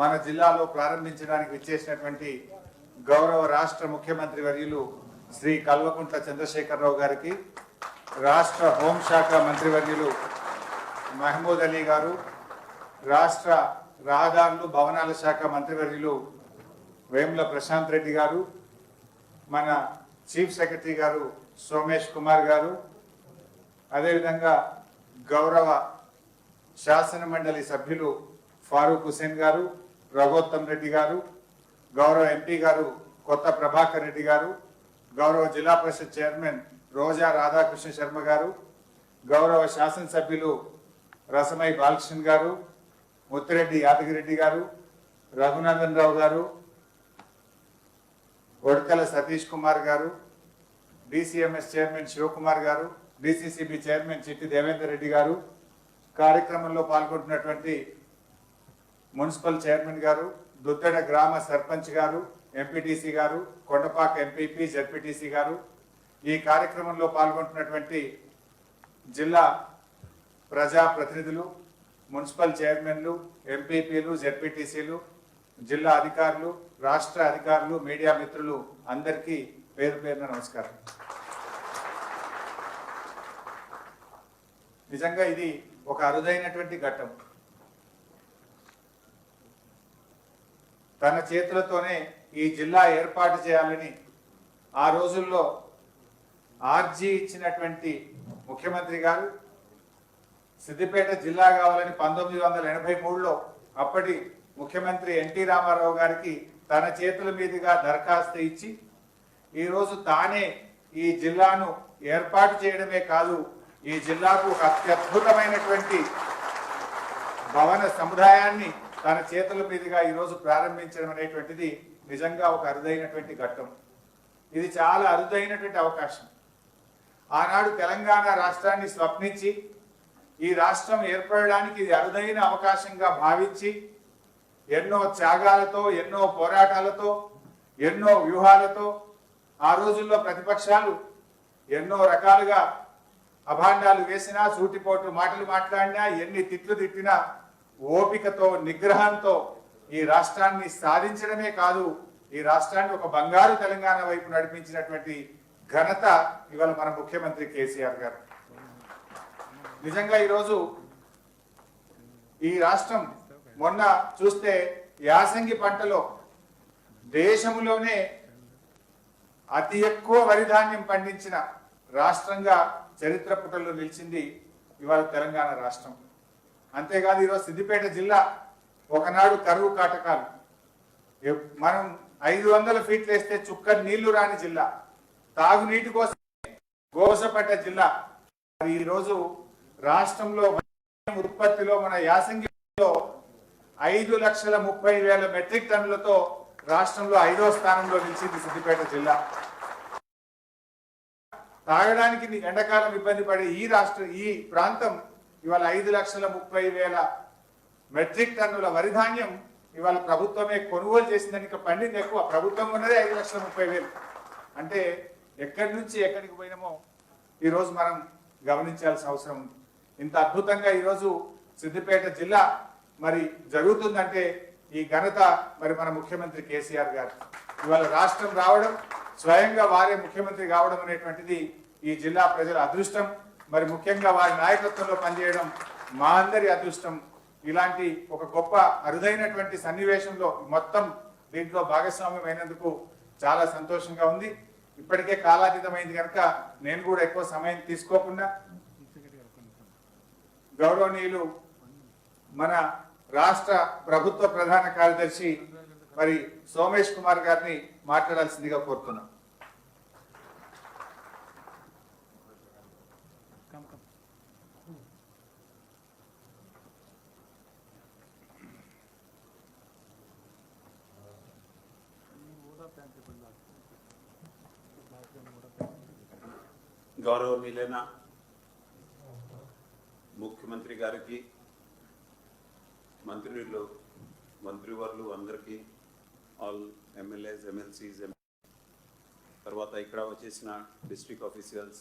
మన జిల్లాలో ప్రారంభించడానికి విచ్చేసినటువంటి గౌరవ రాష్ట్ర ముఖ్యమంత్రి వర్యులు శ్రీ కల్వకుంట్ల చంద్రశేఖరరావు గారికి, రాష్ట్ర హోంశాఖ మంత్రివర్యులు మహమూద్ అలీ గారు, రాష్ట్ర రహదారులు భవనాల శాఖ మంత్రివర్యులు వేముల ప్రశాంత్ రెడ్డి గారు, మన చీఫ్ సెక్రటరీ గారు సోమేష్ కుమార్ గారు, అదేవిధంగా గౌరవ శాసన మండలి సభ్యులు ఫారూక్ హుసేన్ గారు, రఘోత్తమ్ రెడ్డి గారు, గౌరవ ఎంపీ గారు కొత్త ప్రభాకర్ రెడ్డి గారు, గౌరవ జిల్లా పరిషత్ చైర్మన్ రోజా రాధాకృష్ణ శర్మ గారు, గౌరవ శాసనసభ్యులు రసమై బాలకృష్ణ గారు, ముత్తిరెడ్డి యాదగిరెడ్డి గారు, రఘునందన్ రావు గారు, ఒడతల సతీష్ కుమార్ గారు, డిసిఎంఎస్ చైర్మన్ శివకుమార్ గారు, డిసిసిబి చైర్మన్ చిట్టి దేవేందర్ రెడ్డి గారు, కార్యక్రమంలో పాల్గొంటున్నటువంటి మున్సిపల్ చైర్మన్ గారు, దుద్దెడ గ్రామ సర్పంచ్ గారు, ఎంపీటీసీ గారు, కొండపాక ఎంపీపీ జడ్పీటీసీ గారు, ఈ కార్యక్రమంలో పాల్గొంటున్నటువంటి జిల్లా ప్రజా ప్రతినిధులు, మున్సిపల్ చైర్మన్లు, ఎంపీపీలు, జడ్పీటీసీలు, జిల్లా అధికారులు, రాష్ట్ర అధికారులు, మీడియా మిత్రులు అందరికీ పేరు పేరున నమస్కారం. నిజంగా ఇది ఒక అరుదైనటువంటి ఘట్టం. తన చేతులతోనే ఈ జిల్లా ఏర్పాటు చేయాలని ఆ రోజుల్లో ఆర్జీ ఇచ్చినటువంటి ముఖ్యమంత్రి గారు సిద్దిపేట జిల్లా కావాలని 1983లో అప్పటి ముఖ్యమంత్రి ఎన్టీ రామారావు గారికి తన చేతుల మీదుగా దరఖాస్తు ఇచ్చి ఈరోజు తానే ఈ జిల్లాను ఏర్పాటు చేయడమే కాదు, ఈ జిల్లాకు ఒక అత్యద్భుతమైనటువంటి భవన సముదాయాన్ని తన చేతుల మీదుగా ఈరోజు ప్రారంభించడం అనేటువంటిది నిజంగా ఒక అరుదైనటువంటి ఘట్టం. ఇది చాలా అరుదైనటువంటి అవకాశం. ఆనాడు తెలంగాణ రాష్ట్రాన్ని స్వప్నించి ఈ రాష్ట్రం ఏర్పడడానికి ఇది అరుదైన అవకాశంగా భావించి ఎన్నో త్యాగాలతో, ఎన్నో పోరాటాలతో, ఎన్నో వ్యూహాలతో ఆ రోజుల్లో ప్రతిపక్షాలు ఎన్నో రకాలుగా అభాండాలు వేసినా, సూటిపోటు మాటలు మాట్లాడినా, ఎన్ని తిట్లు తిట్టినా ఓపికతో, నిగ్రహంతో ఈ రాష్ట్రాన్ని సాధించడమే కాదు, ఈ రాష్ట్రాన్ని ఒక బంగారు తెలంగాణ వైపు నడిపించినటువంటి ఘనత ఇవాళ మన ముఖ్యమంత్రి కేసీఆర్ గారు. నిజంగా ఈరోజు ఈ రాష్ట్రం మొన్న చూస్తే యాసంగి పంటలో దేశంలోనే అతి ఎక్కువ వరి ధాన్యం పండించిన రాష్ట్రంగా చరిత్ర పుటల్లో నిలిచింది ఇవాళ తెలంగాణ రాష్ట్రం. అంతేకాదు ఈరోజు సిద్దిపేట జిల్లా ఒకనాడు కరువు కాటకాలు, మనం 500 ఫీట్లు వేస్తే చుక్క నీళ్లు రాని జిల్లా, తాగునీటి కోసం గోసపడ్డ జిల్లా. ఈరోజు రాష్ట్రంలో ఉత్పత్తిలో మన యాసంగిలో 5,30,000 మెట్రిక్ టన్నులతో రాష్ట్రంలో 5వ స్థానంలో నిలిచింది సిద్దిపేట జిల్లా. తాగడానికి ఎండాకాలం ఇబ్బంది పడే ఈ ప్రాంతం ఇవాళ 5,30,000 మెట్రిక్ టన్నుల వరి ధాన్యం ఇవాళ ప్రభుత్వమే కొనుగోలు చేసిందని, ఇంకా పండింది ఎక్కువ, ప్రభుత్వం ఉన్నదే 5,30,000. అంటే ఎక్కడి నుంచి ఎక్కడికి పోయినామో ఈరోజు మనం గమనించాల్సిన అవసరం ఉంది. ఇంత అద్భుతంగా ఈరోజు సిద్దిపేట జిల్లా మరి జరుగుతుందంటే ఈ ఘనత మరి మన ముఖ్యమంత్రి కేసీఆర్ గారు. ఇవాళ రాష్ట్రం రావడం, స్వయంగా వారే ముఖ్యమంత్రి కావడం అనేటువంటిది ఈ జిల్లా ప్రజల అదృష్టం. మరి ముఖ్యంగా వారి నాయకత్వంలో పనిచేయడం మా అందరి అదృష్టం. ఇలాంటి ఒక గొప్ప అరుదైనటువంటి సన్నివేశంలో మొత్తం దీంట్లో భాగస్వామ్యం అయినందుకు చాలా సంతోషంగా ఉంది. ఇప్పటికే కాలాతీతమైంది కనుక నేను కూడా ఎక్కువ సమయం తీసుకోకుండా గౌరవనీయులు మన రాష్ట్ర ప్రభుత్వ ప్రధాన కార్యదర్శి మరి సోమేష్ కుమార్ గారిని మాట్లాడాల్సిందిగా కోరుతున్నాం. గౌరవనీయులైన ముఖ్యమంత్రి గారికి, మంత్రివర్లు అందరికీ, ఆల్ ఎమ్మెల్యేస్, ఎమ్మెల్సీస్, తర్వాత ఇక్కడ వచ్చేసిన డిస్ట్రిక్ట్ ఆఫీసర్స్,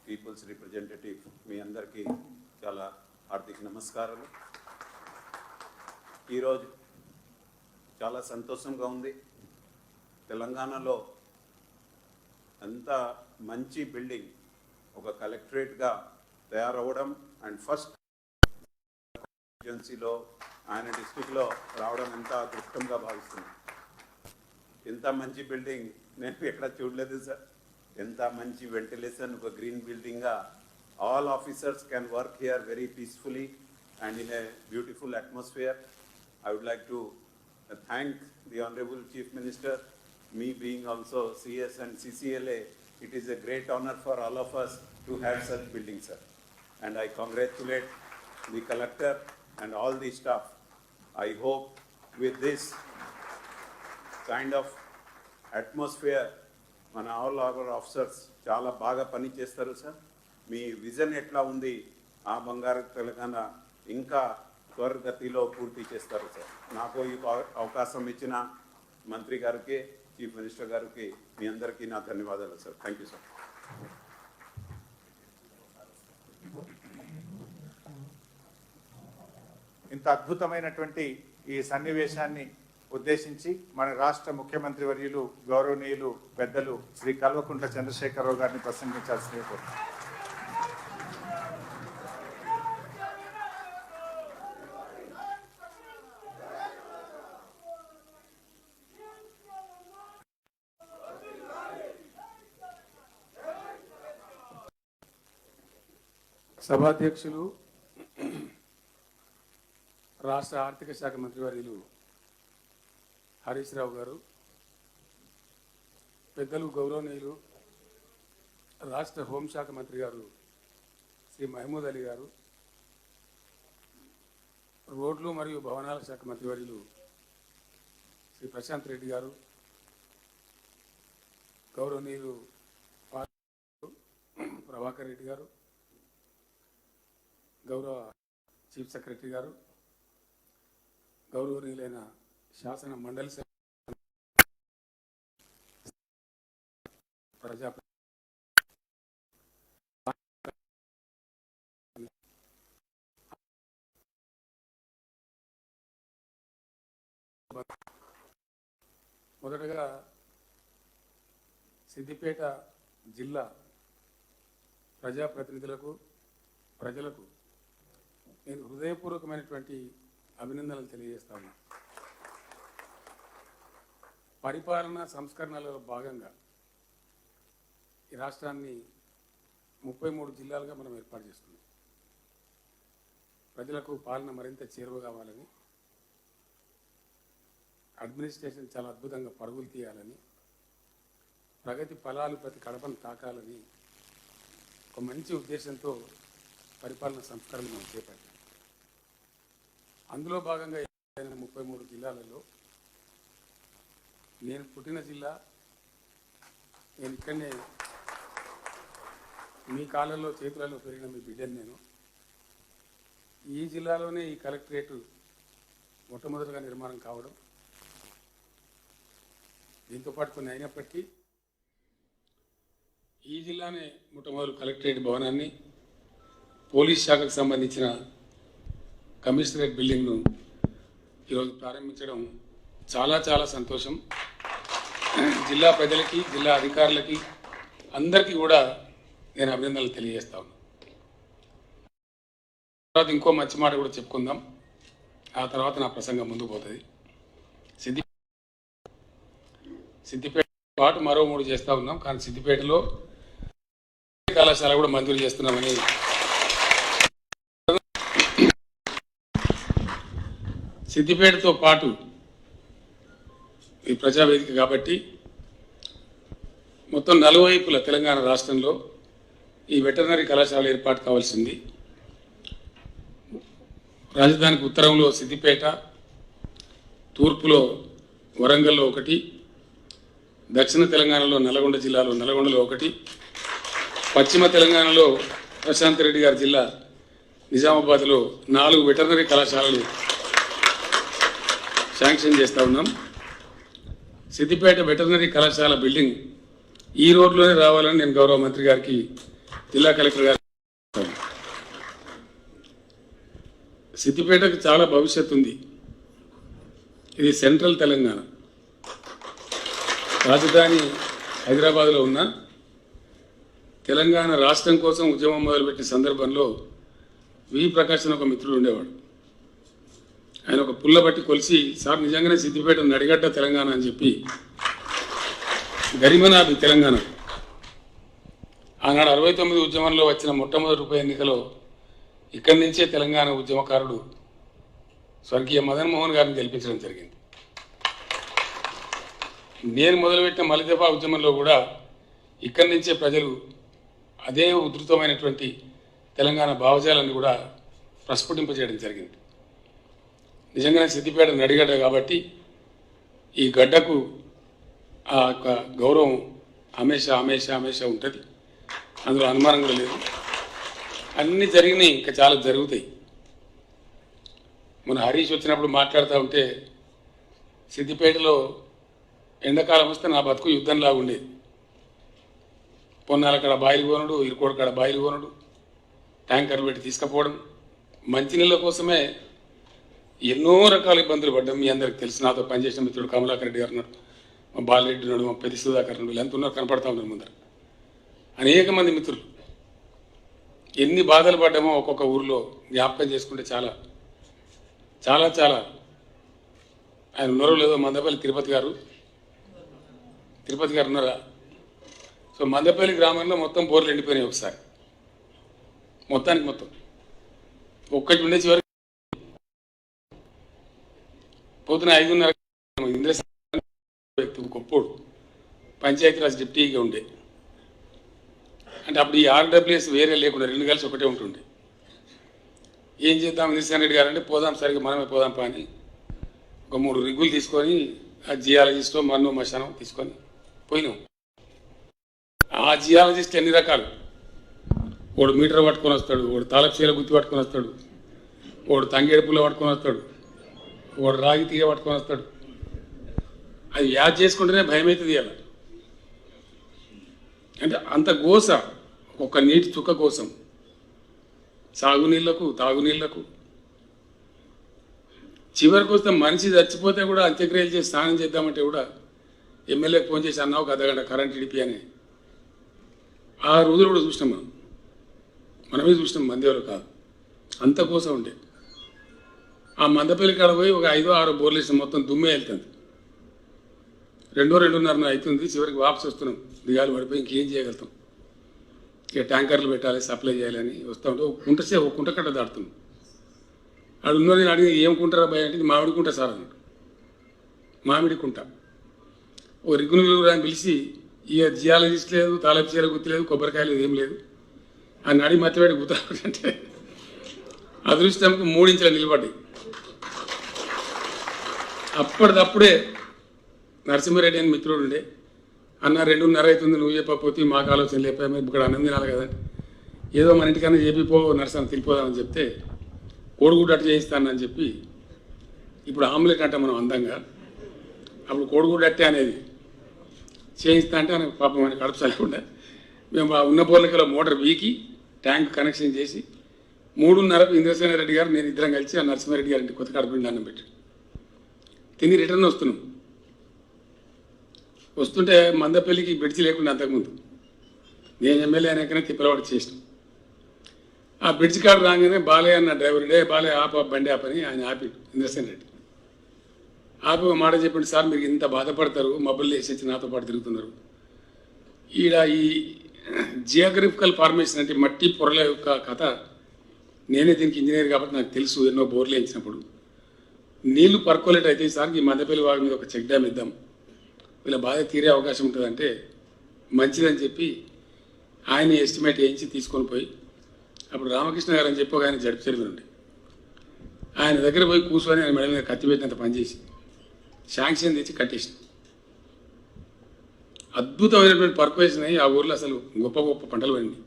పీపుల్స్ రిప్రజెంటేటివ్, మీ అందరికీ చాలా హార్దిక నమస్కారాలు. ఈరోజు చాలా సంతోషంగా ఉంది. తెలంగాణలో అంత మంచి బిల్డింగ్ ఒక కలెక్టరేట్గా తయారవడం అండ్ ఫస్ట్ ఏజెన్సీలో ఆయన డిస్ట్రిక్ట్లో రావడం ఎంత అదృష్టంగా భావిస్తున్నాను. ఎంత మంచి బిల్డింగ్ నేను ఎక్కడ చూడలేదు సార్. ఎంత మంచి వెంటిలేషన్, ఒక green బిల్డింగ్గా all officers can work here very peacefully and in a beautiful atmosphere. I would like to thank the Honorable Chief Minister. Me being also CS and CCLA, it is a great honor for all of us to have such buildings, sir. And I congratulate the collector and all the staff. I hope with this kind of atmosphere, all our officers చాలా బాగా పని చేస్తారు sir. మీ vision ఎట్లా ఉంది, ఆ బంగారు తెలంగాణ ఇంకా త్వరగతిలో పూర్తి చేస్తారు సార్. నాకు ఈ అవకాశం ఇచ్చిన మంత్రి గారికి, చీఫ్ మినిస్టర్ గారికి, మీ అందరికీ నా ధన్యవాదాలు సార్. Thank you sir. ఇంత అద్భుతమైనటువంటి ఈ సన్నివేశాన్ని ఉద్దేశించి మన రాష్ట్ర ముఖ్యమంత్రి వర్యులు గౌరవనీయులు పెద్దలు శ్రీ కల్వకుంట్ల చంద్రశేఖరరావు గారిని ప్రసంగించాల్సిందిగా కోరుతున్నాను. సభాధ్యక్షులు, రాష్ట్ర ఆర్థిక శాఖ మంత్రివర్యులు హరీష్ రావు గారు, పెద్దలు గౌరవనీయులు రాష్ట్ర హోంశాఖ మంత్రి గారు శ్రీ మహమూద్ అలీ గారు, రోడ్లు మరియు భవనాల శాఖ మంత్రివర్యులు శ్రీ ప్రశాంత్ రెడ్డి గారు, గౌరవనీయులు ప్రభాకర్ రెడ్డి గారు, గౌరవ చీఫ్ సెక్రటరీ గారు, గౌరవనీయులైన శాసన మండలి ప్రజా మొదటగా సిద్దిపేట జిల్లా ప్రజాప్రతినిధులకు, ప్రజలకు నేను హృదయపూర్వకమైనటువంటి అభినందనలు తెలియజేస్తా ఉన్నా. పరిపాలన సంస్కరణలలో భాగంగా ఈ రాష్ట్రాన్ని 33 జిల్లాలుగా మనం ఏర్పాటు చేసుకున్నాం. ప్రజలకు పాలన మరింత చేరువ కావాలని, అడ్మినిస్ట్రేషన్ చాలా అద్భుతంగా పరుగులు తీయాలని, ప్రగతి ఫలాలు ప్రతి కడపను తాకాలని ఒక మంచి ఉద్దేశంతో పరిపాలన సంస్కరణ మనం చేపట్టాం. అందులో భాగంగా 33 జిల్లాలలో నేను పుట్టిన జిల్లా, నేను ఇక్కడనే మీ కాళ్ళల్లో చేతులలో పెరిగిన మీ బిడ్డని నేను. ఈ జిల్లాలోనే ఈ కలెక్టరేటు మొట్టమొదటిగా నిర్మాణం కావడం, దీంతోపాటు కొన్ని అయినప్పటికీ ఈ జిల్లానే మొట్టమొదటి కలెక్టరేట్ భవనాన్ని, పోలీస్ శాఖకు సంబంధించిన కమిషనరేట్ బిల్డింగ్ను ఈరోజు ప్రారంభించడం చాలా చాలా సంతోషం. జిల్లా ప్రజలకి, జిల్లా అధికారులకి అందరికీ కూడా నేను అభినందనలు తెలియజేస్తా ఉన్నాను. తర్వాత ఇంకో మంచి మాట కూడా చెప్పుకుందాం, ఆ తర్వాత నా ప్రసంగం ముందుకు పోతుంది. సిద్దిపేట పాటు మరో 3 చేస్తూ ఉన్నాం, కానీ సిద్దిపేటలో కళాశాల కూడా మంజూరు చేస్తున్నామని. సిద్దిపేటతో పాటు ఈ ప్రజావేదిక కాబట్టి మొత్తం నలువైపుల తెలంగాణ రాష్ట్రంలో ఈ వెటర్నరీ కళాశాల ఏర్పాటు కావాల్సింది. రాజధానికి ఉత్తరంలో సిద్దిపేట, తూర్పులో వరంగల్లో ఒకటి, దక్షిణ తెలంగాణలో నల్గొండ జిల్లాలో నల్గొండలో ఒకటి, పశ్చిమ తెలంగాణలో ప్రశాంత్ రెడ్డి గారి జిల్లా నిజామాబాద్లో 4 వెటర్నరీ కళాశాలలు శాంక్షన్ చేస్తూ ఉన్నాం. సిద్దిపేట వెటర్నరీ కళాశాల బిల్డింగ్ ఈ రోడ్లోనే రావాలని నేను గౌరవ మంత్రి గారికి, జిల్లా కలెక్టర్ గారికి. సిద్దిపేటకు చాలా భవిష్యత్తు ఉంది. ఇది సెంట్రల్ తెలంగాణ. రాజధాని హైదరాబాద్లో ఉన్న తెలంగాణ రాష్ట్రం కోసం ఉద్యమం మొదలుపెట్టిన సందర్భంలో వి ప్రకాష్ అని ఒక మిత్రుడు ఉండేవాడు. ఆయన ఒక పుల్ల బట్టి కొలిసి, సార్ నిజంగానే సిద్దిపేట నడిగడ్డ తెలంగాణ అని చెప్పి, గరిమనాభి తెలంగాణ. ఆనాడు 69 ఉద్యమంలో వచ్చిన మొట్టమొదటి ఉప ఎన్నికలో ఇక్కడి నుంచే తెలంగాణ ఉద్యమకారుడు స్వర్గీయ మదన్ మోహన్ గారిని గెలిపించడం జరిగింది. నేను మొదలుపెట్టిన మలిదఫా ఉద్యమంలో కూడా ఇక్కడి నుంచే ప్రజలు అదే ఉధృతమైనటువంటి తెలంగాణ భావజాలను కూడా ప్రస్ఫుటింపజేయడం జరిగింది. నిజంగానే సిద్దిపేట నడిగడ్డ కాబట్టి ఈ గడ్డకు ఆ యొక్క గౌరవం హమేషా హమేషా హమేషా ఉంటుంది. అందులో అనుమానం కూడా లేదు. అన్నీ జరిగినాయి, ఇంకా చాలా జరుగుతాయి. మన హరీష్ వచ్చినప్పుడు మాట్లాడుతూ ఉంటే సిద్దిపేటలో ఎండాకాలం వస్తే నా బతుకు యుద్ధంలాగా ఉండేది. పొన్నాల కాడ బాయిలు కొనుడు, ఇరుకోడు కాడ బాయిలు కొనుడు, ట్యాంకర్లు పెట్టి తీసుకుపోవడం, మంచినీళ్ళ కోసమే ఎన్నో రకాల ఇబ్బందులు పడ్డాం. మీ అందరికి తెలిసి నాతో పనిచేసిన మిత్రుడు కమలాకర్ రెడ్డి గారు ఉన్నాడు, మా బాలరెడ్డి ఉన్నాడు, మా పెద్ద సుధాకర్ ఉన్నాడు, వీళ్ళంతా ఉన్నారు, కనపడతా ఉన్నారు ముందర. అనేక మంది మిత్రులు ఎన్ని బాధలు పడ్డామో ఒక్కొక్క ఊరిలో జ్ఞాపకం చేసుకుంటే చాలా చాలా చాలా. ఆయన ఉన్నారో లేదో, మందపల్లి తిరుపతి గారు ఉన్నారా? సో మందపల్లి గ్రామంలో మొత్తం బోర్లు ఎండిపోయినాయి ఒకసారి, మొత్తానికి మొత్తం ఒక్కటి ఉండే చివరికి పొద్దున 5:30 ఇంద్రసేన వ్యక్తి గొప్పోడు పంచాయతీరాజ్ డిప్యూటీగా ఉండే. అంటే అప్పుడు ఈ ఆర్డబ్ల్యూఎస్ వేరే లేకుండా 2 కలిసి ఒకటే ఉంటుండే. ఏం చేద్దాం ఇంద్రసేన రెడ్డి గారు అంటే, పోదాం సరిగ్గా మనమే పోదాం పా అని ఒక 3 రిగ్గులు తీసుకొని ఆ జియాలజిస్టో మన్ను మశానం తీసుకొని పోయినాం. ఆ జియాలజిస్ట్ ఎన్ని రకాలు, వాడు మీటర్ పట్టుకొని వస్తాడు, వాడు తాళపు గుత్తి పట్టుకొని వస్తాడు, వాడు తంగేడు పుల్ల పట్టుకొని వస్తాడు, వాడు రాగి తీగ పట్టుకొని వస్తాడు. అది యాద్ చేసుకుంటేనే భయం అవుతుంది. అలా అంటే అంత గోస, ఒక్క నీటి చుక్క కోసం, సాగునీళ్లకు తాగునీళ్లకు. చివరికి వస్తే మనిషి చచ్చిపోతే కూడా అంత్యక్రియలు చేసి స్నానం చేద్దామంటే కూడా ఎమ్మెల్యేకి ఫోన్ చేసి అన్నావు ఒక అర్ధగంట కరెంట్ ఇడిపి అని. ఆ రోజులు కూడా చూసినాం మనమే చూసినాం, మందేవాళ్ళు కాదు, అంత కోసం ఉండే. ఆ మందపల్లి కాడ పోయి ఒక 5-6 బోర్లు వేసిన మొత్తం దుమ్మే వెళ్తుంది. 2-2:30 అవుతుంది. చివరికి వాపసు వస్తున్నాం, దిగాలు పడిపోయి ఇంకేం చేయగలుగుతాం. ఇక ట్యాంకర్లు పెట్టాలి, సప్లై చేయాలని వస్తూ ఉంటే ఒక కుంట కట్ట దాడుతున్నాం. ఆడు ఉన్నో నేను అడిగి ఏం కుంటారా భయ అంటే, మామిడి కుంట సార్ అన్నాడు. మామిడి కుంట. ఓ రిగ్గును అని పిలిచి, ఇక జియాలజిస్ట్ లేదు, తాళపు చీర గుర్తు లేదు, కొబ్బరికాయ లేదు, ఏం లేదు. ఆ నడి మత్తివేడి గుర్తాడంటే అదృష్టంకి 3 ఇంచుల నిలబడ్డాయి. అప్పటిదప్పుడే నరసింహారెడ్డి అని మిత్రుడు ఉండే, అన్న 2:30 అవుతుంది, నువ్వు చెప్పకపోతే మాకు ఆలోచన లేకపోయా, మీరు ఇక్కడ అన్నం తినాలి కదా, ఏదో మన ఇంటికన్నా చెప్పిపో నరసం తిరిగిపోదామని చెప్తే, కోడిగుడ్డు అట్టు చేయిస్తానని చెప్పి, ఇప్పుడు ఆమ్లెట్ అంటే మనం అందంగా, అప్పుడు కోడిగుడ్డు అట్టే అనేది చేయిస్తా అంటే ఆయన పాపం అని కడుపు చల్లకుండా మేము ఆ ఉన్న బోర్లకలో మోటార్ వీకి ట్యాంక్ కనెక్షన్ చేసి 3:30కు ఇంద్రసేన రెడ్డి గారు నేను ఇద్దరం కలిసి ఆ నరసింహారెడ్డి గారింటి కొత్త కడుపు అన్నం పెట్టి తిని రిటర్న్ వస్తున్నాం. వస్తుంటే మందపల్లికి బ్రిడ్జి లేకుండా అంతకుముందు నేను ఎమ్మెల్యే అనేకనే తిప్పలవాడు చేసినాం. ఆ బ్రిడ్జి కాడు రాగానే బాలయ్య అన్న డ్రైవర్ డే బాలయ్య ఆప బండి ఆపని ఆయన ఆపి ఇంద్రసేన రెడ్డి ఆపి ఒక మాట చెప్పండి, సార్ మీరు ఇంత బాధపడతారు, మబ్బులు వేసేసి నాతో పాటు తిరుగుతున్నారు. ఈడ ఈ జియోగ్రఫికల్ ఫార్మేషన్ అంటే మట్టి పొరల యొక్క కథ, నేనే దీనికి ఇంజనీర్ కాబట్టి నాకు తెలుసు. ఎన్నో బోర్లు వేయించినప్పుడు నీళ్లు పర్కోలేట్ అయితే సార్ ఈ మందపల్లి వాగు మీద ఒక చెక్ డ్యామ్ ఇద్దాం, వీళ్ళ బాధ తీరే అవకాశం ఉంటుందంటే మంచిదని చెప్పి ఆయన ఎస్టిమేట్ వేయించి తీసుకొని పోయి, అప్పుడు రామకృష్ణ గారు అని చెప్పి ఒక ఆయన జడ్పీ చైర్మన్ ఉండే, ఆయన దగ్గర పోయి కూర్చొని ఆయన మెడ మీద కత్తి పెట్టినంత పనిచేసి శాంక్షన్ తెచ్చి కట్టేసిన. అద్భుతమైనటువంటి పర్పరేషన్ అయ్యి ఆ ఊర్లో అసలు గొప్ప గొప్ప పంటలు పండి.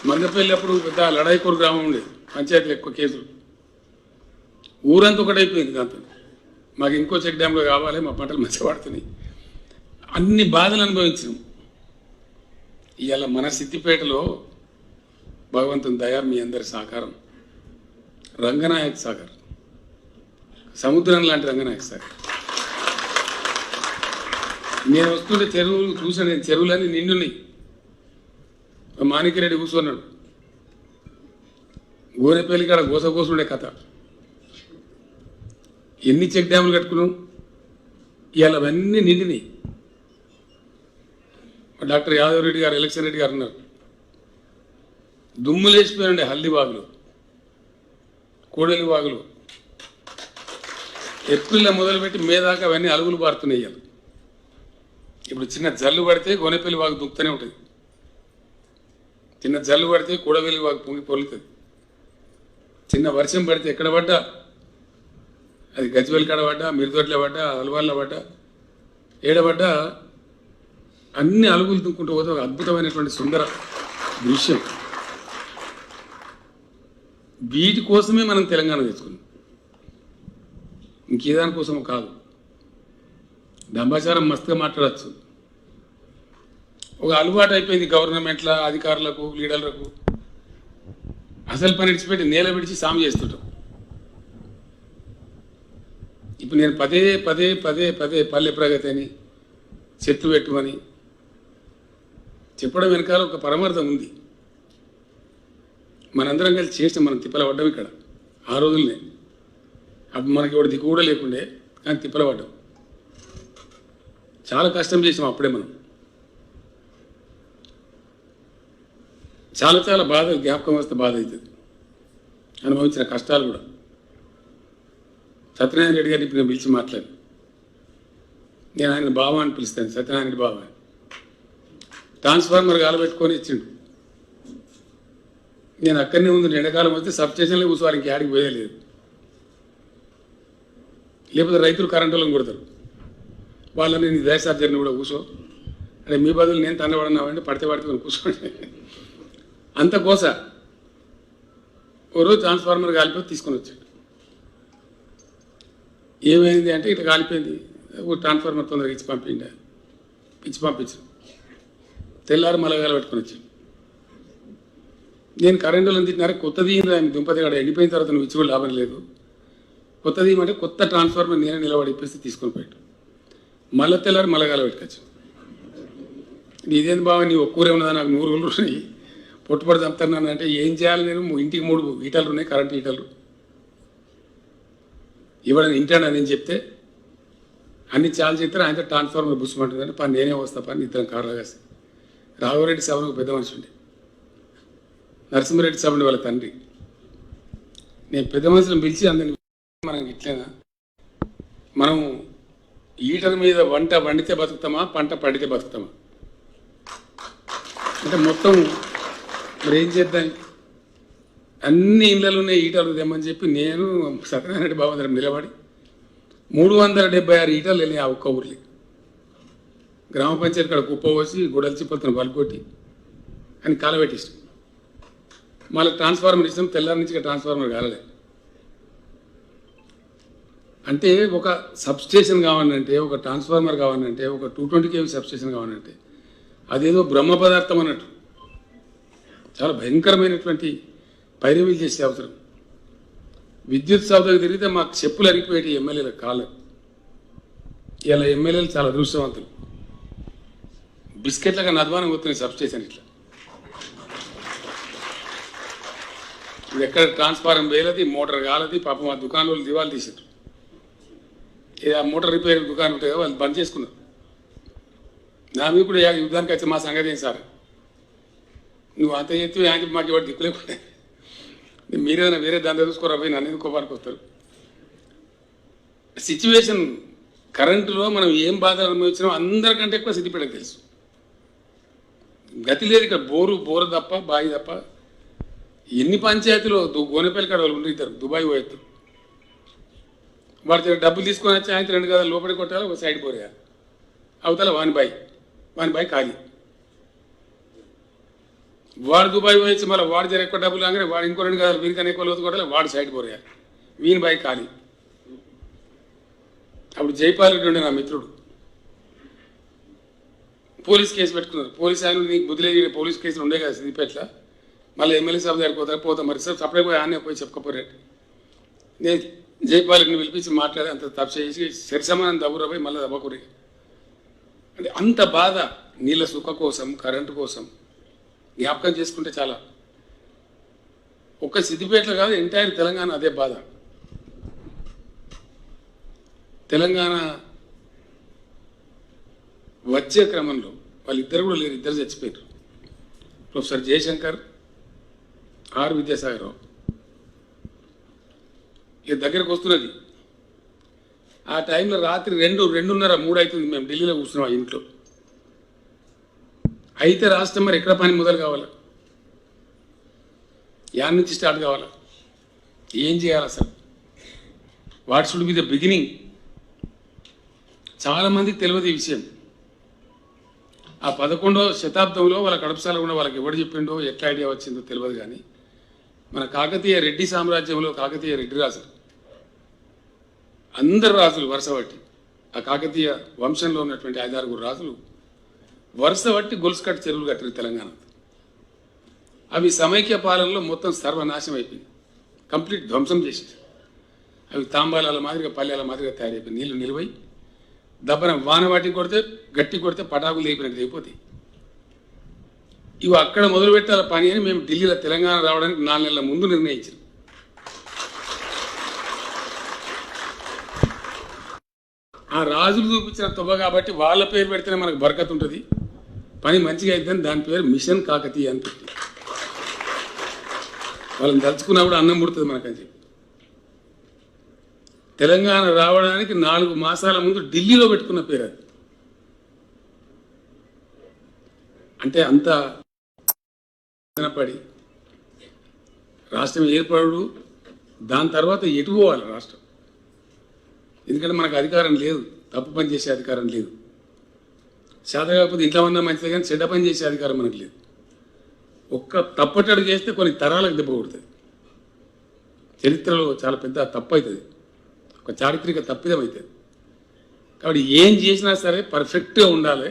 మందపల్లి అప్పుడు పెద్ద లడాయికూరు గ్రామం ఉండేది, పంచాయతీలు ఎక్కువ కేసులు, ఊరంతా ఒకటైపోయింది. దాంతో మాకు ఇంకో చెక్ డ్యాంలో కావాలి, మా పంటలు మంచిగా పడుతున్నాయి, అన్ని బాధలు అనుభవించినాం. ఇవాళ మన సిద్దిపేటలో భగవంతుని దయ, మీ అందరి సహకారం, రంగనాయక్ సాగర్ సముద్రం లాంటి రంగనాయక సార్. నేను వస్తుంటే చెరువులు చూసాను, నేను చెరువులన్నీ నిండున్నాయి. మాణిక్యరెడ్డి కూర్చున్నాడు, గోనెపల్లి కాడ గోసగోసుండే కథ. ఎన్ని చెక్ డ్యాములు కట్టుకున్నాం, ఇవాళ అవన్నీ నిండినాయి. డాక్టర్ యాదవ్ రెడ్డి గారు, ఎలక్షన్ రెడ్డి గారు ఉన్నారు, దుమ్ము లేచిపోయారండి. హల్దీ వాగులు, కోడలి వాగులు ఏప్రిల్లో మొదలుపెట్టి మే దాకా అవన్నీ అలుగులు పారుతున్నాయి. ఇవాళ ఇప్పుడు చిన్న జల్లు పడితే గోనెపల్లి వాగు దుక్కుతూనే ఉంటుంది, చిన్న జల్లు పడితే కూడవెల్లి వాగు పొంగి పొలుతుంది. చిన్న వర్షం పడితే ఎక్కడ పడ్డా, అది గజ్వెల్ కాడ పడ్డా, మిరుదొడ్లో పడ్డా, అలవాళ్ళ పడ్డా, ఏడబడ్డా అన్ని అలుగులు దుక్కుంటూ పోతే ఒక అద్భుతమైనటువంటి సుందర దృశ్యం. వీటి కోసమే మనం తెలంగాణ తెచ్చుకున్నాం, ఇంకేదానికోసం కాదు. దంబాచారం మస్తుగా మాట్లాడచ్చు. ఒక అలవాటు అయిపోయింది గవర్నమెంట్ల అధికారులకు, లీడర్లకు. అసలు పని విడిచిపెట్టి నేల విడిచి సాము చేస్తుంటాం. ఇప్పుడు నేను పదే పదే పదే పదే పల్లె ప్రగతి అని, చెట్లు పెట్టుమని చెప్పడం వెనకాల ఒక పరమార్థం ఉంది. మనందరం కలిసి చేసిన మనం తిప్పల పడ్డాం ఇక్కడ ఆ రోజుల్నే. అప్పుడు మనకి ఎవరి దిక్కు కూడా లేకుండే, కానీ తిప్పల పడ్డాం. చాలా కష్టం చేసాం అప్పుడే మనం. చాలా చాలా బాధ, జ్ఞాపకం వస్తే బాధ అవుతుంది, అనుభవించిన కష్టాలు కూడా. సత్యనారాయణ రెడ్డి గారిని ఇప్పుడు నేను పిలిచి మాట్లాడి, నేను ఆయన బావ అని పిలుస్తాను, సత్యనారాయణ రెడ్డి బావ. ట్రాన్స్ఫార్మర్ గాలబెట్టుకొని ఇచ్చిండు. నేను అక్కడనే ఉంది, ఎండాకాలం వస్తే సబ్ స్టేషన్లో కూర్చోవాలి, ఇంక ఆడికి పోయలేదు. లేకపోతే రైతులు కరెంటు వాళ్ళని కొడతారు. వాళ్ళని నేను దయసార్జర్ని కూడా కూర్చో అంటే మీ బదులు నేను తండబడినామంటే పడితే పడితే కూర్చోండి. అంత కోస. ఓ రోజు ట్రాన్స్ఫార్మర్ కాలిపోయి తీసుకొని వచ్చాడు. ఏమైంది అంటే ఇట్లా కాలిపోయింది, ట్రాన్స్ఫార్మర్ తొందరగా ఇచ్చి పంపించాను. తెల్లారు మలగాలు పెట్టుకొని వచ్చాను. నేను కరెంటు వాళ్ళని తిట్టినారే, కొత్తది ఆయన దుంపతి కాడ ఎండిపోయిన తర్వాత నువ్వు ఇచ్చి కూడా లాభం లేదు, కొత్తది అంటే కొత్త ట్రాన్స్ఫార్మర్ నేనే నిలబడి ఇప్పేసి తీసుకొని పోయాడు. మళ్ళీ తెల్లారి మలగాలు పెట్టుకోవచ్చు. ఇదేంది బాగా నీ ఒక్కూరే ఉన్నదా, నాకు 100 రోజులు ఉన్నాయి, పొట్టుపడి చంపుతున్నాను అంటే ఏం చేయాలి? నేను ఇంటికి 3 హీటర్లు ఉన్నాయి, కరెంట్ హీటర్లు. ఇవ్వడం ఇంటాను నేను చెప్తే అన్ని చాలా చెప్తారు. ఆయనతో ట్రాన్స్ఫార్మర్ బుస్సుమంటుందని పని నేనే వస్తా పని ఇద్దరం కార్లో కాసి. రాఘవరెడ్డి సభకు పెద్ద మనిషి ఉండే, నరసింహారెడ్డి సభ వాళ్ళ తండ్రి. నేను పెద్ద మనుషులను పిలిచి అందరిని, మనం ఇట్లేనా, మనం హీటర్ మీద వంట వండితే బతుకుతామా, పంట పండితే బతుకుతామా అంటే మొత్తం మరి ఏం చేద్దాం? అన్ని ఇళ్ళలు ఉన్నాయి, హీటర్లు తెమ్మని చెప్పి నేను సత్యనారాయణ రెడ్డి బాబు దగ్గర నిలబడి 376 హీటర్లు వెళ్ళినాయి ఆ ఒక్క ఊర్లే. గ్రామ పంచాయతీ కాడ కుప్ప పోసి గుడల చిప్పలతో పలుకొట్టి అని కాలబెట్టిస్తాం. మళ్ళీ ట్రాన్స్ఫార్మర్ ఇస్తాం, తెల్లారి నుంచి ట్రాన్స్ఫార్మర్ కాలలే. అంటే ఒక సబ్స్టేషన్ కావాలంటే, ఒక ట్రాన్స్ఫార్మర్ కావాలంటే, ఒక 220 kV సబ్స్టేషన్ కావాలంటే అదేదో బ్రహ్మ పదార్థం అన్నట్టు చాలా భయంకరమైనటువంటి పైరవీలు చేసే అవసరం. విద్యుత్ సౌదకు తిరిగితే మాకు చెప్పులు అరిగిపోయేటి ఎమ్మెల్యేల కాలం. ఇలా ఎమ్మెల్యేలు చాలా అదృష్టవంతులు. బిస్కెట్లుగా నద్వానం పోతున్నాయి సబ్స్టేషన్. ఇట్లా ఇప్పుడు ఎక్కడ ట్రాన్స్ఫార్మర్ వేలది, మోటార్ కాలది. పాపం ఆ దుకాణాలు దివాలు తీసారు. ఆ మోటార్ రిపేర్ దుకాణం ఉంటాయి కదా, వాళ్ళు బంద్ చేసుకున్నారు. నా మీద కూడా యుద్ధానికి వచ్చి మా సంగతి ఏం సార్, నువ్వు అంత చేస్తే ఆయన మాకు ఎవరు దిక్కులేకుండా మీరేదైనా వేరే దాని చూసుకోరా పోయి నన్ను ఎందుకు కోపానికి వస్తారు. సిచ్యువేషన్ కరెంటులో మనం ఏం బాధ అనుభవించినామో అందరికంటే ఎక్కువ సిద్దిపేటకు తెలుసు. గతి లేదు ఇక్కడ. బోరు తప్ప, బావి తప్ప. ఎన్ని పంచాయతీలో గోనెపల్లి కాడ వాళ్ళు ఉండరు, దుబాయ్ పోయేస్తారు. వాడి డబ్బులు తీసుకొని వచ్చి ఆయన 2 గదాలు లోపలికి కొట్టాలి, ఒక సైడ్ పోరేయాలి. అవతల వాని బాయ్ ఖాళీ. వాడు దుబాయ్ పోయొచ్చి మళ్ళీ వాడు జర ఎక్కువ డబ్బులు కాగానే వాడు ఇంకో 2 గదాలు వీరికన్నా ఎక్కువ లోతు కొట్టాలి, వాడు సైడ్ పోరేయాలి. వీని బాయ్ ఖాళీ. అప్పుడు జైపాల్ రెడ్డి ఉండే నా మిత్రుడు, పోలీస్ కేసు పెట్టుకున్నారు. పోలీస్ ఆయన నీకు బుద్ధి లేదు, పోలీస్ కేసులు ఉండే కదా సిద్దిపేటలో, మళ్ళీ ఎమ్మెల్యే సభ దగ్గరికి పోతా మరి సార్ సపరేట్ పోయి ఆయన పోయి చెప్పుకోపోయాడు. నేను జైపాల్ని పిలిపించి మాట్లాడి అంత తప్పు చేసి సరిసమానం దబ్బురపోయి మళ్ళీ దబ్బకూరి అంటే అంత బాధ నీళ్ళ సుఖ కోసం కరెంటు కోసం జ్ఞాపకం చేసుకుంటే చాలా ఒక్క సిద్దిపేటలో కాదు ఎంటైర్ తెలంగాణ అదే బాధ. తెలంగాణ వచ్చే క్రమంలో వాళ్ళిద్దరు కూడా లేరు, ఇద్దరు చచ్చిపోయారు. Professor Jayashankar, R Vidyasagar Rao. ఇక దగ్గరకు వస్తున్నది. ఆ టైంలో రాత్రి 2:30, 3 అవుతుంది. మేము ఢిల్లీలో కూర్చున్నాం ఆ ఇంట్లో. అయితే రాష్ట్రం మరి ఎక్కడ పని మొదలు కావాలా, యాడ్ నుంచి స్టార్ట్ కావాలా, ఏం చేయాలి అసలు, what should be the beginning. చాలామందికి తెలియదు ఈ విషయం. ఆ 11వ శతాబ్దంలో వాళ్ళ కడపసాల కూడా వాళ్ళకి ఎవడు చెప్పిండో ఎట్లా ఐడియా వచ్చిందో తెలియదు. కానీ మన కాకతీయ రెడ్డి సామ్రాజ్యంలో కాకతీయ రెడ్డి రాజులు అందరు రాజులు వరుస బట్టి ఆ కాకతీయ వంశంలో ఉన్నటువంటి 5-6 రాజులు వరుస బట్టి గొలుసు కట్టి చెరువులు కట్టారు తెలంగాణ. అవి సమైక్య పాలనలో మొత్తం సర్వనాశనం అయిపోయింది, కంప్లీట్ ధ్వంసం చేసింది. అవి తాంబాలాల మాదిరిగా పల్లెల మాదిరిగా తయారైపోయి నీళ్లు నిలువై దబ్బన వాన వాటి కొడితే గట్టి కొడితే పటాకులు లేపినట్టు అయిపోతాయి. ఇవి అక్కడ మొదలు పెట్టాల పని అని మేము ఢిల్లీలో తెలంగాణ రావడానికి 4 నెలల ముందు నిర్ణయించాం. ఆ రాజులు చూపించిన తొవ్వ కాబట్టి వాళ్ళ పేరు పెడితేనే మనకు బరకత్ ఉంటుంది, పని మంచిగా అయిద్దని దాని పేరు మిషన్ కాకతీయ అని పెట్టి వాళ్ళని తలుచుకున్నా కూడా అన్నం పుడుతుంది మనకని చెప్పి తెలంగాణ రావడానికి 4 మాసాల ముందు ఢిల్లీలో పెట్టుకున్న పేరు అది. అంటే అంత పడి రాష్ట్రం ఏర్పడు, దాని తర్వాత ఎటు పోవాలి రాష్ట్రం. ఎందుకంటే మనకు అధికారం లేదు, తప్పు పని చేసే అధికారం లేదు. శాత కాకపోతే ఇంట్లో ఉన్నా మంచిదే కానీ చెడ్డ పని చేసే అధికారం మనకు లేదు. ఒక్క తప్పటడు చేస్తే కొన్ని తరాలకు దెబ్బ కొడుతుంది. చరిత్రలో చాలా పెద్ద తప్పు అవుతుంది, ఒక చారిత్రక తప్పిదం అవుతుంది. కాబట్టి ఏం చేసినా సరే పర్ఫెక్ట్గా ఉండాలి,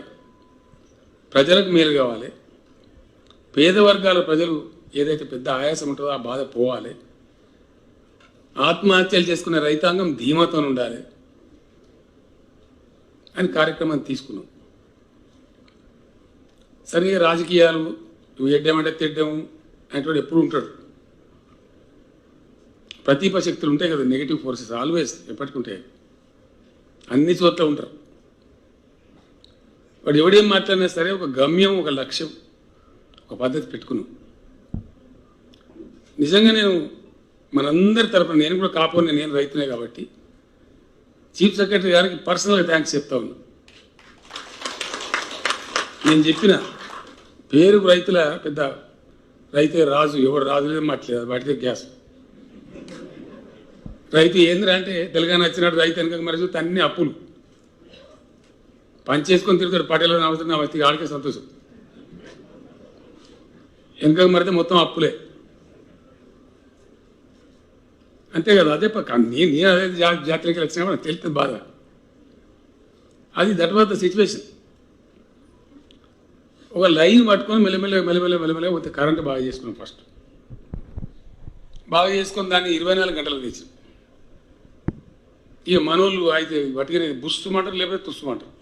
ప్రజలకు మేలు కావాలి, పేద వర్గాల ప్రజలు ఏదైతే పెద్ద ఆయాసం ఉంటుందో ఆ బాధ పోవాలి, ఆత్మహత్యలు చేసుకునే రైతాంగం ధీమాతో ఉండాలి అని కార్యక్రమాన్ని తీసుకున్నాం. సరిగా రాజకీయాలు నువ్వు ఎడ్డామంటే తిడ్డాము అనేటువంటి ఎప్పుడు ఉంటాడు. ప్రతిభ శక్తులు ఉంటాయి కదా, నెగిటివ్ ఫోర్సెస్ ఆల్వేస్ ఎప్పటికుంటాయి, అన్ని చోట్ల ఉంటారు. వాడు ఎవడేం మాట్లాడినా సరే ఒక గమ్యం, ఒక లక్ష్యం, ఒక పద్ధతి పెట్టుకున్నాం. నిజంగా నేను మనందరి తరఫున, నేను కూడా కాపోని, నేను రైతునే కాబట్టి చీఫ్ సెక్రటరీ గారికి పర్సనల్గా థ్యాంక్స్ చెప్తా ఉన్నా. నేను చెప్పిన పేరుకు రైతుల పెద్ద రైతే రాజు, ఎవడు రాజు లేదు మాట్లేదు, వాటికే గ్యాస్. రైతు ఏంద్రా అంటే తెలంగాణ వచ్చినట్టు రైతు వెనక మరి చూస్తే అన్ని అప్పులు పనిచేసుకొని తిరుగుతాడు. పటేలో నవ్వుతున్న వస్తే ఆడికే సంతోషం, వెనక మరితే మొత్తం అప్పులే. అంతే కదా, అదే నేను అదే జాతరకి వచ్చినా తెలుస్తుంది బాధ. అది దట్ వాజ్ ద సిచ్యువేషన్. ఒక లైన్ పట్టుకొని మెల్లమెల్లగా పోతే కరెంటు బాగా చేసుకున్నాం. ఫస్ట్ బాగా చేసుకొని దాన్ని 24 గంటలకు తెచ్చాం. ఇక మనోళ్ళు అయితే వాటికి బుస్తుమంటారు, లేకపోతే తుస్తుమంటారు.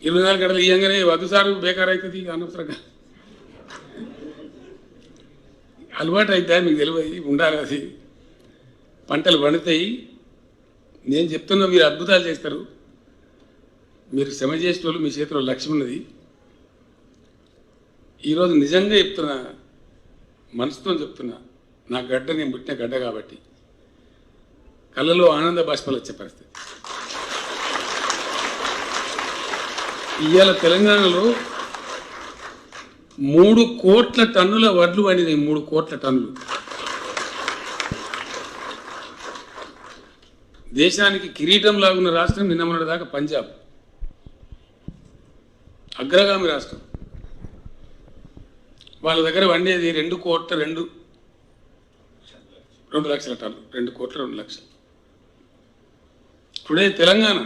24 గంటలు ఇవ్వగానే వద్దుసారి బేకార్ అవుతుంది, అనవసరంగా అలవాటు అయితే మీకు తెలియదు, ఉండాలి. అది పంటలు పండుతాయి. నేను చెప్తున్నా, మీరు అద్భుతాలు చేస్తారు. మీరు శ్రమ చేసే వాళ్ళు, మీ చేతిలో లక్ష్యం ఉన్నది. ఈరోజు నిజంగా చెప్తున్నా, మనసుతో చెప్తున్నా, నా గడ్డ నేను పుట్టిన గడ్డ కాబట్టి కళ్ళలో ఆనంద బాష్పాలు వచ్చే పరిస్థితి. ఇవాళ తెలంగాణలో 3 కోట్ల టన్నుల వడ్లు పండినాయి. 3 కోట్ల టన్నులు. దేశానికి కిరీటం లాగున్న రాష్ట్రం నిన్న మొన్నటి దాకా పంజాబ్, అగ్రగామి రాష్ట్రం. వాళ్ళ దగ్గర వండేది 2 లక్షల టన్నులు, 2 కోట్ల 2 లక్షలు. Today Telangana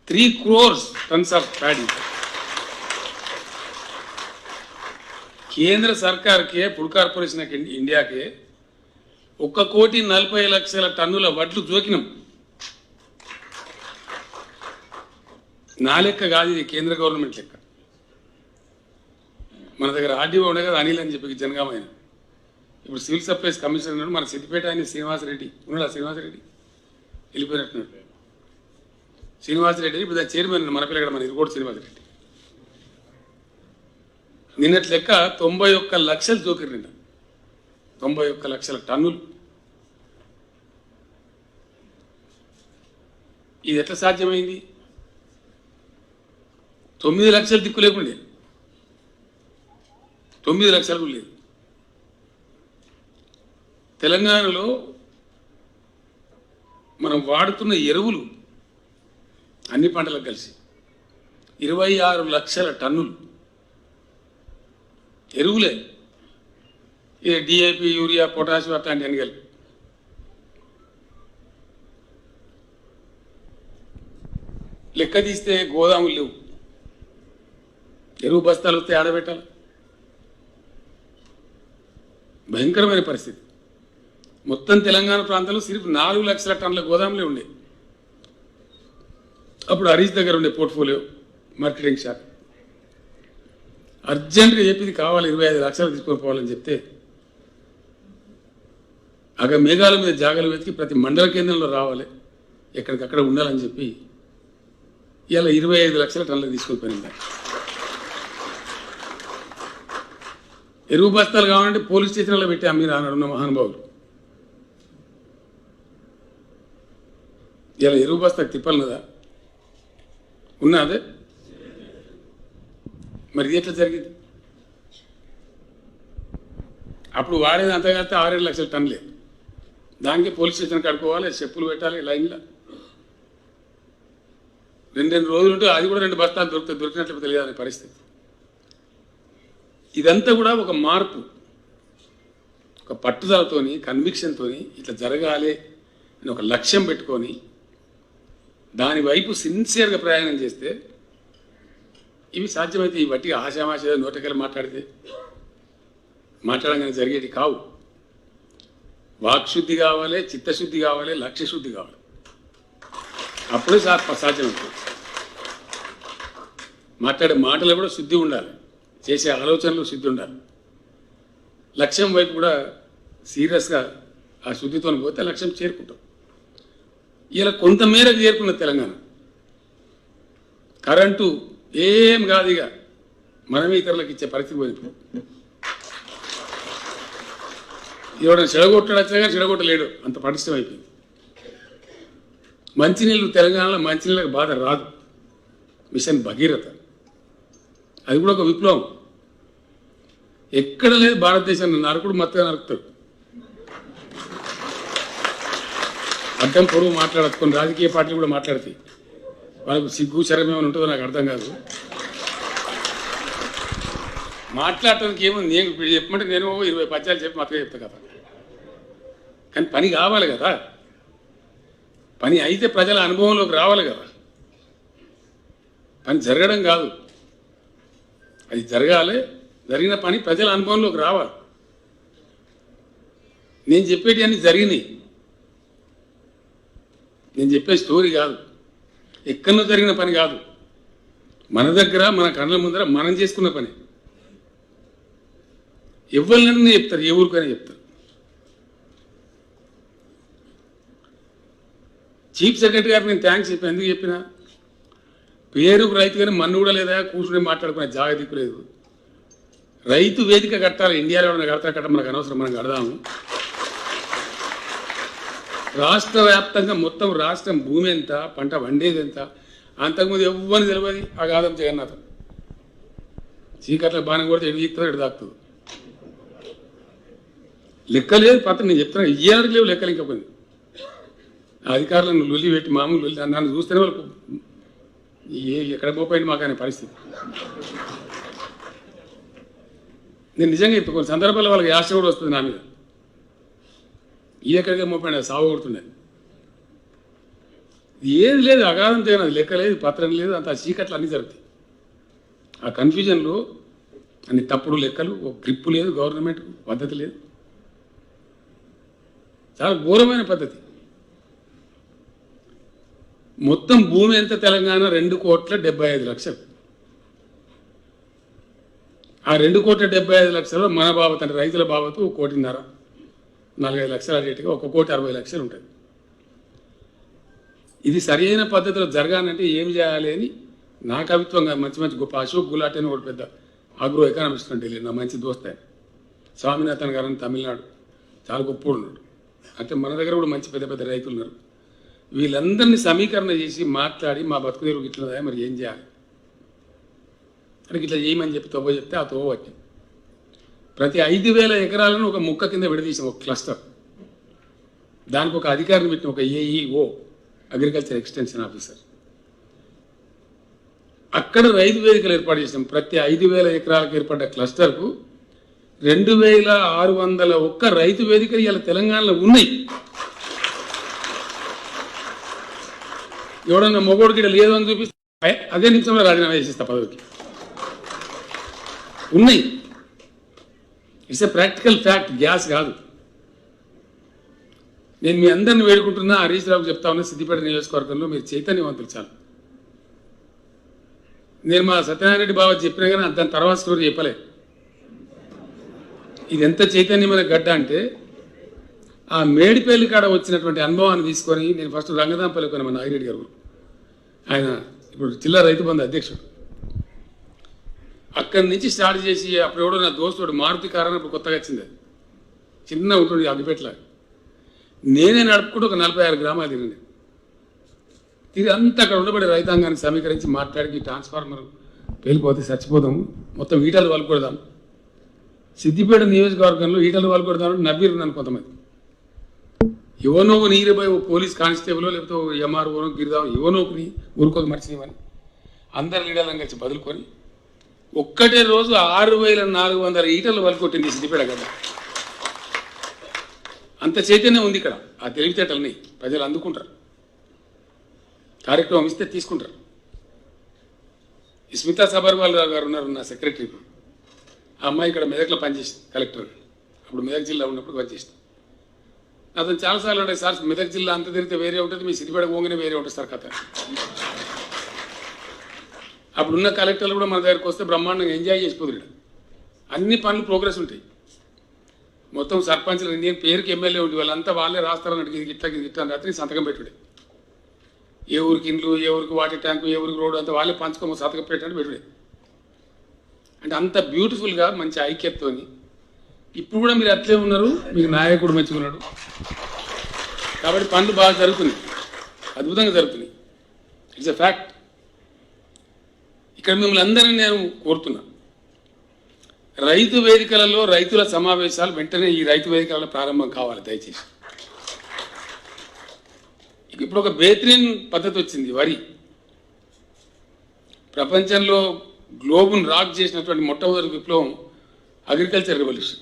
3 crores tons of paddy. केंद्र सरकार के फूड कॉर्पोरेशन इंडिया के 1,40,00,000 టన్నుల వడ్లు జోకినాం. నా లెక్క కాదు, ఇది కేంద్ర గవర్నమెంట్ లెక్క. మన దగ్గర ఆర్డీఓ ఉండే కదా అనిల్ అని చెప్పి జనగామ ఆయన. ఇప్పుడు సివిల్ సప్లైస్ కమిషనర్ ఉన్నాడు మన సిద్దిపేట, ఆయన శ్రీనివాసరెడ్డి ఉన్నాడు. శ్రీనివాసరెడ్డి వెళ్ళిపోయినట్టున్నాడు. శ్రీనివాసరెడ్డి ఇప్పుడు దాని చైర్మన్ మన పిల్లగడ మన ఇరుకోడు శ్రీనివాసరెడ్డి. నిన్నటి లెక్క 91 లక్షలు జోకిరు. నిన్న 91 లక్షల టన్నులు. ఇది ఎట్లా సాధ్యమైంది? 9 లక్షలు దిక్కు లేకుండే, 9 లక్షలకు లేదు. తెలంగాణలో మనం వాడుతున్న ఎరువులు అన్ని పంటలకు కలిసి 26 లక్షల టన్నులు ఎరువులే. ఇది డిఏపి, యూరియా, పొటాషియం అట్లాంటి అన్ని కలిపి. లెక్క తీస్తే గోదాములు లేవు. ఎరువు బస్తాలు వస్తే ఆడబెట్టాలి. భయంకరమైన పరిస్థితి. మొత్తం తెలంగాణ ప్రాంతంలో సిర్ఫ్ 4 లక్షల టన్నుల గోదాములే ఉండే. అప్పుడు హరీష్ దగ్గర ఉండే పోర్ట్ఫోలియో మార్కెటింగ్ శాఖ అర్జెంటుగా చెప్పింది కావాలి 25 లక్షలు తీసుకొని పోవాలని చెప్తే అక్కడ మేఘాల మీద జాగాలు వెతికి ప్రతి మండల కేంద్రంలో రావాలి, ఎక్కడికక్కడ ఉండాలని చెప్పి ఇలా 25 లక్షల టన్నులకు తీసుకొని పోయింది. ఎరువు బస్తాలు కావాలంటే పోలీస్ స్టేషన్లో పెట్టి అమ్మిన ఉన్న మహానుభావులు. ఇలా ఎరువు బస్తాకు తిప్పలన్నదా ఉన్నదే? మరి ఇది ఎట్లా జరిగింది? అప్పుడు వాడేది అంతగా 6-7 లక్షల టన్నులే. దానికి పోలీస్ స్టేషన్ కడుక్కోవాలి, చెప్పులు పెట్టాలి లైన్లో. 2 రోజులు ఉంటే అది కూడా 2 బస్తాలు దొరికినట్లు తెలియదు అనే పరిస్థితి. ఇదంతా కూడా ఒక మార్పు, ఒక పట్టుదలతోని, కన్విక్షన్తోని ఇట్లా జరగాలి అని ఒక లక్ష్యం పెట్టుకొని దాని వైపు సిన్సియర్గా ప్రయాణం చేస్తే ఇవి సాధ్యమైతే. ఈ బట్టి ఆశామాష నోటకెళ్ళి మాట్లాడగానే జరిగేది కావు. వాక్శుద్ధి కావాలి, చిత్తశుద్ధి కావాలి, లక్ష్యశుద్ధి కావాలి. అప్పుడే సాధ్యమవుతుంది. మాట్లాడే మాటలు కూడా శుద్ధి ఉండాలి, చేసే ఆలోచనలు శుద్ధి ఉండాలి. లక్ష్యం వైపు కూడా సీరియస్గా ఆ శుద్ధితో పోతే లక్ష్యం చేరుకుంటాం. ఇలా కొంతమేరకు చేరుకున్న తెలంగాణ. కరెంటు ఏం కాదు, ఇక మనమే ఇతరులకు ఇచ్చే పరిస్థితి పోయింది. ఎవడైనా చెడగొట్టాడు వచ్చినా కానీ చెడగొట్టలేడు, అంత పటిష్టం అయిపోయింది. మంచినీళ్ళు తెలంగాణలో మంచినీళ్ళకి బాధ రాదు. మిషన్ భగీరథ అది కూడా ఒక విప్లవం. ఎక్కడ లేదు భారతదేశాన్ని నరకుడు మత్తుగా నరుకుతాడు. అడ్డం పొరుగు మాట్లాడచ్చు. కొన్ని రాజకీయ పార్టీలు కూడా మాట్లాడతాయి. వాళ్ళకు సిగ్గు శరం ఏమైనా ఉంటుందో నాకు అర్థం కాదు. మాట్లాడటానికి ఏముంది? నేను ఇప్పుడు చెప్పమంటే నేను 20 పద్యాలు చెప్పి మాత్రమే చెప్తా కదా. కానీ పని కావాలి కదా. పని అయితే ప్రజల అనుభవంలోకి రావాలి కదా. పని జరగడం కాదు, అది జరగాలి. జరిగిన పని ప్రజల అనుభవంలోకి రావాలి. నేను చెప్పేటి అన్నీ జరిగినాయి. నేను చెప్పే స్టోరీ కాదు, ఎక్కడో జరిగిన పని కాదు. మన దగ్గర, మన కళ్ళ ముందర మనం చేసుకున్న పని. ఎవరినైనా చెప్తారు, ఏ ఊరికైనా చెప్తారు. చీఫ్ సెక్రటరీ గారికి నేను థ్యాంక్స్ చెప్పాను. ఎందుకు చెప్పినా, పేరుకు రైతు కానీ మన్ను కూడా లేదా, కూర్చుని మాట్లాడుకునే జాగ దిక్కులేదు. రైతు వేదిక కట్టాలి. ఇండియాలో కడతా మనకు అనవసరం, మనం కడదాము. రాష్ట్ర వ్యాప్తంగా మొత్తం రాష్ట్రం భూమి ఎంత, పంట వండేది ఎంత, అంతకుముందు ఎవ్వని తెలియదు. అగాధం జగన్నాథం చీకట్ల బాణం కొడితే ఎటు తీస్తుందో ఎటు దాక్కుతుంది. లెక్క లేదు పత్రం. నేను చెప్తున్నా, ఇయ్యాలకి లేవు లెక్కలు. ఇంకా కొన్ని అధికారులను లొల్లి పెట్టి మామూలు లొల్లి నన్ను చూస్తేనే వాళ్ళకు ఎక్కడ పోయింది మాకు అనే పరిస్థితి. నేను నిజంగా ఇప్పుడు కొన్ని సందర్భాల్లో వాళ్ళకి యాశ కూడా వస్తుంది నా మీద. ఈ ఎక్కడికే మోపండి, సాగు కొడుతుండే. ఏది లేదు, అగాధం తగిన లెక్క లేదు, పత్రం లేదు, అంత చీకట్లు అన్నీ జరుగుతాయి. ఆ కన్ఫ్యూజన్లో అన్ని తప్పుడు లెక్కలు, ఒక గ్రిప్పు లేదు, గవర్నమెంట్ పద్ధతి లేదు. చాలా ఘోరమైన పద్ధతి. మొత్తం భూమి ఎంత తెలంగాణ 2,75,00,000. ఆ 2,75,00,000 మన బాబత్ అంటే రైతుల బాబతు 1,50,00,000, 45 లక్షల రేటుగా 1,60,00,000 ఉంటుంది. ఇది సరి అయిన పద్ధతిలో జరగాలంటే ఏం చేయాలి అని నా కవిత్వంగా మంచి మంచి గొప్ప అశోక్ గులాటి అని ఒక పెద్ద అగ్రో ఎకనామిస్ట్ కంటే నా మంచి దోస్త్ ఆయన స్వామినాథన్ గారు అని తమిళనాడు చాలా గొప్ప ఉన్నాడు. అంటే మన దగ్గర కూడా మంచి పెద్ద పెద్ద రైతులు ఉన్నారు. వీళ్ళందరినీ సమీకరణ చేసి మాట్లాడి మా బతుకు తెరువు ఇట్లా మరి ఏం చేయాలి అని ఇట్లా చేయమని చెప్పి తవ్వ చెప్తే ఆ తవ్వ వచ్చి ప్రతి 5,000 ఎకరాలను ఒక ముక్క కింద విడదీసాం, ఒక క్లస్టర్. దానికి ఒక అధికారిని పెట్టిన ఒక ఏఈఓ అగ్రికల్చర్ ఎక్స్టెన్షన్ ఆఫీసర్. అక్కడ రైతు వేదికలు ఏర్పాటు చేసాం. ప్రతి 5,000 ఎకరాలకు ఏర్పడ్డ క్లస్టర్కు 2,601 రైతు వేదికలు ఇలా తెలంగాణలో ఉన్నాయి. ఎవడన్నా మొగోడికి ఇక్కడ లేదు అని చూపిస్తే అదే నిమిషంలో రాజీనామా చేసేస్తా పదవికి. ఉన్నాయి. It's a practical fact, gas కాదు. నేను మీ అందరిని వేడుకుంటున్నా, హరీష్ రావుకి చెప్తా ఉన్నా, సిద్దిపేట నియోజకవర్గంలో మీరు చైతన్యవంతులు చాలు. నేను మా సత్యనారాయణ రెడ్డి బాబు చెప్పినా కానీ దాని తర్వాత స్టోరీ చెప్పలే. ఇది ఎంత చైతన్యమైన గడ్డ అంటే ఆ మేడిపల్లి కాడ వచ్చినటువంటి అనుభవాన్ని తీసుకొని నేను ఫస్ట్ రంగదాంపల్లి కొన్న మన నాగిరెడ్డి గారు, ఆయన ఇప్పుడు జిల్లా రైతు బంధు అధ్యక్షుడు, అక్కడి నుంచి స్టార్ట్ చేసి అప్పుడు ఎవడో నా దోస్తుడు మారుతి కారణం ఇప్పుడు కొత్తగా వచ్చింది, అది చిన్న ఉంటుంది అగ్గిపెట్టలా. నేనే నడుపుకుంటూ ఒక 46 గ్రామాలు తిరిగింది. ఇది అంతా అక్కడ ఉండబడే రైతాంగాన్ని సమీకరించి మాట్లాడి ట్రాన్స్ఫార్మర్ వెళ్ళిపోతే చచ్చిపోదాము, మొత్తం ఈటలు వలుకొడదాం, సిద్దిపేట నియోజకవర్గంలో ఈటలు వలుకొడదామని నవ్విరు నన్ను కొంతమంది. ఎవనో నీరుపై ఓ పోలీస్ కానిస్టేబుల్ లేకపోతే ఎంఆర్ఓ గిరిదాం ఎవనోకి ఊరుకోదు మర్చినవని అందరు లీడర్లను కలిసి బదులుకొని ఒక్కటే రోజు 6,400 ఈటలు వలుకొట్టింది సిద్దిపేట కదా. అంత చైతన్యం ఉంది ఇక్కడ. ఆ తెలివితేటల్ని ప్రజలు అందుకుంటారు, కార్యక్రమం ఇస్తే తీసుకుంటారు. స్మితా సబర్వాల్ గారు ఉన్నారు నా సెక్రటరీ. ఆ అమ్మాయి ఇక్కడ మెదక్లో పనిచేసింది కలెక్టర్, అప్పుడు మెదక్ జిల్లా ఉన్నప్పుడు పనిచేసింది. అతను చాలాసార్లు ఉంటాయి, సార్ మెదక్ జిల్లా అంత తిరిగితే వేరే ఉంటుంది, మీ సిద్దిపేట పోగానే వేరే ఉంటుంది సార్ కథ. అప్పుడున్న కలెక్టర్లు కూడా మన దగ్గరకు వస్తే బ్రహ్మాండంగా ఎంజాయ్ చేసిపోతుంది. అన్ని పనులు ప్రోగ్రెస్ ఉంటాయి. మొత్తం సర్పంచ్లు నేను పేరుకి ఎమ్మెల్యే ఉండి వాళ్ళంతా వాళ్ళే రాస్తారన్నట్టు ఇది గిట్లా ఇది గిట్లా రాత్రి సంతకం పెట్టుడే. ఏ ఊరికి ఇండ్లు, ఏ ఊరికి వాటర్ ట్యాంకు, ఏ ఊరికి రోడ్డు అంతా వాళ్ళే పంచుకోమో సంతకం పెట్టండి పెట్టుడే. అంటే అంత బ్యూటిఫుల్గా మంచి ఐక్యతతోని ఇప్పుడు కూడా మీరు అట్లే ఉన్నారు, మీకు నాయకుడు మంచిగా ఉన్నాడు కాబట్టి పనులు బాగా జరుగుతున్నాయి, అద్భుతంగా జరుగుతున్నాయి. It's a fact. ఇక్కడ మిమ్మల్ని అందరినీ నేను కోరుతున్నా, రైతు వేదికలలో రైతుల సమావేశాలు వెంటనే ఈ రైతు వేదికలలో ప్రారంభం కావాలి దయచేసి. ఇప్పుడు ఒక బేత్రీన్ పద్ధతి వచ్చింది. వరి ప్రపంచంలో గ్లోబును రాక్ చేసినటువంటి మొట్టమొదటి విప్లవం అగ్రికల్చర్ రెవల్యూషన్.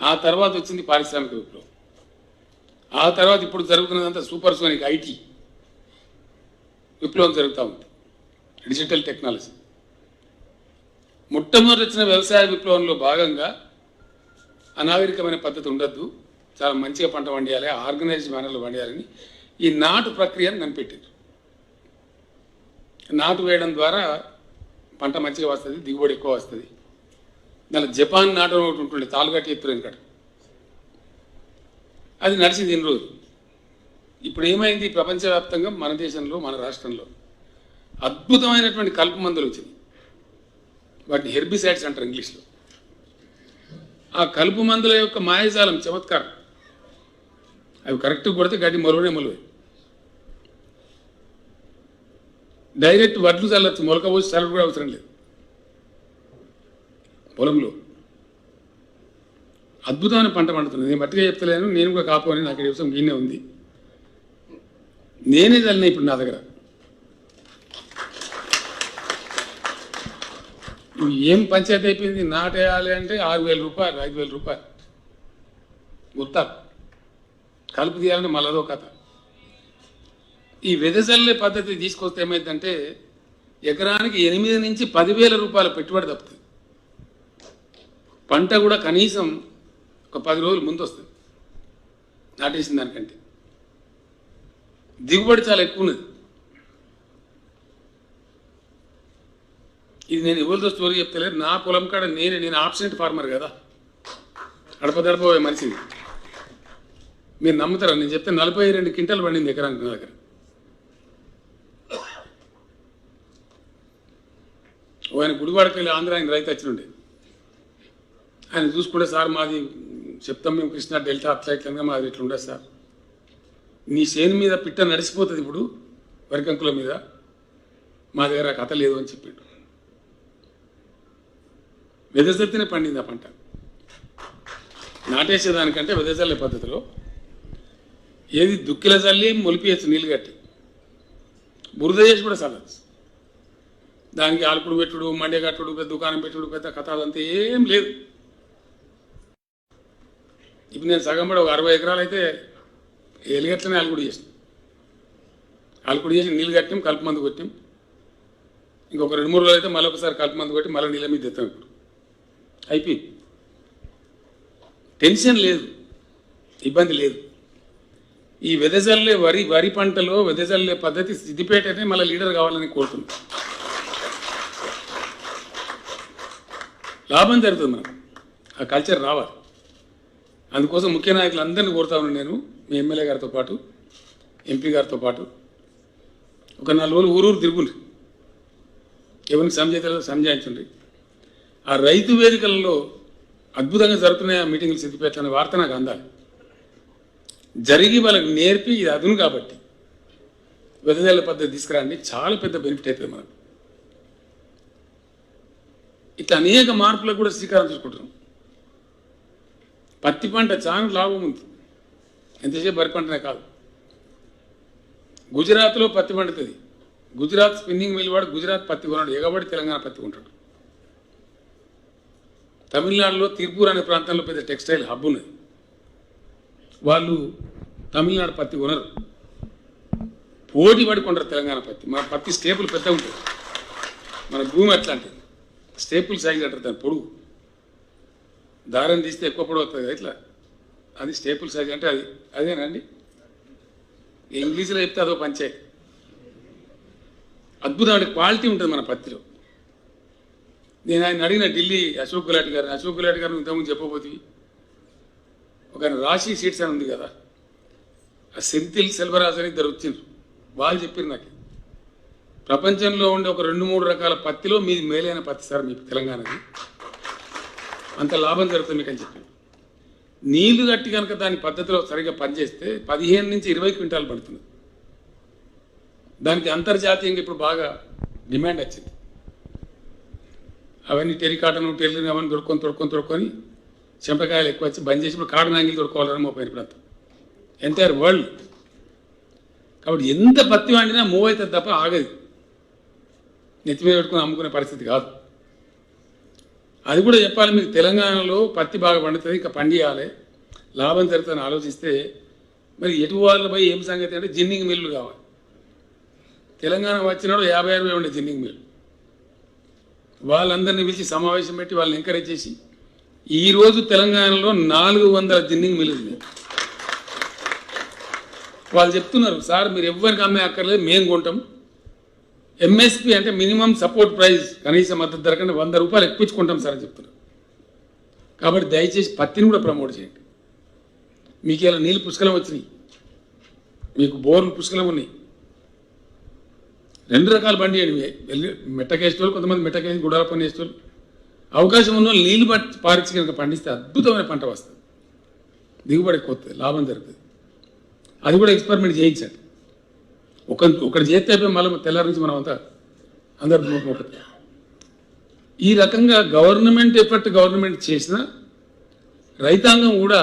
ఆ తర్వాత వచ్చింది పారిశ్రామిక విప్లవం. ఆ తర్వాత ఇప్పుడు జరుగుతున్నదంతా సూపర్ సోనిక్ ఐటీ విప్లవం జరుగుతూ ఉంది, డిజిటల్ టెక్నాలజీ. మొట్టమొదటి వచ్చిన వ్యవసాయ విప్లవంలో భాగంగా అనాగరికమైన పద్ధతి ఉండద్దు, చాలా మంచిగా పంట పండియాలి, ఆర్గనైజ్డ్ మేనర్లో పండియాలని ఈ నాటు ప్రక్రియను కనిపెట్టారు. నాటు వేయడం ద్వారా పంట మంచిగా వస్తుంది, దిగుబడి ఎక్కువ వస్తుంది. దాని జపాన్ నాటు ఒకటి ఉంటుండే, తాలుగట్టి ఎత్తురు వెనకట, అది నడిచింది ఇన్ని రోజులు. ఇప్పుడు ఏమైంది, ప్రపంచవ్యాప్తంగా మన దేశంలో మన రాష్ట్రంలో అద్భుతమైనటువంటి కలుపు మందులు వచ్చింది. వాటిని హెర్బిసైడ్స్ అంటారు ఇంగ్లీష్లో. ఆ కలుపు మందుల యొక్క మాయాజాలం చమత్కారం. అవి కరెక్ట్గా కొడితే గడ్డి మొలవనే మొలవే. డైరెక్ట్ వడ్లు చల్లచ్చు, మొలక పోసి చల్లడం కూడా అవసరం లేదు. పొలంలో అద్భుతమైన పంట పండుతుంది. నేను మట్టిగా చెప్తలేను, నేను కూడా కాపు అని నాకు వ్యవసాయం గీనే ఉంది, నేనే చల్లిన ఇప్పుడు నా దగ్గర. ఏం పంచాయతీ అయిపోయింది, నాటేయాలి అంటే 6,000 రూపాయలు 5,000 రూపాయలు గుర్తారు, కలుపు తీయాలంటే మళ్ళదో కథ. ఈ వెదజల్లే పద్ధతి తీసుకొస్తే ఏమైందంటే ఎకరానికి 8,000 నుంచి 10,000 రూపాయల పెట్టుబడి తప్పుతుంది. పంట కూడా కనీసం ఒక 10 రోజులు ముందు వస్తుంది. నాటేసిన దానికంటే దిగుబడి చాలా ఎక్కువ ఉన్నది. ఇది నేను ఎవరితో స్టోరీ చెప్తలేదు, నా పొలం కాడ నేను ఆబ్సెంట్ ఫార్మర్ కదా, గడప మనిషిని. మీరు నమ్ముతారా? నేను చెప్తే 42 క్వింటాలు పండింది ఎకరానికి నా దగ్గర. ఆయన గుడివాడకి వెళ్ళి ఆంధ్ర ఆయన రైతు వచ్చినుండే. ఆయన చూసుకుంటే, సార్ మాది చెప్తాం మేము కృష్ణా డెల్టా అట్లా ఇట్లా మాది ఇట్లా ఉండదు సార్, నీ చేను మీద పిట్ట నడిచిపోతుంది ఇప్పుడు వరికంకుల మీద, మా దగ్గర కథ లేదు అని చెప్పిండు. వెదజల్లితేనే పండింది ఆ పంట. నాటేసేదానికంటే వెదజల్లే పద్ధతిలో ఏది దుక్కిల చల్లి మొలిపియచ్చు నీళ్ళు కట్టి, బురద చేసి కూడా చల్లచ్చు. దానికి ఆలుకుడు పెట్టుడు, మండే కట్టుడు, పెద్ద దుకాణం పెట్టుడు, పెద్ద కథ అదంతా ఏం లేదు. ఇప్పుడు నేను సగం పడి ఒక 60 ఎకరాలు అయితే ఎలిగట్లనే ఆలుకుడు చేసాం. ఆలుకుడు చేసి నీళ్ళు కట్టాం, కలుపు మందు కొట్టాం. ఇంకొక 2-3 రోజులు అయితే మళ్ళీ ఒకసారి కలుపు మందు కొట్టి మళ్ళీ నీళ్ళ మీద తెస్తాం. ఇప్పుడు అయిపోయింది, టెన్షన్ లేదు, ఇబ్బంది లేదు. ఈ వెదజల్లే వరి పంటలో వెదజల్లే పద్ధతి సిద్దిపేటనే మళ్ళీ లీడర్ కావాలని కోరుతున్నాం. లాభం జరుగుతుంది మనకు, ఆ కల్చర్ రావాలి. అందుకోసం ముఖ్య నాయకులందరినీ కోరుతా ఉన్నాను నేను, మీ ఎమ్మెల్యే గారితో పాటు, ఎంపీ గారితో పాటు ఒక 4 రోజులు ఊరూరు తిరుగుండ్రి, ఎవరికి సంజాయించండి. ఆ రైతు వేదికలలో అద్భుతంగా జరుగుతున్నాయి ఆ మీటింగ్లు సిద్దిపేట అనే వార్త నాకు అందాలి. జరిగి వాళ్ళకి నేర్పి ఇది అదును కాబట్టి వెదజల్ల పద్ధతి తీసుకురండి, చాలా పెద్ద బెనిఫిట్ అవుతుంది మనకు. ఇట్లా అనేక మార్పులకు కూడా శ్రీకారం చుట్టుకుంటున్నాం. పత్తి పంట చాలా లాభం ఉంది, ఎంతసేపు వరి పంటనే కాదు. గుజరాత్లో పత్తి పండుతుంది, గుజరాత్ స్పిన్నింగ్ మిల్ వాడు గుజరాత్ పత్తి కొన్నాడు, ఎగబడి తెలంగాణ పత్తి కొంటాడు. తమిళనాడులో తిరుపూర్ అనే ప్రాంతంలో పెద్ద టెక్స్టైల్ హబ్ ఉన్నది, వాళ్ళు తమిళనాడు పత్తి కొనరు, పోటీ పడి కొంటారు తెలంగాణ పత్తి. మన పత్తి స్టేపుల్ పెద్ద ఉంటుంది, మన భూమి అట్లాంటిది, స్టేపుల్ సైజ్ అంటారు దాని పొడుగు, దారం తీస్తే ఎక్కువ పొడవు అవుతుంది కదా ఇట్లా, అది స్టేపుల్ సైజ్ అంటే అదేనండి. ఇంగ్లీష్లో చెప్తే అదో పంచాయతీ. అద్భుతమైన క్వాలిటీ ఉంటుంది మన పత్తిలో. నేను ఆయన అడిగిన ఢిల్లీ అశోక్ గులాటి గారు ఇంతకుముందు చెప్పబోతుంది. ఒక రాశి సీట్స్ అని ఉంది కదా, ఆ సెంతిల్ సెల్వరాజ్ అని ఇద్దరు వచ్చిండ్రు, వాళ్ళు చెప్పారు నాకు, ప్రపంచంలో ఉండే ఒక 2-3 రకాల పత్తిలో మీది మేలైన పత్తి సార్ మీకు తెలంగాణది, అంత లాభం జరుగుతుంది మీకు అని చెప్పాను. నీళ్లు కట్టి కనుక దాని పద్ధతిలో సరిగ్గా పనిచేస్తే 15 నుంచి 20 క్వింటాలు పడుతుంది. దానికి అంతర్జాతీయంగా ఇప్పుడు బాగా డిమాండ్ వచ్చింది. అవన్నీ టెరికాటను టెర్లిన్ అవన్నీ తొడుక్కొని చెంపకాయలు ఎక్కువ వచ్చి బంద్ చేసి ఇప్పుడు కాటన్ యాంగిల్ తొడుకోవాలని మోపోయిన ఇప్పుడు ఎంటైర్ వరల్డ్. కాబట్టి ఎంత పత్తి వండినా మూవ్ అవుతుంది తప్ప ఆగదు, నెత్తి మీద పెట్టుకుని అమ్ముకునే పరిస్థితి కాదు. అది కూడా చెప్పాలి మీకు, తెలంగాణలో పత్తి బాగా పండుతుంది, ఇంకా పండియాలి, లాభం జరుగుతుందని ఆలోచిస్తే మరి ఎటు వాళ్ళ పోయి ఏం సంగతి అంటే జిన్నింగ్ మిల్లు కావాలి. తెలంగాణ వచ్చినాడు 50-60 ఉండే జిన్నింగ్ మిల్లు, వాళ్ళందరినీ పిలిచి సమావేశం పెట్టి వాళ్ళని ఎంకరేజ్ చేసి ఈరోజు తెలంగాణలో 400 జిన్నింగ్ మిల్లు ఉన్నాయి. వాళ్ళు చెప్తున్నారు, సార్ మీరు ఎవరికి అమ్మే అక్కర్లేదు, మేము కొంటాం, ఎంఎస్పి అంటే మినిమం సపోర్ట్ ప్రైస్, కనీస మద్దతు ధర కంటే 100 రూపాయలు ఎక్కువచ్చుకుంటాం సార్ అని చెప్తున్నారు. కాబట్టి దయచేసి పత్తిని కూడా ప్రమోట్ చేయండి. మీకు ఇలా నీళ్ళు పుష్కలం వచ్చినాయి, మీకు బోర్లు పుష్కలం ఉన్నాయి, 2 రకాల బండి అండి, మెట్టకేసేవాళ్ళు, కొంతమంది మెట్టకేసి గుడాల పని వేసేవాళ్ళు, అవకాశం ఉన్న వాళ్ళు నీళ్ళు పారించి కనుక పండిస్తే అద్భుతమైన పంట వస్తుంది, దిగుబడి ఎక్కువ వస్తుంది, లాభం జరుగుతుంది. అది కూడా ఎక్స్పెరిమెంట్ చేయించండి. ఒకటి చేస్తే అయిపోయి మళ్ళీ తెల్లారి నుంచి మనం అంతా అందరు మోపుతుంది. ఈ రకంగా గవర్నమెంట్ ఎఫర్ట్ గవర్నమెంట్ చేసిన రైతాంగం కూడా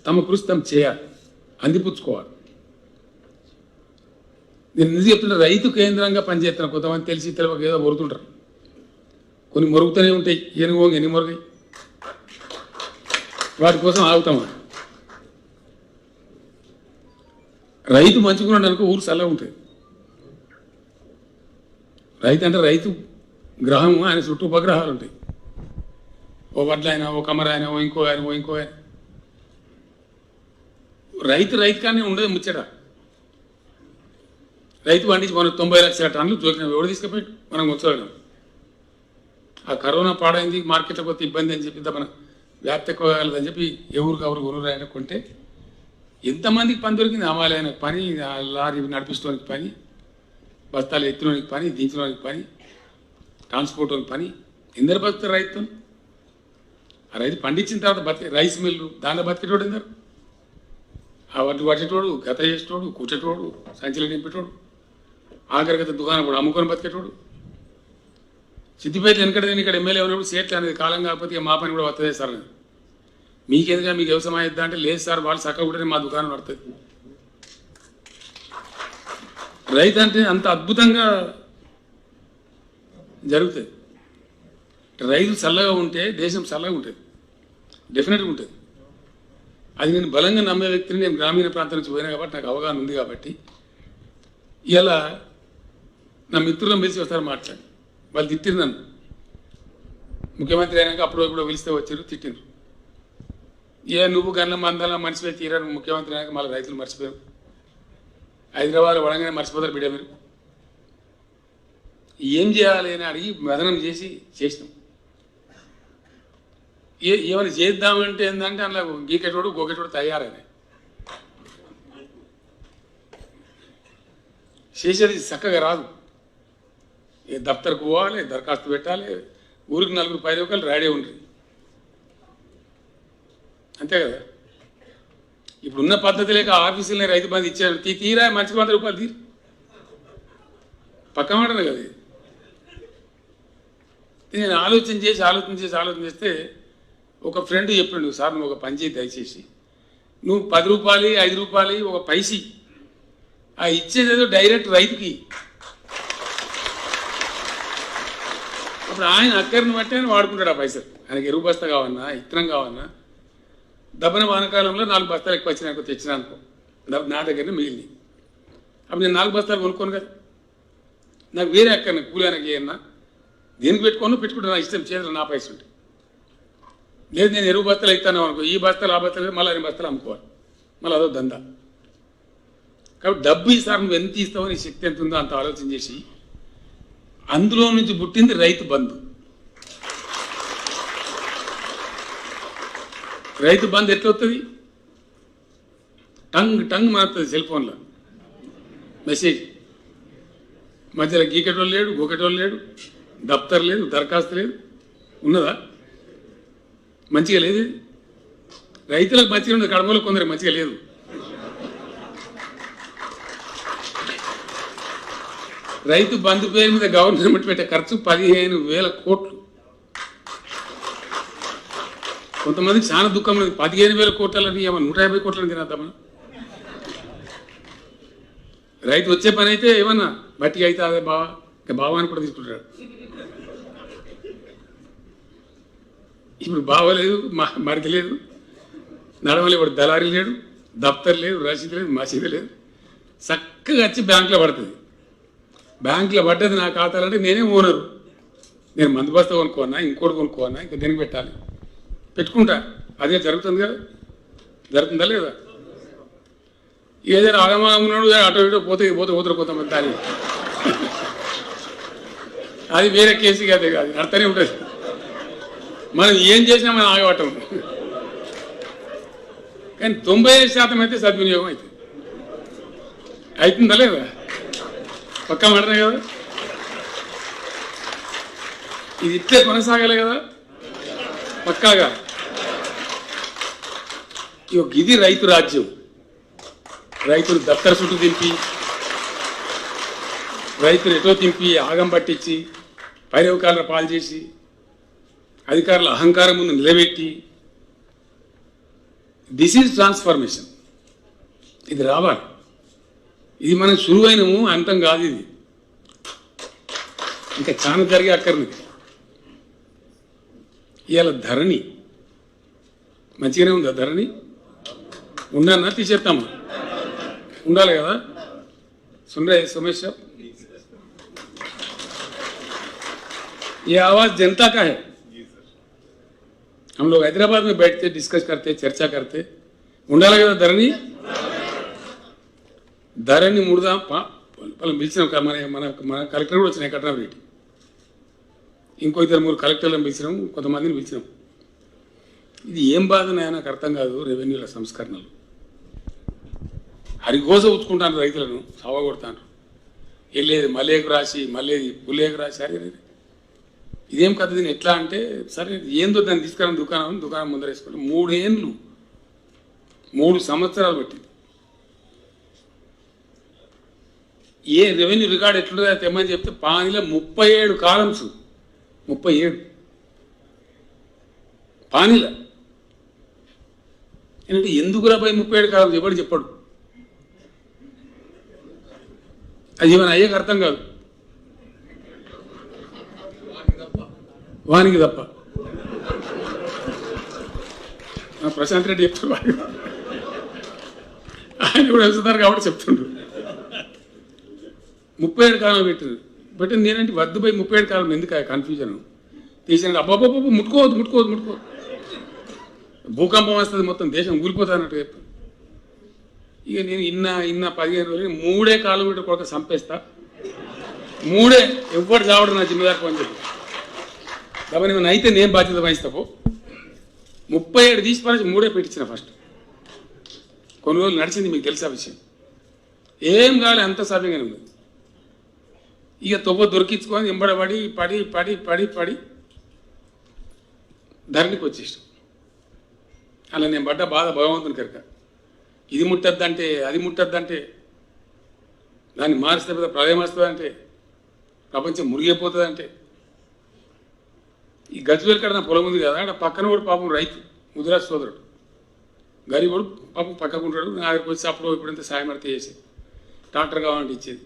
తమ కృషి తమ చేయాలి, అందిపుచ్చుకోవాలి. నేను నిజం చెప్తుంటే రైతు కేంద్రంగా పనిచేస్తాను. కొంతమంది తెలిసి తెలియక ఏదో మొరుగుతుంటారు, కొన్ని మొరుగుతూనే ఉంటాయి, ఎన్ని మొరుగాయి, వాటి కోసం ఆగుతాం. రైతు మంచిగా ఉండడానికి ఊరు చల్లగా ఉంటుంది. రైతు అంటే రైతు గ్రహము, ఆయన చుట్టూ ఉపగ్రహాలు ఉంటాయి, ఓ వడ్ల అయినా, ఓ కమర అయినా, ఓ ఇంకో ఆయన రైతు కానీ ఉండదు ముచ్చట. రైతు పండించి మనం 90 లక్షల టన్నులు జోకిన ఎవడు తీసుకుపోయి మనం ఉంచలేం. ఆ కరోనా పాడైంది, మార్కెట్లకు పోతే ఇబ్బంది అని చెప్పి మన వ్యాప్తి ఎక్కువ కాలేదని చెప్పి ఎవరికి కొనురాయన కొంటే ఎంతమందికి పని దొరికింది. అమ్మాలైన పని, ఆ లారీ నడిపిస్తానికి పని, బస్తాలు ఎత్తులోనికి పని, దించడానికి పని, ట్రాన్స్పోర్ట్కి పని. ఎందరు బతుకుతారు రైతు? ఆ రైతు పండించిన తర్వాత బతికే రైస్ మిల్లు దాంట్లో బతికేటోడు ఎందరు? ఆ వడ్డు పట్టేటోడు, గత చేసేటోడు, కూర్చేటోడు, సంచిలో నింపేటోడు, ఆఖరిగత దుకాణం కూడా అమ్ముకొని బతికేటోడు. సిద్దిపేట వెనకడ నేను ఇక్కడ ఎమ్మెల్యే ఉన్నప్పుడు సేట్లు అనేది కాలం కాకపోతే ఇక మా పని కూడా వస్తుంది సార్. మీకేందుగా మీకు వ్యవసాయం అయిద్దా అంటే లేదు సార్, వాళ్ళు చక్కగా ఉంటేనే మా దుకాణం పడుతుంది. రైతు అంటే అంత అద్భుతంగా జరుగుతుంది. రైతు చల్లగా ఉంటే దేశం చల్లగా ఉంటుంది, డెఫినెట్గా ఉంటుంది. అది నేను బలంగా నమ్మే వ్యక్తిని. నేను గ్రామీణ ప్రాంతం నుంచి పోయినా కాబట్టి నాకు అవగాహన ఉంది. కాబట్టి ఇలా నా మిత్రులను పిలిచి వస్తారు మాట్లాడి, వాళ్ళు తిట్టిరు నన్ను. ముఖ్యమంత్రి అయినాక అప్పుడు ఇప్పుడు పిలిస్తే వచ్చారు, తిట్టిరు. నువ్వు గన్న మందల మర్చిపోయి తీరా, నువ్వు ముఖ్యమంత్రి అయినాక మళ్ళీ రైతులు మర్చిపోయారు. హైదరాబాద్ వడంగానే మర్చిపోతారు బిడ్డ మీరు. ఏం చేయాలి అని అడిగి మదనం చేసినాం. ఏమైనా చేద్దామంటే ఏంటంటే అందులో గీకెటోడు గోకెటోడు తయారని చేసేది చక్కగా రాదు. ఏ దఫ్తర్కు పోవాలి, దరఖాస్తు పెట్టాలి, ఊరికి 4-5 రూపాయలు రెడీ ఉంటుంది, అంతే కదా. ఇప్పుడున్న పద్ధతి లేక ఆఫీసులనే రైతు బంధు ఇచ్చారు, తీరా మనిషికి 100 రూపాయలు తీరు పక్క మాటనే కదా. నేను ఆలోచన చేస్తే ఒక ఫ్రెండ్ చెప్పిండు, సార్ నువ్వు ఒక పని చేయి దయచేసి, నువ్వు 10 రూపాయలు 5 రూపాయలు ఒక పైసి ఆ ఇచ్చేదేదో డైరెక్ట్ రైతుకి. అప్పుడు ఆయన అక్కడిని బట్టి ఆయన వాడుకుంటాడు ఆ పైసలు. ఆయనకి ఎరువు బస్తా కావన్నా, ఇత్తనం కావన్నా, దబ్బన వానకాలంలో 4 బస్తాలు ఎక్కువ వచ్చినాక తెచ్చినా అనుకో, నా దగ్గరనే మిగిలింది. అప్పుడు నేను 4 బస్తాలు కొనుక్కోను కదా, నాకు వేరే అక్కడిని కూలి ఆయనకి ఏమన్నా దేనికి పెట్టుకుంటా, నా ఇష్టం, చేతులు నా పైసలు ఉంటాయి. లేదు నేను ఎరువు బస్తాలు ఇస్తాను అనుకో, ఈ బస్తాలు ఆ బస్తాలు మళ్ళీ 2 బస్తాలు అమ్ముకోవాలి, మళ్ళీ అదో దందా. కాబట్టి డబ్బు ఈసారి నువ్వు ఎంత ఇస్తావో, నీ శక్తి ఎంత ఉందో అంత ఆలోచన చేసి అందులో నుంచి పుట్టింది రైతు బంధు. రైతు బంధు ఎట్లా వస్తుంది? టంగ్ మారుతుంది సెల్ ఫోన్లో మెసేజ్. మధ్యలో గీకెటోళ్ళు లేడు, గోకెటోళ్ళు లేడు, దఫ్తర్ లేదు, దరఖాస్తు లేదు. ఉన్నదా? మంచిగా లేదు. రైతులకు మంచిగా ఉంది, కడమలో కొందరు మంచిగా లేదు. రైతు బంధు పేరు మీద గవర్నమెంట్ పెట్టే ఖర్చు 15,000 కోట్లు. కొంతమందికి చాలా దుఃఖం లేదు. 15,000 కోట్లని ఏమన్నా 150 కోట్లని తినేద్దామా? రైతు వచ్చే పని అయితే ఏమన్నా బట్టిగా అయితే అదే బావా, ఇంకా బావాని కూడా తీసుకుంటాడు. ఇప్పుడు బావలేదు, మరిది లేదు, నడవలే, వాడు దళారీ లేడు, దఫ్తర్ లేదు, రసీదు లేదు, మసీదు లేదు. చక్కగా వచ్చి బ్యాంకులో పడుతుంది. బ్యాంకులో పడ్డది నా ఖాతాలంటే నేనే ఓనరు. నేను మందు బస్తా కొనుక్కోన్నా, ఇంకోటి కొనుక్కోన్నా, ఇంకా దేనికి పెట్టాలి, పెట్టుకుంటా. అదే జరుగుతుంది కదా, జరుగుతుందా లేదా? ఏదైనా ఆగమాగమున్నాడు అటో ఇటో పోతే కొంతమంది దాని అది వేరే కేసు కాదే కాదు, అర్థనే ఉంటుంది. మనం ఏం చేసినా మనం ఆగవటం. కానీ 95% అయితే సద్వినియోగం అవుతుంది. అవుతుందా లేదా? పక్కా మాటనే కదా. ఇది ఇట్లే కొనసాగాలి కదా పక్కాగా. ఇది రైతు రాజ్యం. రైతులు దఫ్తర్ చుట్టూ దింపి, రైతులు ఎటో తింపి, ఆగం పట్టించి, పైరవకాలను పాలు చేసి, అధికారుల అహంకారం ముందు నిలబెట్టి, దిస్ ఈజ్ ట్రాన్స్ఫర్మేషన్. ఇది రావాలి. ఇది మనం సులువైనము అంతం కాదు. ఇది ఇంకా చాలా జరిగే అక్కర్నిది. ఇవాళ ధరణి మంచిగానే ఉందా? ధరణి ఉండన్నా తీసేస్తామా? ఉండాలి కదా. सुन रहे सुमेश साहब? ये आवाज जनता का है. हम लोग हैदराबाद में बैठते, डिस्कस करते, चर्चा करते, ఉండాలి కదా ధరణి. ధరణి ముడదాం వాళ్ళని పిలిచినాం. మన మన మన కలెక్టర్ కూడా వచ్చినాయి కట్నం రెడ్డి, ఇంకో 2-3 కలెక్టర్లను పిలిచినాం, కొంతమందిని పిలిచినాం. ఇది ఏం బాధనే నాకు అర్థం కాదు. రెవెన్యూల సంస్కరణలు హరిగోస ఉచ్చుకుంటాను, రైతులను సావగొడతాను. వెళ్ళేది మల్లేకు రాసి మళ్ళీ పుల్లేకు రాసి. అరే ఇదేం కథ, దీన్ని ఎట్లా అంటే సరే ఏందో దాన్ని తీసుకురాని దుకాణం ముందర వేసుకోండి. 3 ఏళ్ళు 3 సంవత్సరాలు పట్టింది. ఏ రెవెన్యూ రికార్డు ఎట్లుంటుందో తెమ్మని చెప్తే పానీలో 37 కాలమ్స్, 37 పానీల. ఏంటంటే ఎందుకురా పోయి 37 కాలమ్స్ ఎవరు చెప్పాడు? అది ఏమైనా అయ్యాక అర్థం కాదు, వానికి తప్ప. ప్రశాంత్ రెడ్డి చెప్తున్నాడు, ఆయన కూడా వెళ్తున్నారు కాబట్టి చెప్తుండ్రు. 37 కాలం పెట్టింది నేనంటే వద్దు పోయి 37 కాలం ఎందుకు కన్ఫ్యూజన్ తీసిన. అబ్బాబాబు ముట్టుకోవద్దు, భూకంపం వస్తుంది, మొత్తం దేశం ఊరిపోతా అన్నట్టు చెప్పాను. ఇక నేను ఇన్న 15 రోజులు 3 కిలోమీటర్ కొరకు చంపేస్తా, 3 ఎవ్వరు చావడం నా జిమ్మదారి పని చెప్పి కాబట్టి నేను అయితే నేను బాధ్యత వహిస్తాపో. 37 తీసి పని 3 పెట్టించిన. ఫస్ట్ కొన్ని రోజులు నడిచింది, మీకు తెలిసే విషయం. ఏం కావాలి, అంత సవ్యంగానే ఉంది. ఇక తొవ్వ దొరికించుకొని ఎంబడబడి పడి పడి పడి పడి ధరణికి వచ్చేసాం. అలా నేను పడ్డ బాధ భగవంతుని కనుక. ఇది ముట్టద్దంటే అది ముట్టద్దంటే, దాన్ని మారిస్తే పెద్ద ప్రళయం వస్తుందంటే, ప్రపంచం మురిగిపోతుందంటే. ఈ గజ్వేల్ కాడ నా పొలం ఉంది కదా, అక్కడ పక్కన కూడా పాపం రైతు ముదిరాజ్ సోదరుడు గరీబుడు పాపం పక్కకుంటాడు. నా దగ్గరికి వచ్చి అప్పుడు ఇప్పుడంతా సాయం పడితే చేసి ట్రాక్టర్ కావాలంటే ఇచ్చేది.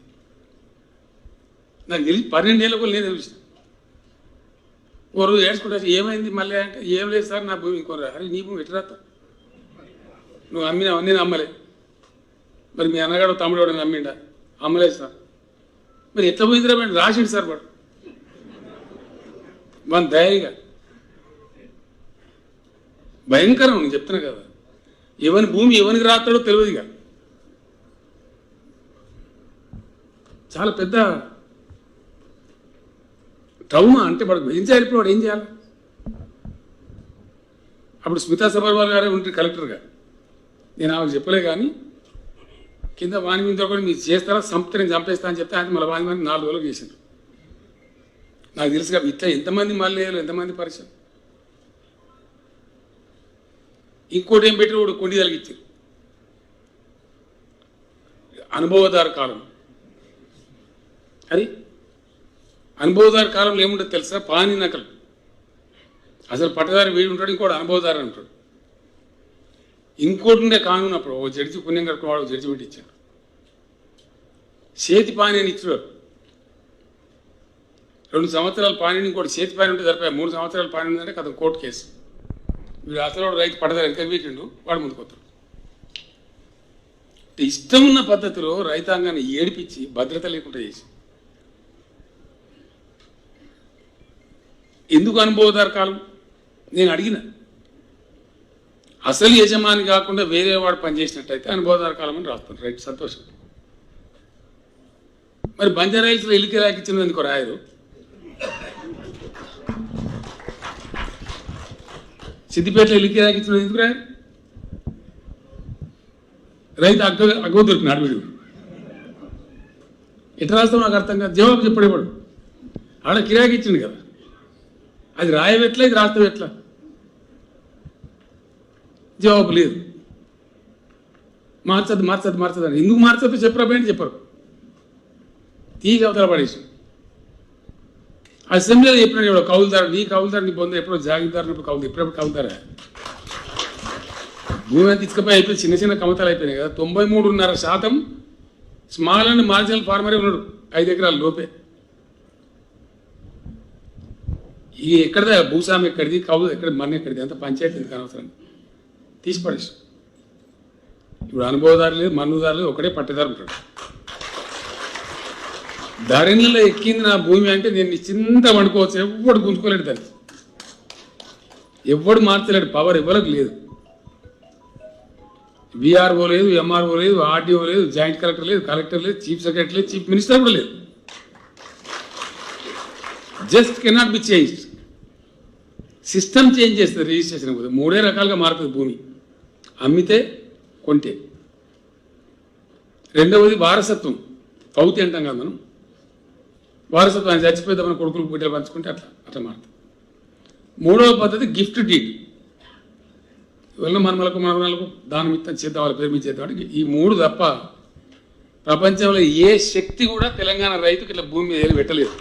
నాకు తెలిసి 12 ఏళ్ళ కూడా నేను తెలిసిన. ఓ రోజు ఏడ్చుకుంటా, ఏమైంది మళ్ళీ అంటే, ఏం లేదు సార్ నా భూమి కొనరా. అరే నీ భూమి ఎట్లా రాస్తా, నువ్వు అమ్మినావు, నేను అమ్మలే. మరి మీ అన్నగాడు తమ్ముడు అమ్మిండా, అమ్మలేదు సార్. మరి ఎట్లా పోయిందిరా మేడం, రాసిండు సార్ వాడు మన ధైర్యంగా. భయంకరం, నేను చెప్తున్నా కదా. ఎవరి భూమి ఎవరికి రాస్తాడో తెలియదుగా. చాలా పెద్ద ట్రౌమా. అంటే వాడు ఏం చేయాలి, ఇప్పుడు వాడు ఏం చేయాలి? అప్పుడు స్మితా సబర్వాల్ గారే ఉంటారు కలెక్టర్గా. నేను ఆమెకు చెప్పలే కానీ కింద వాణి మీద కూడా మీరు చేస్తారా, సంపద నేను చంపేస్తా అని చెప్తే ఆయన మళ్ళీ వాణి మంది 4 రోజులకు చేసిండు. నాకు తెలుసుగా ఇట్లా ఎంతమంది మళ్ళీ ఎంతమంది పరిచయం. ఇంకోటి ఏం పెట్టి వాడు కొండి తలిగించారు. అనుభవదారు కాలం. అది అనుభవదారు కాలంలో ఏముంటుంది తెలుసా? పానీ నకలు. అసలు పట్టదారి వీడు ఉంటాడు, ఇంకోటి అనుభవదారు అంటాడు. ఇంకోటి ఉండే కానూన్. అప్పుడు ఓ జడ్జి పుణ్యం కట్టుకుని వాడు జడ్జిమెంట్ ఇచ్చాడు. చేతి పానీ అని ఇచ్చాడు. 2 సంవత్సరాల పానీ, ఇంకోటి చేతి పానీ ఉంటే సరిపోయా. 3 సంవత్సరాల పానీ ఉందంటే కథ కోర్టు కేసు. వీడు అసలు రైతు పట్టదారు ఎంత వీకిండు, వాడు ముందుకొస్తాడు. ఇష్టం ఉన్న పద్ధతిలో రైతాంగాన్ని ఏడిపించి భద్రత లేకుండా చేసి, ఎందుకు అనుభవదారు కాలం నేను అడిగిన. అసలు యజమాని కాకుండా వేరే వాడు పనిచేసినట్టయితే అనుభవదారు కాలం అని రాస్తాను. రైట్, సంతోషం. మరి బంజారా హిల్స్లో ఇల్లు కిరాయికి ఇచ్చినది ఎందుకో రాయరు. సిద్దిపేటలో ఇల్లు కిరాయికి ఇచ్చినది ఎందుకు రాయరు? రైతు అగ్గవ దొరికినాడు వీడు. ఎట్లా రాస్తాం నాకు అర్థం కాదు. జవాబు చెప్పడేవాడు. ఆడ కిరాయికి ఇచ్చిండు కదా, అది రాయవెట్లా, ఇది రాస్తాం ఎట్లా? జవాబు లేదు. మార్చద్దు అని. ఎందుకు మార్చద్దు చెప్పరా బయట చెప్పరు. తీగ అవతల పడేసి అసెంబ్లీలో చెప్పినాడు ఎవడో కౌలుదారు, నీ కౌలుదారు నీ పొంద ఎప్పుడో జాగిదారు కౌలు, ఎప్పుడెప్పుడు కౌలుదారా? భూమి అంతా ఇసుకపోయి అయిపోయి చిన్న చిన్న కమతాలు అయిపోయినాయి కదా. 93.5% స్మాల్ అండ్ మార్జినల్ ఫార్మరే ఉన్నాడు, 5 ఎకరాల లోపే. ఇది ఎక్కడిదా భూస్వామి, ఎక్కడిది కౌలు, ఎక్కడ మన ఎక్కడిది, అంత పంచాయతీ ఎందుకు అనవసరం తీసి పడేసి. ఇప్పుడు అనుభవదారు లేదు, మన్నుదారు లేదు, ఒకటే పట్టేదారు ఉంటాడు. ధరణిలో ఎక్కింది నా భూమి అంటే నేను చింత వండుకోవచ్చు. ఎవ్వడు గుంజుకోలేడు దాన్ని, ఎవ్వడు మార్చలేడు. పవర్ ఎవరికి లేదు. విఆర్ఓ లేదు, ఎంఆర్ఓ లేదు, ఆర్డీఓ లేదు, జాయింట్ కలెక్టర్ లేదు, కలెక్టర్ లేదు, చీఫ్ సెక్రటరీ లేదు, చీఫ్ మినిస్టర్ కూడా లేదు. Just cannot be changed. System change చేస్తుంది రిజిస్ట్రేషన్ పోతే. 3 రకాలుగా మారుతుంది భూమి: అమ్మితే, కొంటే. రెండవది వారసత్వం, పౌతి అంటాం కదా మనం. వారసత్వం ఆయన చచ్చిపోతే మన కొడుకులు బిడ్డలు పంచుకుంటే అట్లా మారుతుంది. మూడవ పద్ధతి గిఫ్ట్ డీడ్. ఇవల్ల మనమలకు దానం ఇస్తాం, చేద్దాం, వాళ్ళ పేరు మీద చేద్దాం అంటే ఈ 3 తప్ప ప్రపంచంలో ఏ శక్తి కూడా తెలంగాణ రైతుకి ఇట్లా భూమి మీద ఏది పెట్టలేదు.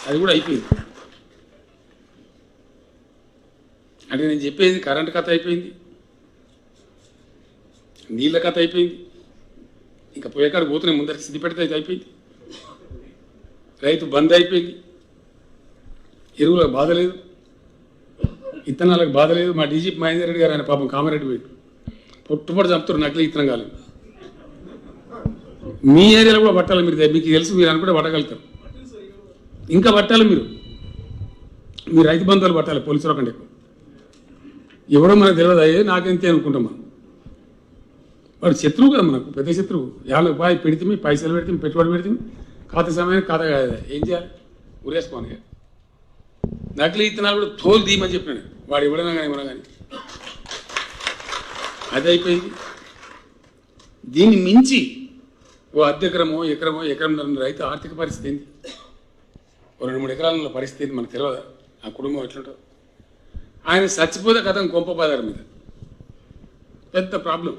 అది కూడా అయిపోయింది. అంటే నేను చెప్పేది కరెంట్ కథ అయిపోయింది, నీళ్ళ కథ అయిపోయింది, ఇంకా పోయేకాడ పోతున్నాయి. ముందరికి సిద్ధిపెడితే అయితే అయిపోయింది. రైతు బంద్ అయిపోయింది. ఎరువులకు బాధ లేదు, ఇత్తనాలకు బాధ లేదు. మా డీజీపీ మహేందర్ రెడ్డి గారు ఆయన పాపం కామారెడ్డి పోయి పొట్టుపడి చంపుతారు నకిలీ ఇత్తనం కాలేదు. మీ ఏరియాలో కూడా పట్టాలి. మీకు తెలుసు, మీరు అనుకుంటే పట్టగలుగుతారు. ఇంకా పట్టాలి. మీరు రైతు బంధువులు పట్టాలి. పోలీసుల కంటే ఎక్కువ ఎవడో మనకు తెలియదు. అయ్యే నాకెంతే అనుకుంటాం మనం. వాడు శత్రువు కదా మనకు, పెద్ద శత్రువు. 50 రూపాయలు పెడితే, పైసలు పెడితే, పెట్టుబడి పెడితే, ఖాతా సమయానికి ఖాతా కాదు. ఏం చేయాలి? ఉరేసుకోని. నకిలీ ఇత్తనాలు కూడా తోలు తీయమని చెప్పినాడు వాడు. ఎవడైనా కానీ ఏమన్నా కానీ అది అయిపోయింది. దీన్ని మించి ఓ అర్ధెకరమో ఎకరం రైతు ఆర్థిక పరిస్థితి ఏంటి? ఓ 2-3 ఎకరాల పరిస్థితి ఏంటి మనకు తెలియదా? ఆ కుటుంబం ఎట్లుంటుందో. ఆయన చచ్చిపోతే కథం కొంప బాధారు మీద పెద్ద ప్రాబ్లం.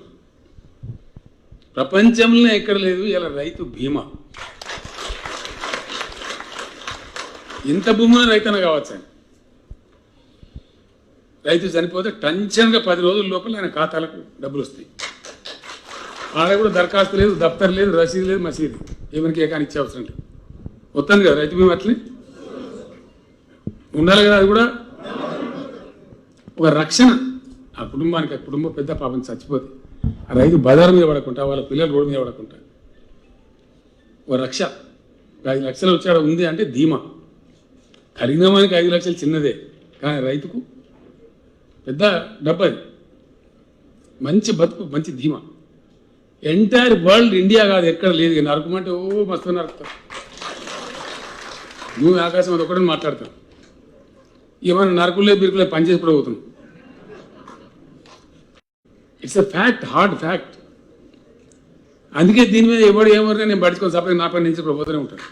ప్రపంచంలో ఎక్కడ లేదు ఇలా రైతు బీమా. ఇంత భూమిలో రైతన్న కావచ్చు. ఆయన రైతు చనిపోతే టెన్షన్గా 10 రోజుల లోపల ఆయన ఖాతాలకు డబ్బులు వస్తాయి. ఆడ కూడా దరఖాస్తు లేదు, దఫ్తర్ లేదు, రసీదు లేదు, మసీదు ఎవరికి ఏకాని ఇచ్చే అవసరం లేదు. వస్తుంది కదా రైతు బీమా. అట్లే ఉండాలి కదా. అది కూడా ఒక రక్షణ ఆ కుటుంబానికి. ఆ కుటుంబం పెద్ద పాపం చచ్చిపోతే ఆ రైతు బజారు మీద పడకుండా, వాళ్ళ పిల్లలు రోడ్డు మీద పడకుండా ఒక రక్ష. 5 లక్షలు వచ్చాడు ఉంది అంటే ధీమా. కరీంనగర్కి 5 లక్షలు చిన్నదే, కానీ రైతుకు పెద్ద డబ్బు. అది మంచి బతుకు, మంచి ధీమా. ఎంటైర్ వరల్డ్, ఇండియా కాదు ఎక్కడ లేదు. నరకమంటే ఓ మస్తు నరుకుతాం. నువ్వు ఆకాశం అది ఒకటే మాట్లాడతావు. ఏమైనా నరకులే బిరుకులే పనిచేసి కూడా పోతున్నాం. It's a fact, hard fact. అందుకే దీని మీద ఎవరు ఏమన్నా నేను పడుచుకొని సపరేట్ నా పని నుంచి కూడా పోతూనే ఉంటాను.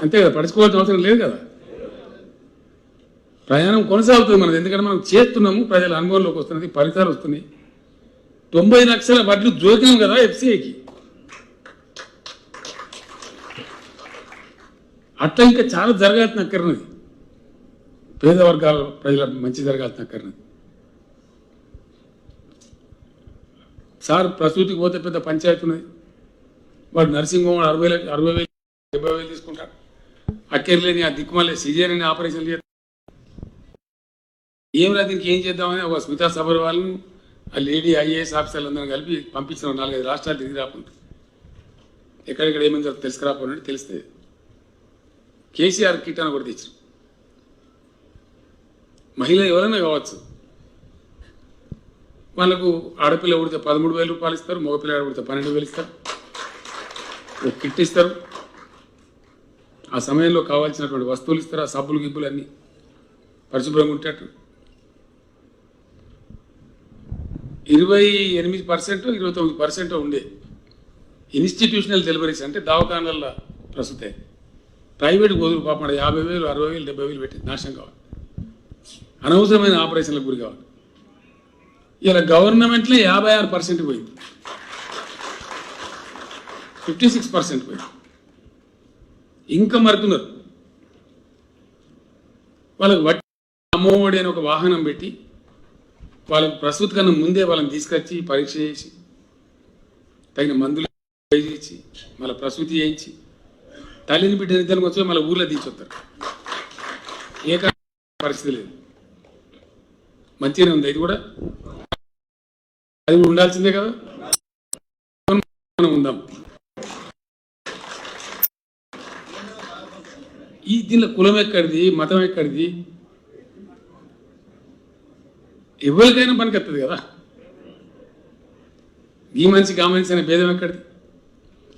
అంతే కదా, పడుచుకోవాల్సిన అవసరం లేదు కదా. ప్రయాణం కొనసాగుతుంది మనది. ఎందుకంటే మనం చేస్తున్నాము, ప్రజల అనుభవంలోకి వస్తున్నది, ఫలితాలు వస్తున్నాయి. 90 లక్షల వడ్లు జోకినాం కదా ఎఫ్సీఐకి. అట్లా ఇంకా చాలా జరగాల్సిన అక్కర్నది. పేద వర్గాల ప్రజల మంచి జరగాల్సిన అక్కర్నది. సార్ ప్రసూతికి పోతే పెద్ద పంచాయతీ ఉన్నది. వాడు నర్సింగ్ హోమ్ 60,000, 70,000, 70,000 తీసుకుంటాడు. అక్కర్లేని ఆ దిక్కుమల్లే సిజేరియన్ ఆపరేషన్ చేస్తాడు. ఏం రా దీనికి ఏం చేద్దామని ఒక స్మితా సబర్ వాళ్ళను, ఆ లేడీ ఐఏఎస్ ఆఫీసర్లందరూ కలిపి పంపించిన 4-5 రాష్ట్రాలు తిరిగి రాకుండా ఎక్కడెక్కడ ఏమైందో తెలుసుకురాపోయినట్టు తెలిస్తే కేసీఆర్ కిట్ అని కూడా తెచ్చారు. మహిళ ఎవరైనా కావచ్చు, వాళ్ళకు ఆడపిల్ల ఉడితే 13,000 రూపాయలు ఇస్తారు, మగపిల్ల ఉడితే 12,000 ఇస్తారు. ఒక కిట్ ఇస్తారు. ఆ సమయంలో కావాల్సినటువంటి వస్తువులు ఇస్తారు. ఆ సబ్బులు గిబ్బులు అన్నీ పరిశుభ్రంగా ఉండేటట్టు. 28%, 29% ఉండే ఇన్స్టిట్యూషనల్ డెలివరీస్ అంటే దవాఖానాల ప్రస్తుతే. ప్రైవేట్ గోదులు పాపం 50,000, 60,000, 70,000 పెట్టి నాశనం కావాలి. అనవసరమైన ఆపరేషన్లకు గురి కావాలి. ఇలా గవర్నమెంట్లో 56% పోయింది, 56% పోయింది. ఇంకా మరుతున్నారు. వాళ్ళకి వడ్డీ అమ్మఒడి అని ఒక వాహనం పెట్టి వాళ్ళకి ప్రసూతి కన్నా ముందే వాళ్ళని తీసుకొచ్చి పరీక్ష చేసి తగిన మందులు ఇచ్చి మళ్ళీ ప్రసూతి చేయించి తల్లిని బిడ్డని ఇద్దరికి వచ్చి మళ్ళీ ఊర్లో తీర్చొస్తారు. ఏ పరిస్థితి లేదు. మంచిగానే ఉంది. ఇది కూడా అది ఉండాల్సిందే కదా. మనం ఉందాం. దీనిలో కులం ఎక్కడిది, మతం ఎక్కడిది? ఎవరికైనా పనికొస్తుంది కదా. ఈ మనిషికి ఆ మనిషి అనే భేదం ఎక్కడిది?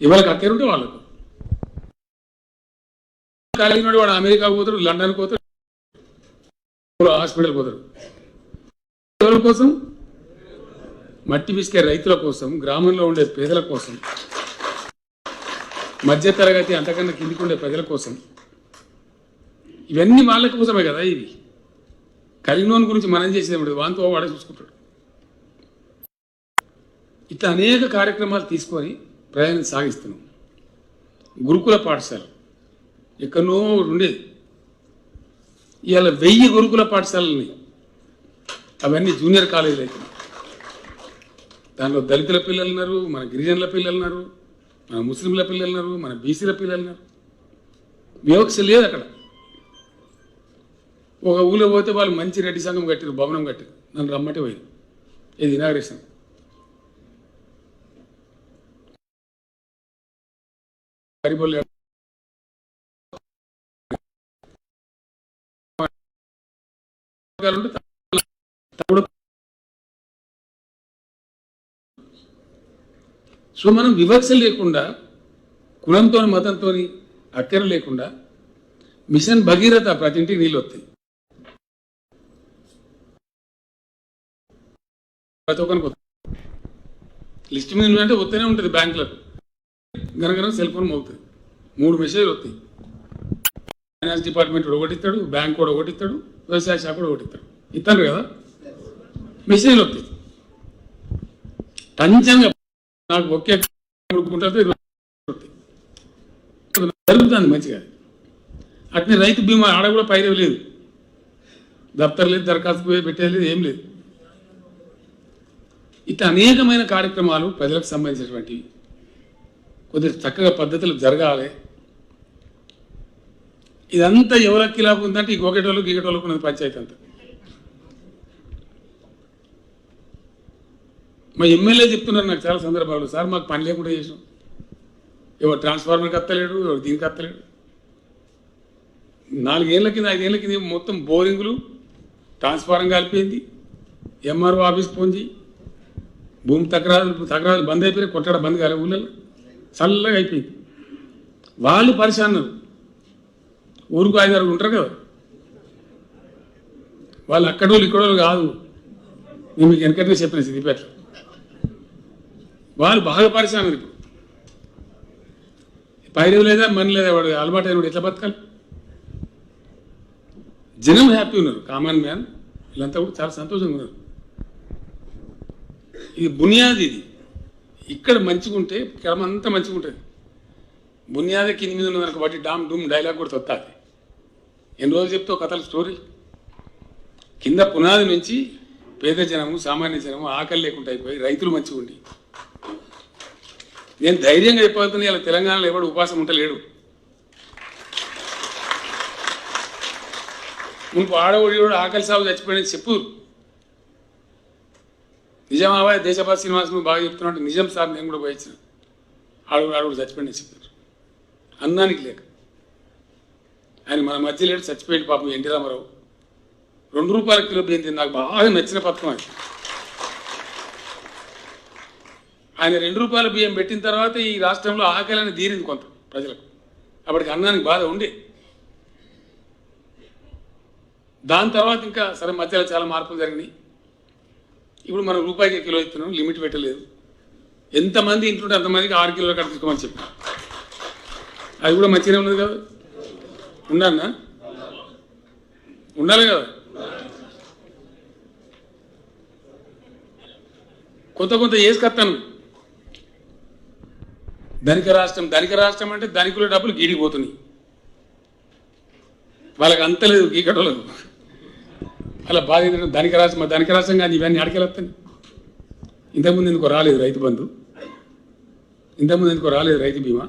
ఎవరికి అక్కరుంటే వాళ్ళకు. కలిగినాడు వాడు అమెరికాకు పోతాడు, లండన్కి పోతాడు, హాస్పిటల్కి పోతాడు. ఎవరి కోసం? మట్టి పిసికే రైతుల కోసం, గ్రామంలో ఉండే పేదల కోసం, మధ్యతరగతి అంతకన్నా కిందికి ఉండే ప్రజల కోసం. ఇవన్నీ వాళ్ళ కోసమే కదా. ఇవి కలిగినోని గురించి మనం చేసేది వాంతో వాడే చూసుకుంటాడు. ఇట్లా అనేక కార్యక్రమాలు తీసుకొని ప్రయాణం సాగిస్తున్నాం. గురుకుల పాఠశాల ఎక్కడనో ఉండేది, ఇవాళ 1000 గురుకుల పాఠశాలని, అవన్నీ జూనియర్ కాలేజీలు అవుతున్నాయి. దానిలో దళితుల పిల్లలు ఉన్నారు, మన గిరిజనుల పిల్లలు ఉన్నారు, మన ముస్లింల పిల్లలు ఉన్నారు, మన బీసీల పిల్లలు ఉన్నారు. వివక్ష లేదు అక్కడ. ఒక ఊళ్ళో పోతే వాళ్ళు మంచి రెడ్డి సంఘం కట్టారు, భవనం కట్టారు, నన్ను రమ్మంటే పోయింది. ఇది ఇనాగ్రేషన్. సో మనం వివక్ష లేకుండా, కులంతో మతంతో అక్కర లేకుండా మిషన్ భగీరథ ప్రతి ఇంటికి నీళ్ళు వస్తాయి. ప్రతి ఒక్కరికి లిస్ట్ మీద అంటే వస్తూనే ఉంటుంది. బ్యాంకులకు గనగన సెల్ ఫోన్ మోగుతుంది, 3 మెసేజ్లు వస్తాయి. ఫైనాన్స్ డిపార్ట్మెంట్ కూడా ఒకటిస్తాడు, బ్యాంక్ కూడా ఒకటిస్తాడు, వ్యవసాయ శాఖ కూడా ఒకటిస్తాడు. ఇస్తాను కదా మెసేజ్లు వస్తాయి. టంచంగా నాకు ఒకే జరుగుతుంది మంచిగా. అట్నే రైతు బీమా ఆడ కూడా పైరవి లేదు, దప్తర్ లేదు, దరఖాస్తు పెట్టేది లేదు, ఏం లేదు. ఇట్లా అనేకమైన కార్యక్రమాలు ప్రజలకు సంబంధించినటువంటివి కొద్దిగా చక్కగా పద్ధతులు జరగాలి. ఇదంతా ఎవరికి లాభం ఉందంటే ఈ గోకెటోళ్ళు గీకెటోళ్ళకు ఉన్నది పంచాయతీ అంతా. మా ఎమ్మెల్యే చెప్తున్నారు నాకు చాలా సందర్భాలు, సార్ మాకు పని లేకుండా చేసాం, ఎవరు ట్రాన్స్ఫార్మర్కి అత్తలేడు, ఎవరు దీనికి అత్తలేడు. 4 ఏళ్ల కింద 5 ఏళ్ల కింద మొత్తం బోరింగులు, ట్రాన్స్ఫార్మర్ కలిపింది, ఎంఆర్ఓ ఆఫీస్ పోంచి, భూమి తక్రాలు బంద్ అయిపోయి, కొట్టడ బంద్ కాలే, ఊళ్ళలో చల్లగా అయిపోయింది. వాళ్ళు పరిశాన్నారు, ఊరుకు 5-6 ఉంటారు కదా, వాళ్ళు అక్కడోళ్ళు ఇక్కడోళ్ళు కాదు. నేను మీకు వెనకనే చెప్పిన సిద్దిపేట వాళ్ళు బాగా పరిశాన్నారు. ఇప్పుడు పైరవి లేదా మని లేదా, వాడు అలవాటు అయిన ఎట్లా బతకాలి? జనం హ్యాపీ ఉన్నారు, కామన్ మ్యాన్ వీళ్ళంతా కూడా చాలా సంతోషంగా ఉన్నారు. ఇది బునియాది. ఇది ఇక్కడ మంచిగా ఉంటే క్రమం అంతా మంచిగా ఉంటుంది. బునియాదే కింది మీద ఉన్నదనుకో బట్టి డామ్ డూమ్ డైలాగ్ కూడా వస్తుంది. ఎన్ని రోజులు చెప్తావు కథల స్టోరీ? కింద పునాది నుంచి పేద జనము, సామాన్య జనము ఆకలి లేకుండా అయిపోయి రైతులు మంచిగా ఉండి, నేను ధైర్యంగా చెప్పగలుగుతున్నా, ఇలా తెలంగాణలో ఎవడు ఉపాసం ఉండలేడు. మునుపు ఆడవాడు ఆకలి సాగు చచ్చిపోయిన చెప్పు. నిజామాబాద్ దేశపాత శ్రీనివాస్ నువ్వు బాగా చెప్తున్నట్టు నిజం సార్, నేను కూడా పోయించిన ఆడవాడు చచ్చిపోయిన చెప్పారు. అన్నానికి లేక ఆయన మన మధ్య లేడు, చచ్చిపోయింది పాపం ఎన్టీ రామారావు. 2 రూపాయల కిలో బియ్యం తింది, నాకు బాగా నచ్చిన పథకం అది. ఆయన 2 రూపాయల బియ్యం పెట్టిన తర్వాత ఈ రాష్ట్రంలో ఆకలి అని తీరింది కొంత ప్రజలకు. అప్పటికి అన్నానికి బాధ ఉండే. దాని తర్వాత ఇంకా సరే మధ్యలో చాలా మార్పులు జరిగినాయి. ఇప్పుడు మనం రూపాయికి కిలో ఇస్తున్నాం, లిమిట్ పెట్టలేదు. ఎంతమంది ఇంట్లో అంతమందికి 6 కిలోల కట్ట తీసుకోమని చెప్పి, అది కూడా మంచిగానే ఉన్నది కదా. ఉండన్నా ఉండాలి కదా. కొంత వేసుకొస్తాను. ధనిక రాష్ట్రం అంటే ధనికుల డబ్బులు గీడిపోతున్నాయి, వాళ్ళకి అంత లేదు గీకటోళ్ళకు. అలా బాధ్యత ధనిక రాష్ట్రం కానీ ఇవన్నీ అడకెళ్ళొస్తాయి. ఇంతకుముందు ఎందుకో రాలేదు రైతు బంధు, ఇంతకుముందు ఎందుకో రాలేదు రైతు బీమా.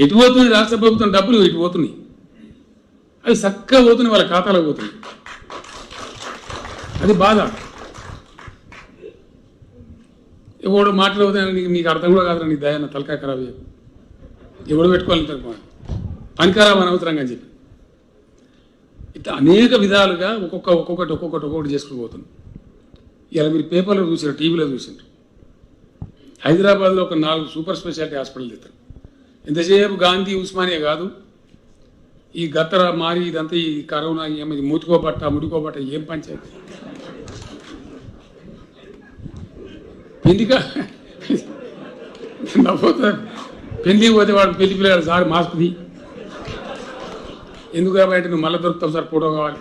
ఎటు పోతుంది రాష్ట్ర ప్రభుత్వం డబ్బులు? ఇటు పోతున్నాయి, అవి చక్కగా పోతున్నాయి, వాళ్ళ ఖాతాలో పోతున్నాయి. అది బాధ. ఎవడు మాట్లాడవుతాయని నీకు అర్థం కూడా కాదు. నీ దయాన్న తలకాయ ఖరాబ్ చేయకు, ఎవడు పెట్టుకోవాలి పనికరాబ్ అనవసరంగా అని చెప్పి ఇట్లా అనేక విధాలుగా ఒక్కొక్కటి చేసుకుని పోతుంది. ఇలా మీరు పేపర్లో చూసారు, టీవీలో చూసారు. హైదరాబాద్లో ఒక 4 సూపర్ స్పెషాలిటీ హాస్పిటల్ తెస్తారు. ఎంతసేపు గాంధీ ఉస్మానియా కాదు, ఈ గత్తర మారి ఇదంతా ఈ కరోనా ఏమైంది, మూతుకోబట్ట ముడుకోబట్ట ఏం పంచాయతీ పెళ్లిగా నవ్వుతారు. పెళ్లికి పోతే వాడు పెళ్లి పిల్లలు సార్ మాస్క్ది ఎందుకు కాబట్టి నువ్వు మళ్ళీ దొరుకుతావు సార్, ఫోటో కావాలి.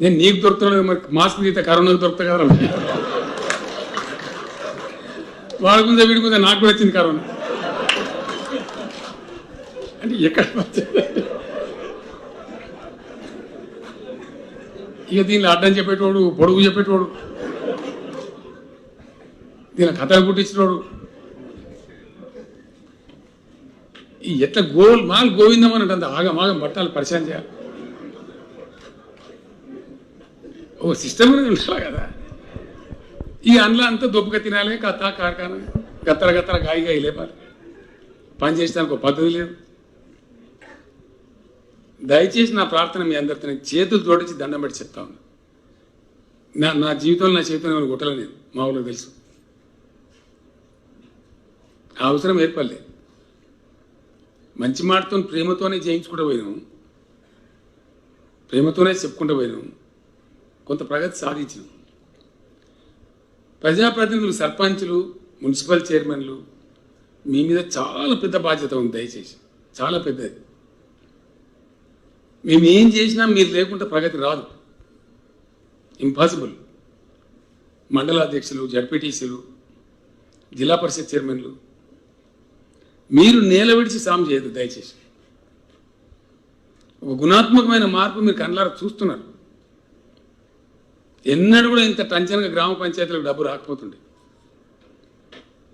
నేను నీకు దొరుకుతున్నాను మరి మాస్క్ తీస్తే కరోనాకు దొరుకుతా కదా. వాళ్ళ ముందే వీడి ముందే నాకు కూడా వచ్చింది కరోనా అంటే ఎక్కడ ఇక దీనిలో అడ్డం చెప్పేటోడు, పొడుగు చెప్పేటోడు, దీని కథలు పుట్టించినోడు, ఈ ఎట్లా గోవిందం అని అంటే ఆగం బట్టాలు పరిచయం చేయాలి. ఓ సిస్టమ్ అనేది ఉండాలి కదా. ఈ అందులో అంతా దొబ్బక తినాలి, కథ కార్ఖానా గత్తర గాయి లేపాలి. పని చేసేదానికి ఒక పద్ధతి లేదు. దయచేసి నా ప్రార్థన మీ అందరితో చేతులు జోడించి దండం పెట్టి చెప్తా ఉన్నా. నా జీవితంలో నా చేతిలో ఏమైనా కొట్టలే నేను, మా ఊళ్ళో తెలుసు. ఆ అవసరం ఏర్పడలేదు. మంచి మాటతో ప్రేమతోనే చేయించుకుంటూ పోయినాము, ప్రేమతోనే చెప్పుకుంటూ పోయినాము, కొంత ప్రగతి సాధించినాం. ప్రజాప్రతినిధులు, సర్పంచులు, మున్సిపల్ చైర్మన్లు మీ మీద చాలా పెద్ద బాధ్యత ఉంది. దయచేసి చాలా పెద్దది. మేము ఏం చేసినా మీరు లేకుంటే ప్రగతి రాదు, ఇంపాసిబుల్. మండల అధ్యక్షులు, జడ్పీటీసీలు, జిల్లా పరిషత్ చైర్మన్లు మీరు నేల విడిచి సాము చేయదు. దయచేసి ఒక గుణాత్మకమైన మార్పు మీరు కళ్ళారా చూస్తున్నారు. ఎన్నడూ కూడా ఇంత టంచనగా గ్రామ పంచాయతీలకు డబ్బు రాకపోతుండే.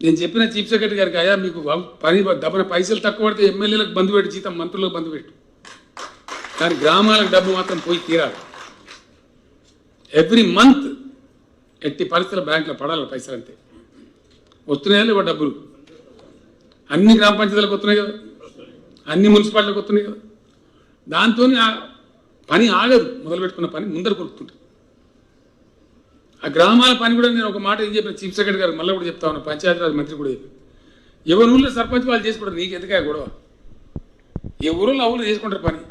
నేను చెప్పిన చీఫ్ సెక్రటరీ గారికి, అయ్యా మీకు పని డబ్బున పైసలు తక్కువ పడితే ఎమ్మెల్యేలకు బంధు పెట్టు, జీతం మంత్రులకు బంధు పెట్టు, కానీ గ్రామాలకు డబ్బు మాత్రం పోయి తీరాలి. ఎవ్రీ మంత్ ఎట్టి పరిస్థితుల బ్యాంకులో పడాలి పైసలు. అంతే వస్తున్నాయా లేవా డబ్బులు? అన్ని గ్రామ పంచాయతీలకు వస్తున్నాయి కదా, అన్ని మున్సిపాలిటీలకు వస్తున్నాయి కదా. దాంతో పని ఆగదు, మొదలు పెట్టుకున్న పని ముందర కొడుతుంటుంది. ఆ గ్రామాల పని కూడా నేను ఒక మాట ఏం చెప్పిన చీఫ్ సెక్రటరీ గారు, మళ్ళీ కూడా చెప్తా ఉన్నా, పంచాయతీరాజ్ మంత్రి కూడా చెప్పి, ఎవరి ఊళ్ళో సర్పంచ్ వాళ్ళు చేసుకుంటారు, నీకు ఎందుకే గొడవ? ఏ ఊళ్ళో ఆ ఊళ్ళో చేసుకుంటారు పని.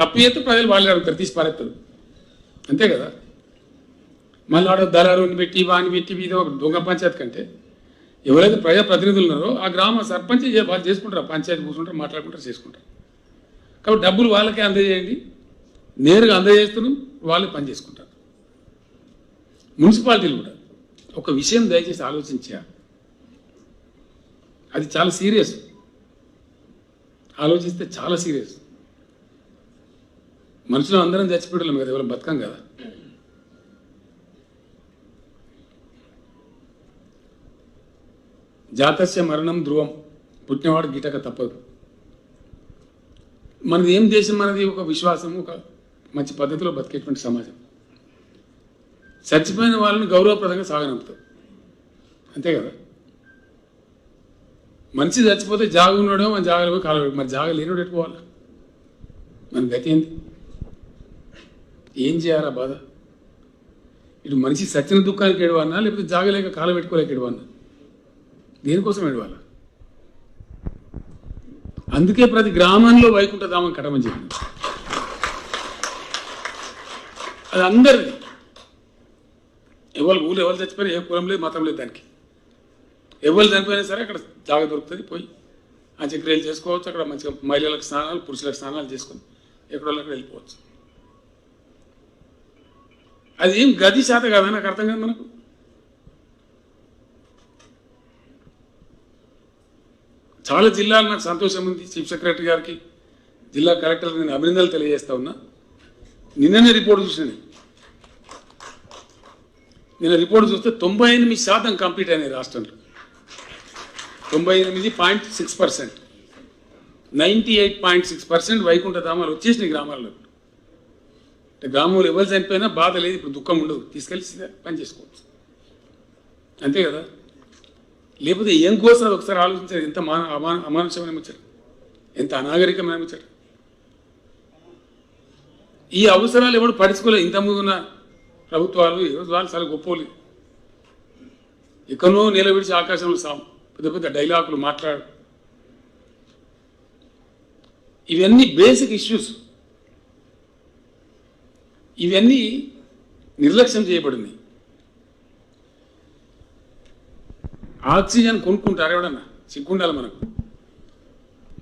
తప్పు చేస్తే ప్రజలు వాళ్ళే అడుగుతారు, తీసి పారేస్తారు, అంతే కదా. మళ్ళీ ఆడ దళారుని పెట్టి వాని పెట్టి ఇది ఒక దొంగ పంచాయతీ కంటే ఎవరైతే ప్రజాప్రతినిధులు ఉన్నారో ఆ గ్రామ సర్పంచ్ వాళ్ళు చేసుకుంటారు, పంచాయతీ కూర్చుంటారు, మాట్లాడుకుంటారు, చేసుకుంటారు. కాబట్టి డబ్బులు వాళ్ళకే అందజేయండి, నేరుగా అందజేస్తున్నాం, వాళ్ళు పని చేసుకుంటారు. మున్సిపాలిటీలు కూడా ఒక విషయం దయచేసి ఆలోచించారు, అది చాలా సీరియస్. ఆలోచిస్తే చాలా సీరియస్. మనుషులు అందరం చచ్చిపోవడం కదా, ఎవరు బతకం కదా. జాతస్య మరణం ధ్రువం, పుట్టినవాడు గిటక తప్పదు. మనది ఏం దేశం, మనది ఒక విశ్వాసం, ఒక మంచి పద్ధతిలో బతికేటువంటి సమాజం. చచ్చిపోయిన వాళ్ళని గౌరవప్రదంగా సాగనంపుతాం, అంతే కదా. మనిషి చచ్చిపోతే జాగ ఉన్నాడో మన జాగలో పోయి కాలు, మరి జాగ లేనివాడు పెట్టుకోవాలి. మన గతి ఏంటి? ఏం చేయాలా బాధ? ఇటు మనిషి సచ్చిన దుఃఖానికి ఏడవన్నా, లేకపోతే జాగలేక కాలు పెట్టుకోలేక ఏడవన్నా? దేనికోసం ఏడవాలా? అందుకే ప్రతి గ్రామంలో వైకుంఠధామం కట్టమని చెప్పింది. అది అందరిది. ఎవరు ఊరు ఎవరు చచ్చిపోయినా, ఏ కులం లేదు, మతం లేదు, దానికి ఎవరు చనిపోయినా సరే అక్కడ జాగ దొరుకుతుంది, పోయి ఆ చక్రియలు చేసుకోవచ్చు. అక్కడ మంచిగా మహిళలకు స్నానాలు, పురుషులకు స్నానాలు చేసుకొని ఎక్కడో అక్కడ వెళ్ళిపోవచ్చు. అది ఏం గది శాత కాదా, నాకు అర్థం కాదు. మనకు చాలా జిల్లాలు నాకు సంతోషం ఉంది. చీఫ్ సెక్రటరీ గారికి, జిల్లా కలెక్టర్కి నేను అభినందనలు తెలియజేస్తా ఉన్నా. నిన్ననే రిపోర్ట్ చూసాను. నిన్న రిపోర్ట్ చూస్తే 98% కంప్లీట్ అయినాయి రాష్ట్రంలో. 98.6%, 98.6% వైకుంఠధామాలు వచ్చేసినాయి గ్రామాల్లో. అంటే గ్రామంలో ఎవరు చనిపోయినా బాధ లేదు, ఇప్పుడు దుఃఖం ఉండదు, తీసుకెళ్ళి పని చేసుకోవచ్చు, అంతే కదా. లేకపోతే ఏం కోసం అది ఒకసారి ఆలోచించారు. ఎంత అమానుషమైన ముచ్చట, ఎంత అనాగరికమైన ముచ్చట. ఈ అవసరాలు ఎవరు పడుచుకోలేదు. ఇంతకుముందు ఉన్న ప్రభుత్వాలు ఈరోజు వాళ్ళు చాలా గొప్పలు. ఎక్కడో నిలబెడిచి ఆకాశంలో పెద్ద పెద్ద డైలాగులు మాట్లాడు. ఇవన్నీ బేసిక్ ఇష్యూస్. ఇవన్నీ నిర్లక్ష్యం చేయబడింది. ఆక్సిజన్ కొనుక్కుంటారు ఎవడన్నా, సిగ్గుండాలి మనకు.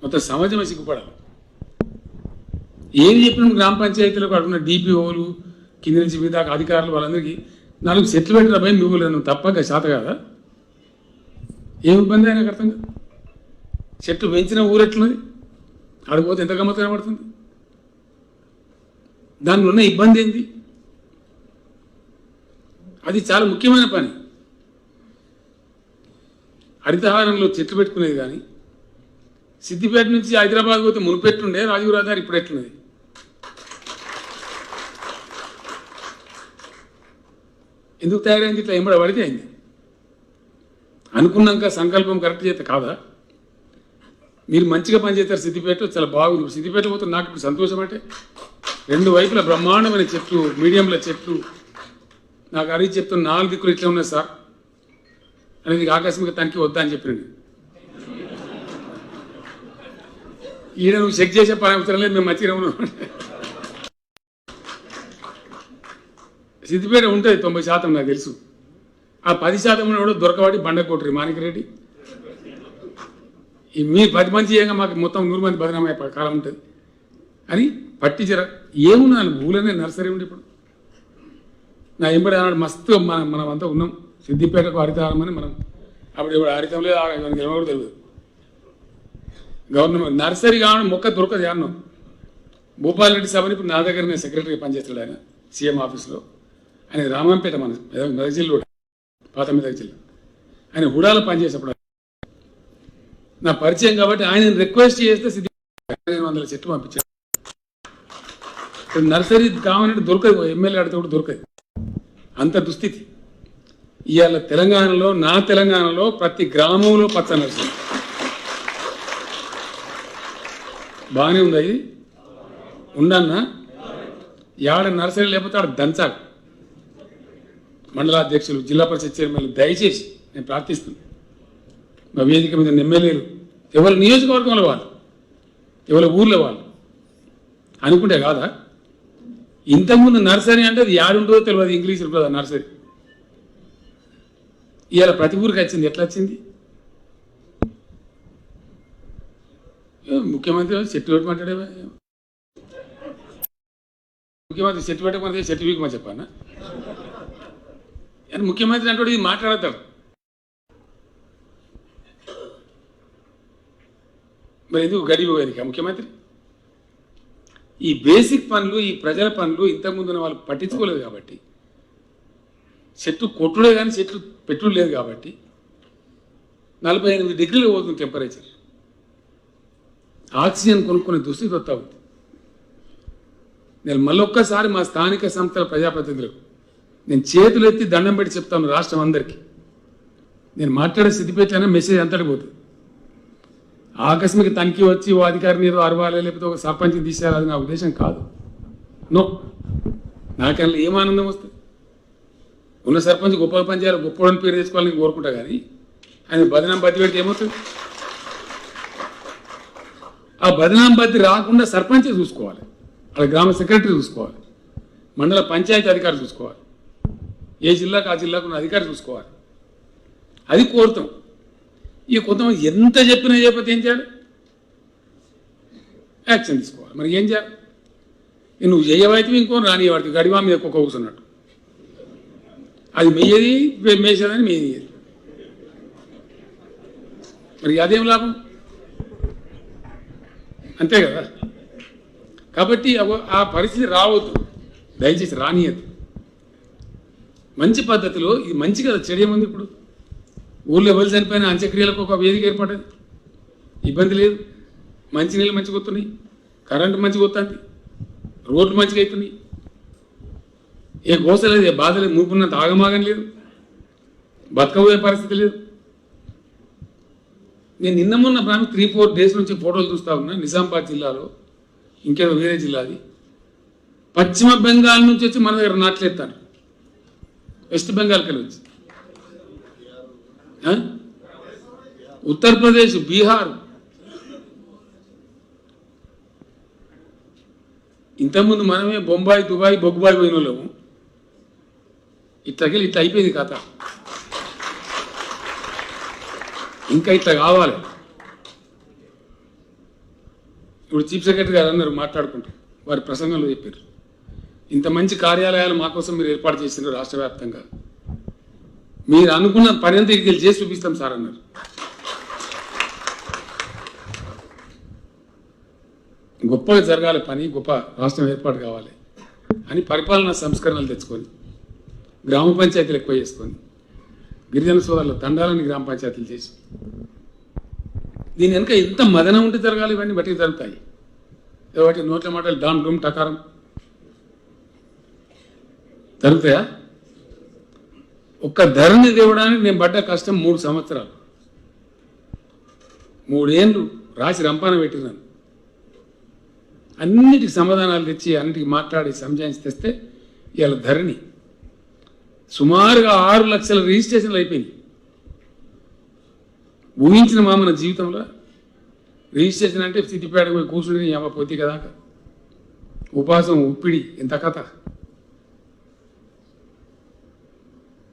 మొత్తం సమాజమే సిగ్గుపడాలి. ఏమి చెప్పిన గ్రామ పంచాయతీలకు అడుగున్న డిపిఓలు కింద నుంచి మీద దాకా అధికారులు వాళ్ళందరికీ 4 సెట్లు పెట్టిన భయం నువ్వు తప్పక శాత కాదా? ఏమి ఇబ్బంది అయినా అర్థం కాదు. చెట్టు పెంచిన ఊరెట్లున్నది, ఆడిపోతే ఎంత గమ్మత్తు కనబడుతుంది. దానిలో ఉన్న ఇబ్బంది ఏంటి? అది చాలా ముఖ్యమైన పని. హరితహారంలో చెట్లు పెట్టుకునేది కానీ సిద్దిపేట నుంచి హైదరాబాద్ పోతే మునుపెట్టుండే రాజీవ్ రహదారి ఇప్పుడు ఎట్లున్నది? ఎందుకు తయారైంది? ఇట్లా ఎంబడ పడితే అయింది. అనుకున్నాక సంకల్పం కరెక్ట్ చేస్తే కాదా? మీరు మంచిగా పనిచేస్తారు. సిద్దిపేట చాలా బాగుంది. సిద్దిపేట పోతే నాకు ఇప్పుడు సంతోషం అంటే 2 వైపుల బ్రహ్మాండమైన చెట్లు, మీడియంల చెట్లు. నాకు అడిగి చెప్తున్న 4 దిక్కులు ఇట్లా ఉన్నాయి సార్ అనేది ఆకస్మిక తనిఖీ వద్దా అని చెప్పినండి. ఈయన నువ్వు చెక్ చేసే పని అవసరం లేదు, మేము మంచిగా ఉన్నాం. సిద్దిపేట ఉంటుంది 90% నాకు తెలుసు. ఆ 10% కూడా దొరకవాడి బండ కొట్టరు మాణికరెడ్డి. ఈ మీరు 10 మంది చేయగా మాకు మొత్తం 100 మంది బదనామయ్యే కాలం ఉంటుంది అని పట్టించరా. ఏమున్నాను ఊళ్ళనే నర్సరీ ఉండి ఇప్పుడు నా ఎంబడి అన్నాడు మస్తు మనం అంతా ఉన్నాం. సిద్దిపేటకు హరితహారం అని మనం అప్పుడు ఇప్పుడు హరితం లేదు, కూడా తెలియదు. గవర్నమెంట్ నర్సరీ కావడం మొక్క దొరకదు అన్నాం. భూపాల్ రెడ్డి సభని ఇప్పుడు నా దగ్గర నేను సెక్రటరీగా పనిచేస్తాడు. ఆయన సీఎం ఆఫీస్లో. ఆయన రామంపేట మన మెదక్ జిల్లా, పాత మెదక్ జిల్లా. ఆయన హుడాలో పనిచేసేప్పుడు నా పరిచయం కాబట్టి ఆయన రిక్వెస్ట్ చేస్తే సిద్దిపేట 500 చెట్లు పంపించాడు. నర్సరీ కావాలంటే దొరకదు, ఎమ్మెల్యే అడితే కూడా దొరకదు. అంత దుస్థితి. ఇవాళ తెలంగాణలో, నా తెలంగాణలో ప్రతి గ్రామంలో పచ్చ నర్సరీ. బాగానే ఉంది. ఇది ఉండన్నా యాడ నర్సరీ లేకపోతే ఆడ దంచాలి. మండలాధ్యక్షులు, జిల్లా పరిషత్ చైర్మన్లు దయచేసి నేను ప్రార్థిస్తున్నాను. మా వేదిక మీద ఎమ్మెల్యేలు ఎవరి నియోజకవర్గంలో వాళ్ళు, ఎవరి ఊర్లో వాళ్ళు అనుకుంటే కాదా? ఇంతకుముందు నర్సరీ అంటే అది యాడుంటుందో తెలియదు. ఇంగ్లీష్ ఉంటుంది నర్సరీ. ఇవాళ ప్రతి ఊరికి వచ్చింది. ఎట్లా వచ్చింది? ముఖ్యమంత్రి చెట్టు పెట్టమంటాడే. ముఖ్యమంత్రి చెట్టు పెట్టమంటే చెట్టు వీకమని చెప్పానా? అని ముఖ్యమంత్రి అంటే ఇది మాట్లాడతాడు. మరి ఎందుకు గడిపి పోయేది ముఖ్యమంత్రి? ఈ బేసిక్ పనులు, ఈ ప్రజల పనులు ఇంతకుముందున్న వాళ్ళు పట్టించుకోలేదు కాబట్టి, చెట్టు కొట్టుడే కానీ చెట్లు పెట్టుడు లేదు కాబట్టి 48 డిగ్రీలు పోతుంది టెంపరేచర్. ఆక్సిజన్ కొనుక్కునే దుస్థితి వస్తూ ఉంది. నేను మళ్ళొక్కసారి మా స్థానిక సంస్థల ప్రజాప్రతినిధులకు నేను చేతులు ఎత్తి దండం పెట్టి చెప్తాను రాష్ట్రం అందరికీ. నేను మాట్లాడే సిద్దిపేట మెసేజ్ అంతటి పోతుంది. ఆకస్మిక తనిఖీ వచ్చి ఓ అధికారిని ఏదో అరవాలి, లేకపోతే ఒక సర్పంచ్ని తీసేయాలి, అది నా ఉద్దేశం కాదు. నో, నాకన్నా ఏం ఆనందం వస్తుంది? ఉన్న సర్పంచ్ గొప్ప పని చేయాలి, గొప్పని పేరు తెచ్చుకోవాలని కోరుకుంటా. కానీ ఆయన బదనాం బతి పెడితే ఏమవుతుంది? ఆ బదనాం బతి రాకుండా సర్పంచే చూసుకోవాలి, అక్కడ గ్రామ సెక్రటరీ చూసుకోవాలి, మండల పంచాయతీ అధికారి చూసుకోవాలి, ఏ జిల్లాకు ఆ జిల్లాకు ఉన్న అధికారి చూసుకోవాలి. అది కోరుతాం. ఇక కొంతమంది ఎంత చెప్పినా చెప్పితే ఏం చేయాలి? యాక్షన్ తీసుకోవాలి. మరి ఏం చేయాలి? నువ్వు చేయవైతే ఇంకో రానివాడికి గడివా మీద కుక్క కూర్చున్నట్టు. అది మెయ్యేది మేసేదని మేయేది. మరి అదేం లాభం? అంతే కదా. కాబట్టి ఆ పరిస్థితి రావద్దు, దయచేసి రానియద్దు. మంచి పద్ధతిలో ఇది మంచి కదా. చెడేముంది? ఇప్పుడు ఊళ్ళో ఎవరు చనిపోయిన అంత్యక్రియలకు ఒక వేదిక ఏర్పడదు, ఇబ్బంది లేదు. మంచినీళ్ళు మంచిగా వస్తున్నాయి, కరెంటు మంచిగా వస్తుంది, రోడ్లు మంచిగా అవుతున్నాయి, ఏ గోస లేదు, ఏ బాధ లేదు, మూపున్నంత ఆగమాగం లేదు, బతకబోయే పరిస్థితి లేదు. నేను నిన్న మొన్న 3-4 డేస్ నుంచి ఫోటోలు చూస్తూ ఉన్నా. నిజామాబాద్ జిల్లాలో, ఇంకేదో వేరే జిల్లాది పశ్చిమ బెంగాల్ నుంచి వచ్చి మన దగ్గర నాట్లేస్తారు, వెస్ట్ బెంగాల్కి వెళ్ళి వచ్చి, ఉత్తరప్రదేశ్, బీహార్. ఇంతకుముందు మనమే బొంబాయి, దుబాయ్, బొగ్గుబాయి పోయిన వాళ్ళము. ఇట్లకెళ్ళి ఇట్లా అయిపోయింది కథ. ఇంకా ఇట్లా కావాలి. ఇప్పుడు చీఫ్ సెక్రటరీ గారు అన్నారు మాట్లాడుకుంటూ, వారి ప్రసంగంలో చెప్పారు, ఇంత మంచి కార్యాలయాలు మా కోసం మీరు ఏర్పాటు చేసినారు రాష్ట్ర వ్యాప్తంగా, మీరు అనుకున్న పని అంతా ఇక్కడికి చేసి చూపిస్తాం సార్ అన్నారు. గొప్పగా జరగాలి పని, గొప్ప రాష్ట్రం ఏర్పాటు కావాలి అని పరిపాలనా సంస్కరణలు తెచ్చుకొని, గ్రామ పంచాయతీలు ఎక్కువ చేసుకొని, గిరిజన సోదరుల తండాలని గ్రామ పంచాయతీలు చేసి, దీని వెనుక ఎంత మదనం ఉంటే జరగాలి. ఇవన్నీ బట్టి జరుగుతాయి. వాటి నోట్ల మాటలు డామ్ డూమ్ టకారం జరుగుతాయా? ఒక్క ధరని తేవడానికి నేను పడ్డ కష్టం 3 సంవత్సరాలు, 3 ఏళ్ళు రాసి రంపాన పెట్టినాను. అన్నిటికి సమాధానాలు తెచ్చి అన్నిటికి మాట్లాడి సంజాయించి తెస్తే ఇవాళ ధరణి సుమారుగా 6 లక్షల రిజిస్ట్రేషన్లు అయిపోయింది. ఊహించిన మన జీవితంలో రిజిస్ట్రేషన్ అంటే సిద్దిపేటకు పోయి కూర్చుని పోతే కదా, ఉపాసం ఉప్పిడి ఎంత కథ.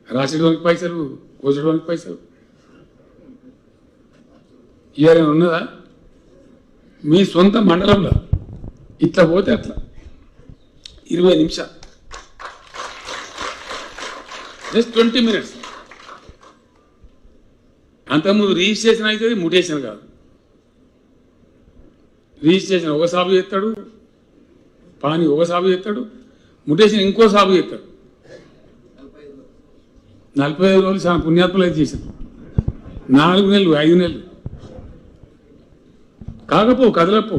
రాసేటోనికి పైసలు, కోసడానికి పైసలు. ఇవాళ ఉన్నదా? మీ సొంత మండలంలో ఇట్లా పోతే అట్లా 20 నిమిషాలు, జస్ట్ 20 minutes. అంతకుముందు రిజిస్ట్రేషన్ అవుతుంది, మ్యూటేషన్ కాదు. రిజిస్ట్రేషన్ ఒక సాగు చేస్తాడు, పాని ఒక సాగు చేస్తాడు, మ్యూటేషన్ ఇంకో సాగు చేస్తాడు. 45 రోజులు చాలా పుణ్యాత్మలు అయితే చేశారు. 4 నెలలు 5 నెలలు కాకపో కదలపో.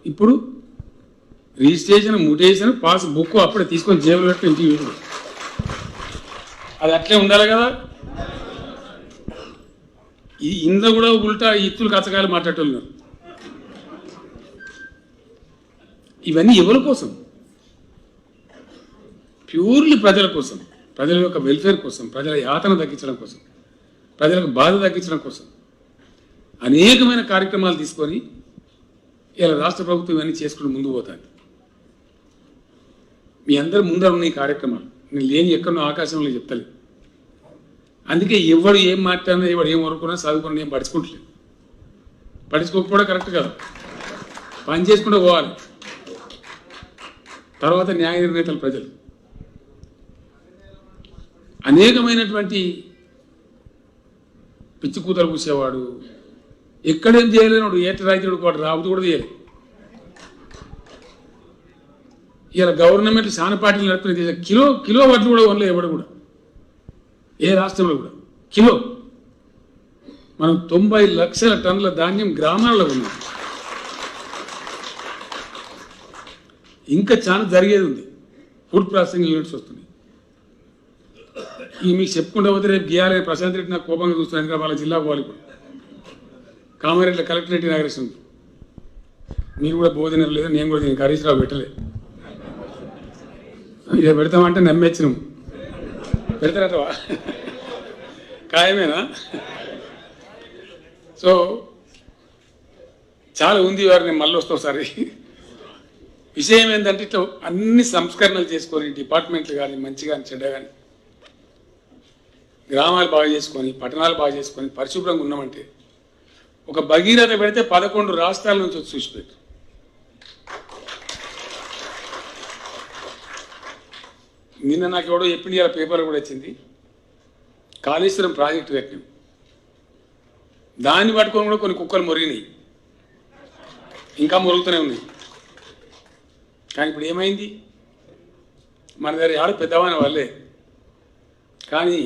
ఇప్పుడు రిజిస్ట్రేషన్, మ్యూటేషన్, పాస్ బుక్ అప్పుడే తీసుకొని జేబులు పెట్టి ఇంటికి వీడు. అది అట్లే ఉండాలి కదా. ఇందులో కూడా ఉల్టా ఇత్తులు కచ్చకాయలు మాట్లాడుతున్నారు. ఇవన్నీ ఎవరి కోసం? ప్యూర్లీ ప్రజల కోసం, ప్రజల యొక్క వెల్ఫేర్ కోసం, ప్రజల యాతన తగ్గించడం కోసం, ప్రజలకు బాధ తగ్గించడం కోసం అనేకమైన కార్యక్రమాలు తీసుకొని ఇలా రాష్ట్ర ప్రభుత్వం ఇవన్నీ చేసుకుని ముందుకు పోతాను. మీ అందరి ముందర ఉన్న ఈ కార్యక్రమాలు నేను లేని ఎక్కడో ఆకాశంలో చెప్తలేదు. అందుకే ఎవడు ఏం మాట్లాడినా, ఎవడు ఏం వరకున్నా, చదువుకున్నా ఏం పడుచుకుంటలేదు. పడుచుకోకపోవడం కరెక్ట్ కాదు. పని చేసుకుంటూ పోవాలి. తర్వాత న్యాయ నిర్ణేతలు ప్రజలు. అనేకమైనటువంటి పిచ్చి కూతలు కూసేవాడు, ఎక్కడేం చేయలేనాడు, ఏట రైతుడు వాడు రాబోతు కూడా చేయలేదు. ఇలా గవర్నమెంట్ చాలా పార్టీలు నడుపుతున్న కిలో వడ్లు కూడా వనలేదు ఎవడు కూడా, ఏ రాష్ట్రంలో కూడా. కిలో మనం 90 లక్షల టన్నుల ధాన్యం గ్రామాల్లో ఉన్నాం. ఇంకా చాలా జరిగేది ఉంది. ఫుడ్ ప్రాసెసింగ్ యూనిట్స్ వస్తున్నాయి. ఈ మీకు చెప్పుకుంటూ పోతే రేపు గీయాలి. ప్రశాంత్ రెడ్డి నాకు కోపంగా చూస్తున్నాను. వాళ్ళ జిల్లా పోవాలి. ఇప్పుడు కామారెడ్డి కలెక్టరేట్ ఇనాగ్రేషన్ మీరు కూడా భోజనం లేదు, నేను కూడా దీనికి హరీష్ రావు పెట్టలేదు. ఇదే పెడతామంటే నమ్మేచ్చినాం. పెడతారటవా? ఖాయమేనా? సో చాలా ఉంది వారు. నేను మళ్ళీ వస్తా ఒకసారి. విషయం ఏంటంటే ఇట్లా అన్ని సంస్కరణలు చేసుకొని డిపార్ట్మెంట్లు కానీ మంచి కానీ చెడ్డ కానీ గ్రామాలు బాగా చేసుకొని పట్టణాలు బాగా చేసుకొని పరిశుభ్రంగా ఉన్నామంటే ఒక భగీరథ పెడితే 11 రాష్ట్రాల నుంచి వచ్చి చూసిపెట్టు. నిన్న నాకు ఎవడో చెప్పింది, ఇలా పేపర్ కూడా వచ్చింది. కాళేశ్వరం ప్రాజెక్టు కట్టినాం, దాన్ని పట్టుకొని కూడా కొన్ని కుక్కలు మొరిగినాయి, ఇంకా మొరుగుతూనే ఉన్నాయి. కానీ ఇప్పుడు ఏమైంది? మన దగ్గర ఆడ పెద్దవాని వాళ్ళే, కానీ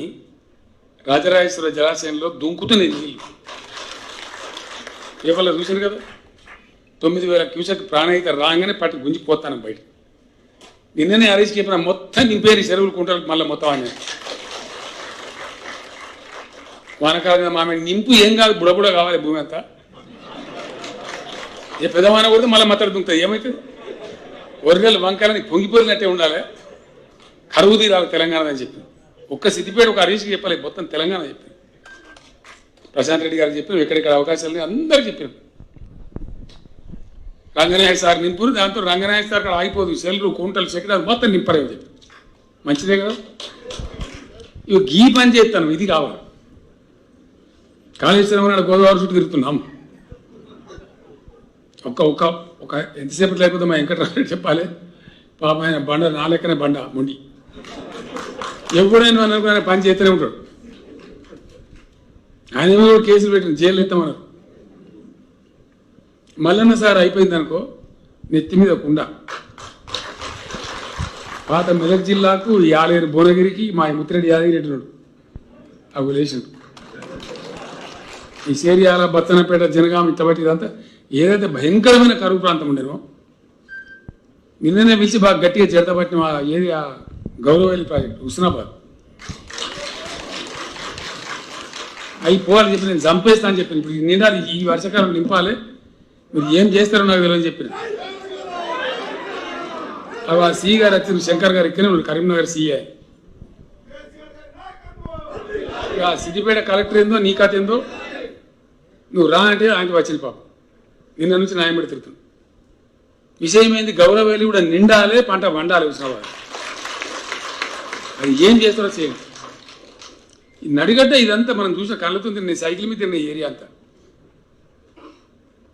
రాజరాజేశ్వర జలాశయంలో దుంకుతున్నాయి నీళ్ళు. పేపర్లో చూసాను కదా, 9,000 క్యూసెక్ ప్రాణహిత రాగానే పట్టి గుంజిపోతాను బయట. నిన్ననే హరీష్ చెప్పిన మొత్తం నింపేరి చెరువులు కుంటలకు మళ్ళీ మొత్తం అని. వానకాలం మామే నింపు ఏం కాదు, బుడబుడ కావాలి భూమి అంతా. ఏ పెద్దవాన కొడితే మళ్ళీ మత్తడి దుంకుతుంది. ఏమవుతుంది? ఒరిజినల్ వంకాయలని పొంగిపోయినట్టే ఉండాలి, కరువు తీరాలి తెలంగాణ అని చెప్పి ఒక్క సిద్దిపేట ఒక హరీష్కి చెప్పాలి, మొత్తం తెలంగాణ చెప్పి ప్రశాంత్ రెడ్డి గారికి చెప్పి ఎక్కడెక్కడ అవకాశాలు అందరికి చెప్పారు. రంగనాయక సార్ నింపురు, దాంతో రంగనాయక సార్ అక్కడ ఆగిపోదు, సెల్లు కుంటలు సెక్రటరీ మొత్తం నింపరేమని చెప్పి మంచిదే కదా. ఇవి గీ పని చేస్తాను, ఇది కావాలి. కాళేశ్వరం నాడు గోదావరి చుట్టూ తిరుగుతున్నాం. ఒక ఎంతసేపు లేకపోతే మా వెంకటరావు చెప్పాలి, పాప ఆయన బండ నా లెక్కనే బండ మొండి, ఎవడైనా అనుకున్న పని చేస్తూనే ఉంటాడు. ఆయన ఏమో కేసులు పెట్టిన జైలు ఎత్తామన్నారు. మల్లన్న సార్ అయిపోయింది అనుకో, నెత్తి మీద కుండ. పాత మెదక్ జిల్లాకు యాలేరు భువనగిరికి మా ముత్తిరెడ్డి యాదగిరి ఉన్నాడు, అవి లేచిండు. ఈ సేరియాల బత్తనపేట జనగాం ఇట్టబట్టి ఇదంతా ఏదైతే భయంకరమైన కరువు ప్రాంతం ఉండేనో నిన్ననే పిలిచి బాగా గట్టిగా చేతబట్టిన మా ఏరియా గౌరవల్లి ప్రాజెక్టు హుస్నాబాద్ అవి పోవాలని చెప్పి నేను చంపేస్తా అని చెప్పాను. ఇప్పుడు నిండా ఈ వర్షాకాలం నింపాలి, మీరు ఏం చేస్తారో నాకు తెలియని చెప్పిన. అవి ఆ సిఈ గారు వచ్చిన శంకర్ గారు ఇక్కడే ఉన్నాడు, కరీంనగర్ సిఐ. ఇక సిద్దిపేట కలెక్టర్ ఏందో నీ కథ ఏందో నువ్వు రా అంటే ఆయనకి వచ్చింది పాపం. నిన్న నుంచి న్యాయం పెడి తిరుగుతుంది. విషయం ఏంది, గౌరవేలి కూడా నిండాలి, పంట వండాలి. హుస్నాబాద్ అది ఏం చేస్తారో చేయండి. ఈ నడిగడ్డ ఇదంతా మనం చూసిన కళ్ళతో తిన్న సైకిల్ మీద తిన్న ఏరియా అంతా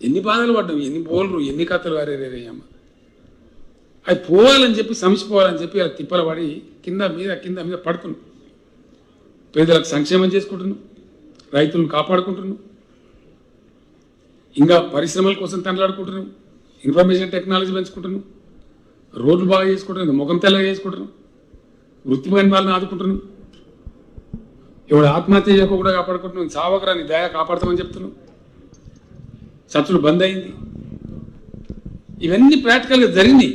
ఎన్ని బాధలు పడ్డాం, ఎన్ని బోల్రు, ఎన్ని కథలు వారేరేయమ్మ. అది పోవాలని చెప్పి సంసిపోవాలని చెప్పి అలా తిప్పలు పడి కింద మీద పడుతున్నాం. పేదలకు సంక్షేమం చేసుకుంటున్నాం, రైతులను కాపాడుకుంటున్నాం, ఇంకా పరిశ్రమల కోసం తండ్లాడుకుంటున్నాం, ఇన్ఫర్మేషన్ టెక్నాలజీ పెంచుకుంటున్నాం, రోడ్లు బాగా చేసుకుంటున్నాం, ముఖం తెల్లగా చేసుకుంటున్నాం, వృత్తిపైన వాళ్ళని ఆదుకుంటున్నాం, ఎవడు ఆత్మహత్య చేయకుండా కాపాడుకుంటున్నాం, చావకరాని దయ కాపాడుతామని చెప్తున్నాం, చర్చలు బంద్ అయింది. ఇవన్నీ ప్రాక్టికల్గా జరిగినాయి,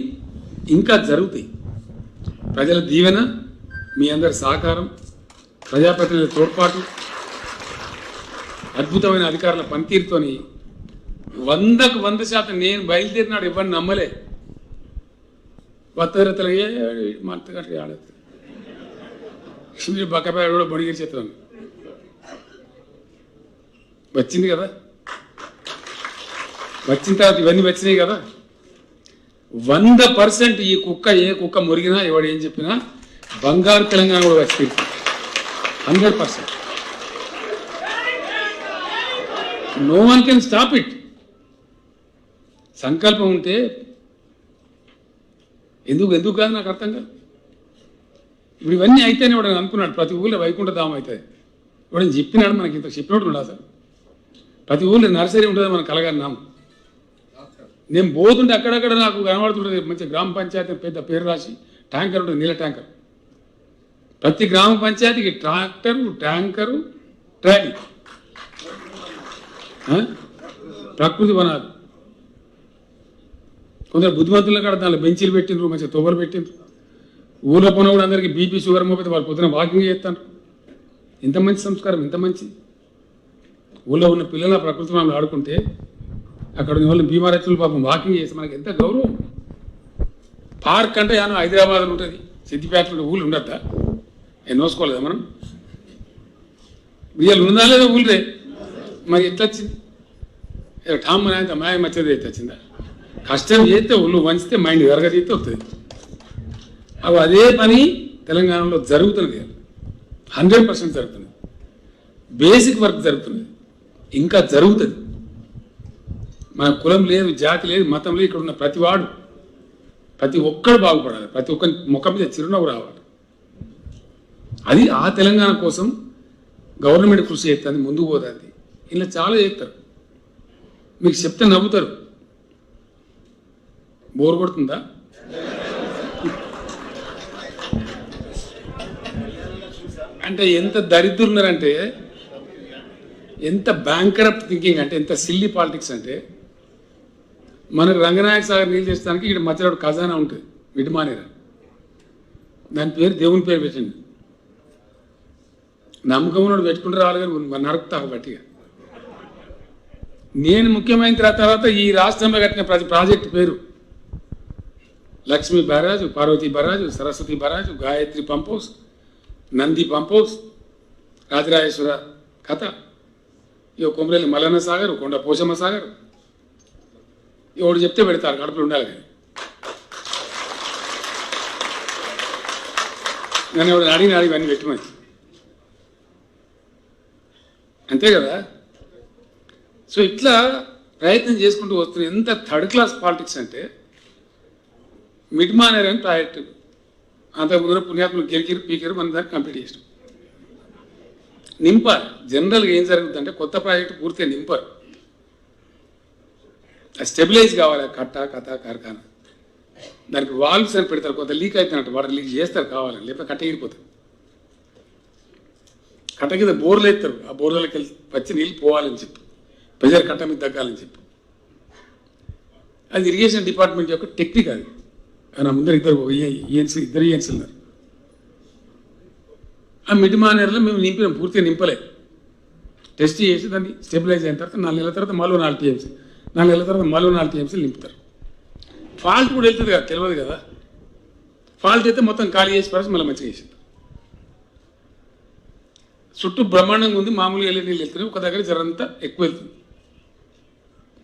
ఇంకా జరుగుతాయి. ప్రజల దీవెన, మీ అందరి సహకారం, ప్రజాప్రతినిధుల తోడ్పాటు, అద్భుతమైన అధికారుల పనితీరుతోని 100కు 100% నేను బయలుదేరినాడు ఇవ్వని నమ్మలే. కొత్త మత్తగట్టు ఆడదు మీరు బక్కపాయ కూడా బొడిగిరి చిత్రం వచ్చింది కదా. వచ్చిన తర్వాత ఇవన్నీ వచ్చినాయి కదా. 100% ఈ కుక్క ఏ కుక్క మురిగినా ఎవడు ఏం చెప్పినా బంగారు తెలంగాణ కూడా వచ్చి 100%. No one can stop it. సంకల్పం ఉంటే ఎందుకు కాదు నాకు అర్థం కాదు. ఇప్పుడు ఇవన్నీ అయితేనే వాడు అనుకున్నాడు ప్రతి ఊళ్ళో వైకుంఠధామం అవుతుంది. వాడు చెప్పినాడు, మనకి ఇంత చెప్పినట్టు ఉండదు అసలు. ప్రతి ఊళ్ళో నర్సరీ ఉంటుంది, మనం కలగన్నాము. నేను పోతుంటే అక్కడక్కడ నాకు కనబడుతుంటుంది మంచి గ్రామ పంచాయతీ పెద్ద పేరు రాసి ట్యాంకర్ ఉంటుంది, నీళ్ళ ట్యాంకర్. ప్రతి గ్రామ పంచాయతీకి ట్యాంకరు ట్రాలీ, ప్రకృతి వనాలు. కొందరు బుద్ధిమంతుల కాడ దానిలో బెంచీలు పెట్టిండ్రు, మంచిగా తొవ్వలు పెట్టిండ్రు. ఊళ్ళో పోయిన కూడా అందరికీ బీపీ షుగర్ మోపితే వాళ్ళు పొద్దున వాకింగ్ చేస్తాను. ఇంత మంచి సంస్కారం, ఇంత మంచి ఊళ్ళో ఉన్న పిల్లల ప్రకృతి మనం ఆడుకుంటే అక్కడ ఉన్న వాళ్ళు బీమారచ్చులు పాపం వాకింగ్ చేస్తే మనకి ఎంత గౌరవం. పార్క్ అంటే యాను హైదరాబాద్లో ఉంటుంది, సిద్దిపేటలో ఊళ్ళు ఉండద్దా? నోసుకోలేదా మనం? రియల్ ఉందా లేదా ఊళ్ళే? మరి ఎట్లా వచ్చింది? ఠామ్ అనేది మాయ మచ్చది అయితే వచ్చిందా? కష్టం చేస్తే ఒళ్ళు వంచితే మైండ్ ఎరగదీస్తే వస్తుంది. అవి అదే పని తెలంగాణలో జరుగుతున్నది, 100% జరుగుతున్నది. బేసిక్ వర్క్ జరుగుతున్నది, ఇంకా జరుగుతుంది. మన కులం లేదు, జాతి లేదు, మతం లేదు. ఇక్కడ ఉన్న ప్రతివాడు, ప్రతి ఒక్కడు బాగుపడాలి, ప్రతి ఒక్కరి ముఖం మీద చిరునవ్వు రావాలి. అది ఆ తెలంగాణ కోసం గవర్నమెంట్ కృషి చేస్తుంది, ముందుకు పోతుంది. ఇలా చాలా చేస్తారు, మీకు చెప్తే నవ్వుతారు. బోర్ కొడుతుందా? అంటే ఎంత దరిద్రున్నారంటే, ఎంత బ్యాంకరప్ట్ థింకింగ్ అంటే, ఎంత సిల్లీ పాలిటిక్స్ అంటే, మనకు రంగనాయక సాగర్ నీళ్ళు చేసడానికి ఇక్కడ మధ్యలో ఖజానా ఉంటుంది, మిడిమానేరా. దాని పేరు దేవుని పేరు పెట్టండి. నమ్మకం ఉన్నోడు పెట్టుకుంటూ రావాలి, కానీ నరుకుతా బట్టిగా. నేను ముఖ్యమైన తర్వాత ఈ రాష్ట్రంలో కట్టిన ప్రతి ప్రాజెక్టు పేరు Lakshmi barrage, Parvati barrage, Saraswati barrage, Gayatri pump house, Nandi pump house, Rajarajeshwara కథ, ఇక కొమరేలి మల్లన్న సాగర్, కొండ పోచమ్మ సాగర్, ఎవడు చెప్తే పెడతారు, కడుపులు ఉండాలి కానీ. నన్ను ఎవడు అడిగిన ఇవన్నీ పెట్టమని, అంతే కదా. సో ఇట్లా ప్రయత్నం చేసుకుంటూ వస్తున్న ఎంత థర్డ్ క్లాస్ పాలిటిక్స్ అంటే మిడ్ మానేర్ అని ప్రాజెక్ట్ అంతకుముందు పుణ్యాత్మలు గెలికిరు పీకిరు మన దాన్ని కంప్లీట్ చేసినాం. నింపారు. జనరల్గా ఏం జరుగుతుందంటే కొత్త ప్రాజెక్టు పూర్తిగా నింపారు. స్టెబిలైజ్ కావాలి కట్ట కథ కార్ఖానా. దానికి వాల్వ్స్ అని పెడతారు, కొంత లీక్ అవుతున్నట్టు వాటర్ లీక్ చేస్తారు కావాలని, లేకపోతే కట్ట ఎగిరిపోతుంది. కట్ట కింద బోర్లు ఎత్తారు, ఆ బోర్లకి వెళ్ళి పచ్చి నీళ్ళు పోవాలని చెప్పి, ప్రెజర్ కట్ట మీద తగ్గాలని చెప్పి. అది ఇరిగేషన్ డిపార్ట్మెంట్ యొక్క టెక్నిక్. అది నా ముందర ఇద్దరు ఈఎన్సీ ఉన్నారు. ఆ మిడ్ మానేర్లో మేము నింపినాం, పూర్తిగా నింపలేదు. టెస్ట్ చేసి దాన్ని స్టెబిలైజ్ అయిన తర్వాత 4 నెలల తర్వాత మళ్ళీ 4 టీఎంసీ, 4 నెలల తర్వాత మళ్ళీ 4 టీఎంసీలు నింపుతారు. ఫాల్ట్ కూడా వెళ్తుంది కదా, తెలియదు కదా. ఫాల్ట్ అయితే మొత్తం ఖాళీ చేసి పరిస్థితి మళ్ళీ మంచిగా చేసింది. చుట్టూ బ్రహ్మాండంగా ఉంది, మామూలుగా వెళ్ళి నీళ్ళు వెళ్తున్నాయి, ఒక దగ్గర జరంతా ఎక్కువ వెళ్తుంది.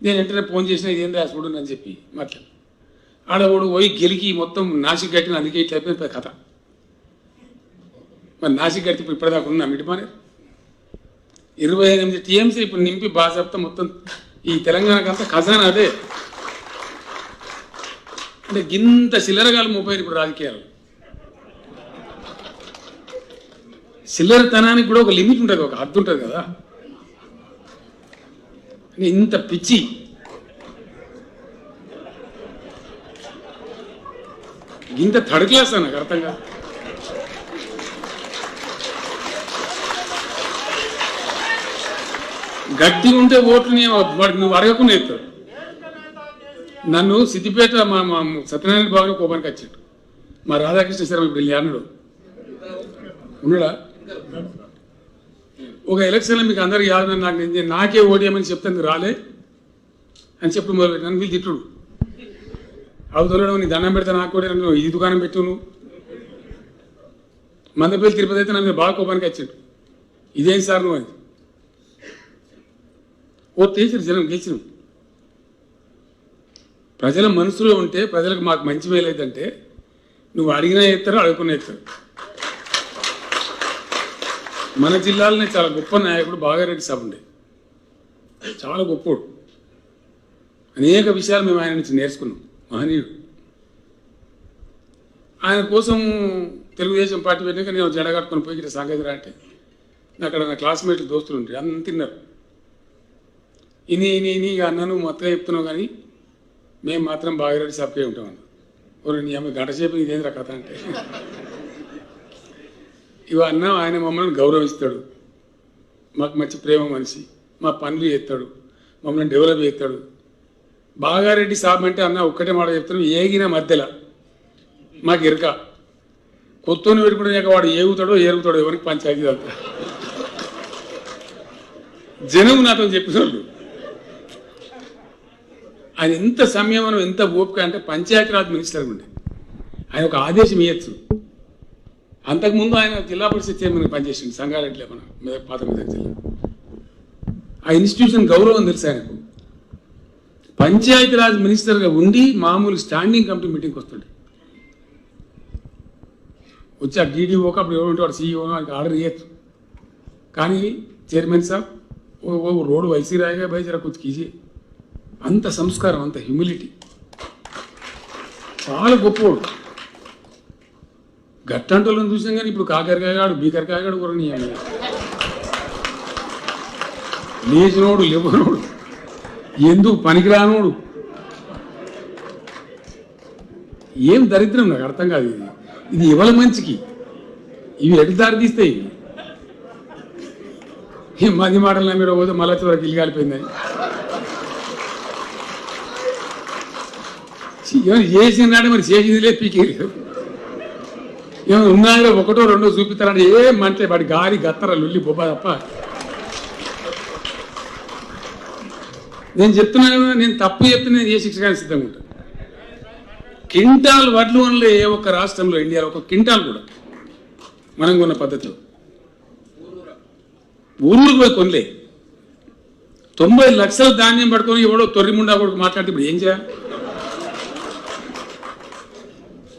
నేను వెంటనే ఫోన్ చేసిన ఇదేం రాసుడు అని చెప్పి మాట్లాడు. ఆడవాడు పోయి గెలికి మొత్తం నాసిక్ కట్టిన, అందుకే ఇట్లా అయిపోయింది కథ. మరి నాసిక్ కడితే ఇప్పుడు ఇప్పటిదాకా ఉన్నా మిడ్ మానేర్ 28 టీఎంసీ ఇప్పుడు నింపి బాజాప్తా మొత్తం ఈ తెలంగాణకంతా ఖజానా అదే. అంటే గింత చిల్లరగాలు మోపారు ఇప్పుడు రాజకీయాలు. చిల్లరతనానికి కూడా ఒక లిమిట్ ఉంటుంది, ఒక హద్దు ఉంటుంది కదా. ఇంత పిచ్చి ఇంత థర్డ్ క్లాస్ నాకు అర్థం కాదు. గట్టి ఉంటే ఓట్లు నువ్వు అడగకుండా ఎత్తాడు. నన్ను సిద్దిపేట మా సత్యనారాయణ బాబుని కోపానికి వచ్చాడు. మా రాధాకృష్ణ శర్మ ఇప్పుడు వెళ్ళి అన్నాడు, ఉన్నాడా? ఒక ఎలక్షన్లో మీకు అందరికి యాదన నాకు నాకే ఓడియమని చెప్తాను రాలే అని చెప్పి మొదలు నన్ను వీళ్ళు తిట్టుడు. అవుతున్నాడు, నీ దండం పెడతా నాకు కూడా నన్ను ఈ దుకాణం పెట్టు, నువ్వు మందపల్లి తిరుపతి అయితే నన్ను బాగా కోపానికి వచ్చాడు. ఇదేం సార్ నువ్వు అని ఓ తీసిరు. జనం గెలిచినాం. ప్రజల మనసులో ఉంటే ప్రజలకు మాకు మంచి మేలైందంటే నువ్వు అడిగినా ఎత్తారు, అడుగుకున్నా ఎత్తారు. మన జిల్లాలోనే చాలా గొప్ప నాయకుడు బాగారెడ్డి సాబ్ ఉండే, చాలా గొప్పోడు. అనేక విషయాలు మేము ఆయన నుంచి నేర్చుకున్నాం. మహనీయుడు. ఆయన కోసం తెలుగుదేశం పార్టీ పెట్టాక నేను జడగట్టుకొని పోయి ఇక్కడ సాగేదిరా అంటే అక్కడ నా క్లాస్మేట్లు దోస్తులు ఉంటాయి, అందరూ తిన్నారు. ఇని అన్నను మొత్తగా చెప్తున్నావు కానీ మేము మాత్రం బాగారెడ్డి సాబ్కే ఉంటామన్నా. ఓరు నీ అమ్మ గంట సేపు ఇదేంద్ర కథ అంటే ఇవ అన్న ఆయన మమ్మల్ని గౌరవిస్తాడు, మాకు మంచి ప్రేమ మనిషి, మా పనులు చేస్తాడు, మమ్మల్ని డెవలప్ చేస్తాడు. బాగారెడ్డి సాబ్ అంటే అన్న ఒక్కటే మాట చెప్తాను, ఏగిన మధ్యలో మాకు ఎరక కొత్తని పెట్టుకుంటే వాడు ఏగుతాడో ఏరుగుతాడో ఎవరికి పంచాయతీ అంతా జనం నాతో చెప్పిన వాళ్ళు. ఆయన ఎంత సంయమనం, ఎంత ఓపిక అంటే పంచాయతీరాజ్ మినిస్టర్ ఉండే ఆయన ఒక ఆదేశం ఇవ్వచ్చు. అంతకుముందు ఆయన జిల్లా పరిషత్ చైర్మన్గా పనిచేసింది సంగారెడ్డిలో, మన పాత మెదక్ జిల్లా. ఆ ఇన్స్టిట్యూషన్ గౌరవం తెలుసు ఆయనకు. పంచాయతీరాజ్ మినిస్టర్గా ఉండి మామూలు స్టాండింగ్ కమిటీ మీటింగ్కి వస్తుండే. వచ్చి ఆ డీడీఓకి అప్పుడు ఎవరు ఉంటే వాడు సీఈఓ ఆయనకి ఆర్డర్ ఇవ్వచ్చు. కానీ చైర్మన్ సాబ్ ఓ రోడ్ వైసీ రాయగా భయ జర కుछ कीजिए. అంత సంస్కారం, అంత హ్యూమిలిటీ, చాలా గొప్పవాడు. గట్టంటోళ్ళని చూసాం కానీ ఇప్పుడు కాకరకాయగాడు బీకరకాయగాడు కూడా లేచినోడు లేవనోడు ఎందుకు పనికిరానోడు. ఏం దరిద్రం నాకు అర్థం కాదు. ఇది ఇవాళ మంచికి ఇవి ఎటు దారి తీస్తాయి. ఈ మధ్య మాటలు మీరు పోతే మళ్ళీ చివరికి ఇల్లు కాలిపోయిందని ఏమైనా చేసిందంటే మరి చేసింది లేదు, పీకేలేదు. ఏమైనా ఉన్నాయో ఒకటో రెండో చూపిస్తారంటే ఏమంటే వాడి గాలి గత్తర లుల్లి బొబ్బ తప్ప. నేను చెప్తున్నా కదా, నేను తప్పు చెప్తే నేను ఏ శిక్ష కానీ సిద్ధంగా ఉంటాను. క్వింటాల్ వడ్లు వనలే ఏ ఒక్క రాష్ట్రంలో ఇండియాలో ఒక క్వింటాల్ కూడా మనం కొన్న పద్ధతిలో ఊరికి పోయి కొనలే. 90 లక్షల ధాన్యం పట్టుకొని ఎవడో తొర్రిముండా కొడుకు మాట్లాడితే ఇప్పుడు ఏం చేయాలి?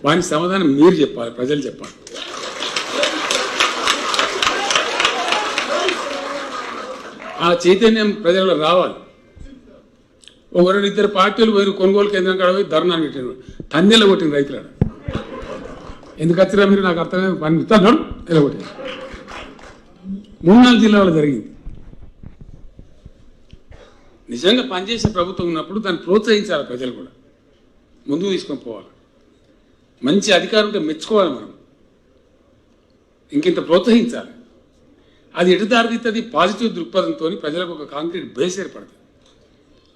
వానికి సమాధానం మీరు చెప్పాలి, ప్రజలు చెప్పాలి. ఆ చైతన్యం ప్రజల్లో రావాలి. ఒకరు ఇద్దరు పార్టీలు పోయి కొనుగోలు కేంద్రం కాడ పోయి ధర్నా పెట్టిన తన్నెల కొట్టిన రైతులు ఎందుకు వచ్చినా మీరు నాకు అర్థమే పని ఇస్తాను ఎలా కొట్టిన 3-4 జిల్లాలో జరిగింది. నిజంగా పనిచేసే ప్రభుత్వం ఉన్నప్పుడు దాన్ని ప్రోత్సహించాలి, ప్రజలు కూడా ముందుకు తీసుకొని పోవాలి. మంచి అధికారం ఉంటే మెచ్చుకోవాలి, మనం ఇంకింత ప్రోత్సహించాలి. అది ఎటు దారితీస్తుంది? పాజిటివ్ దృక్పథంతో ప్రజలకు ఒక కాంక్రీట్ బేస్ ఏర్పడుతుంది.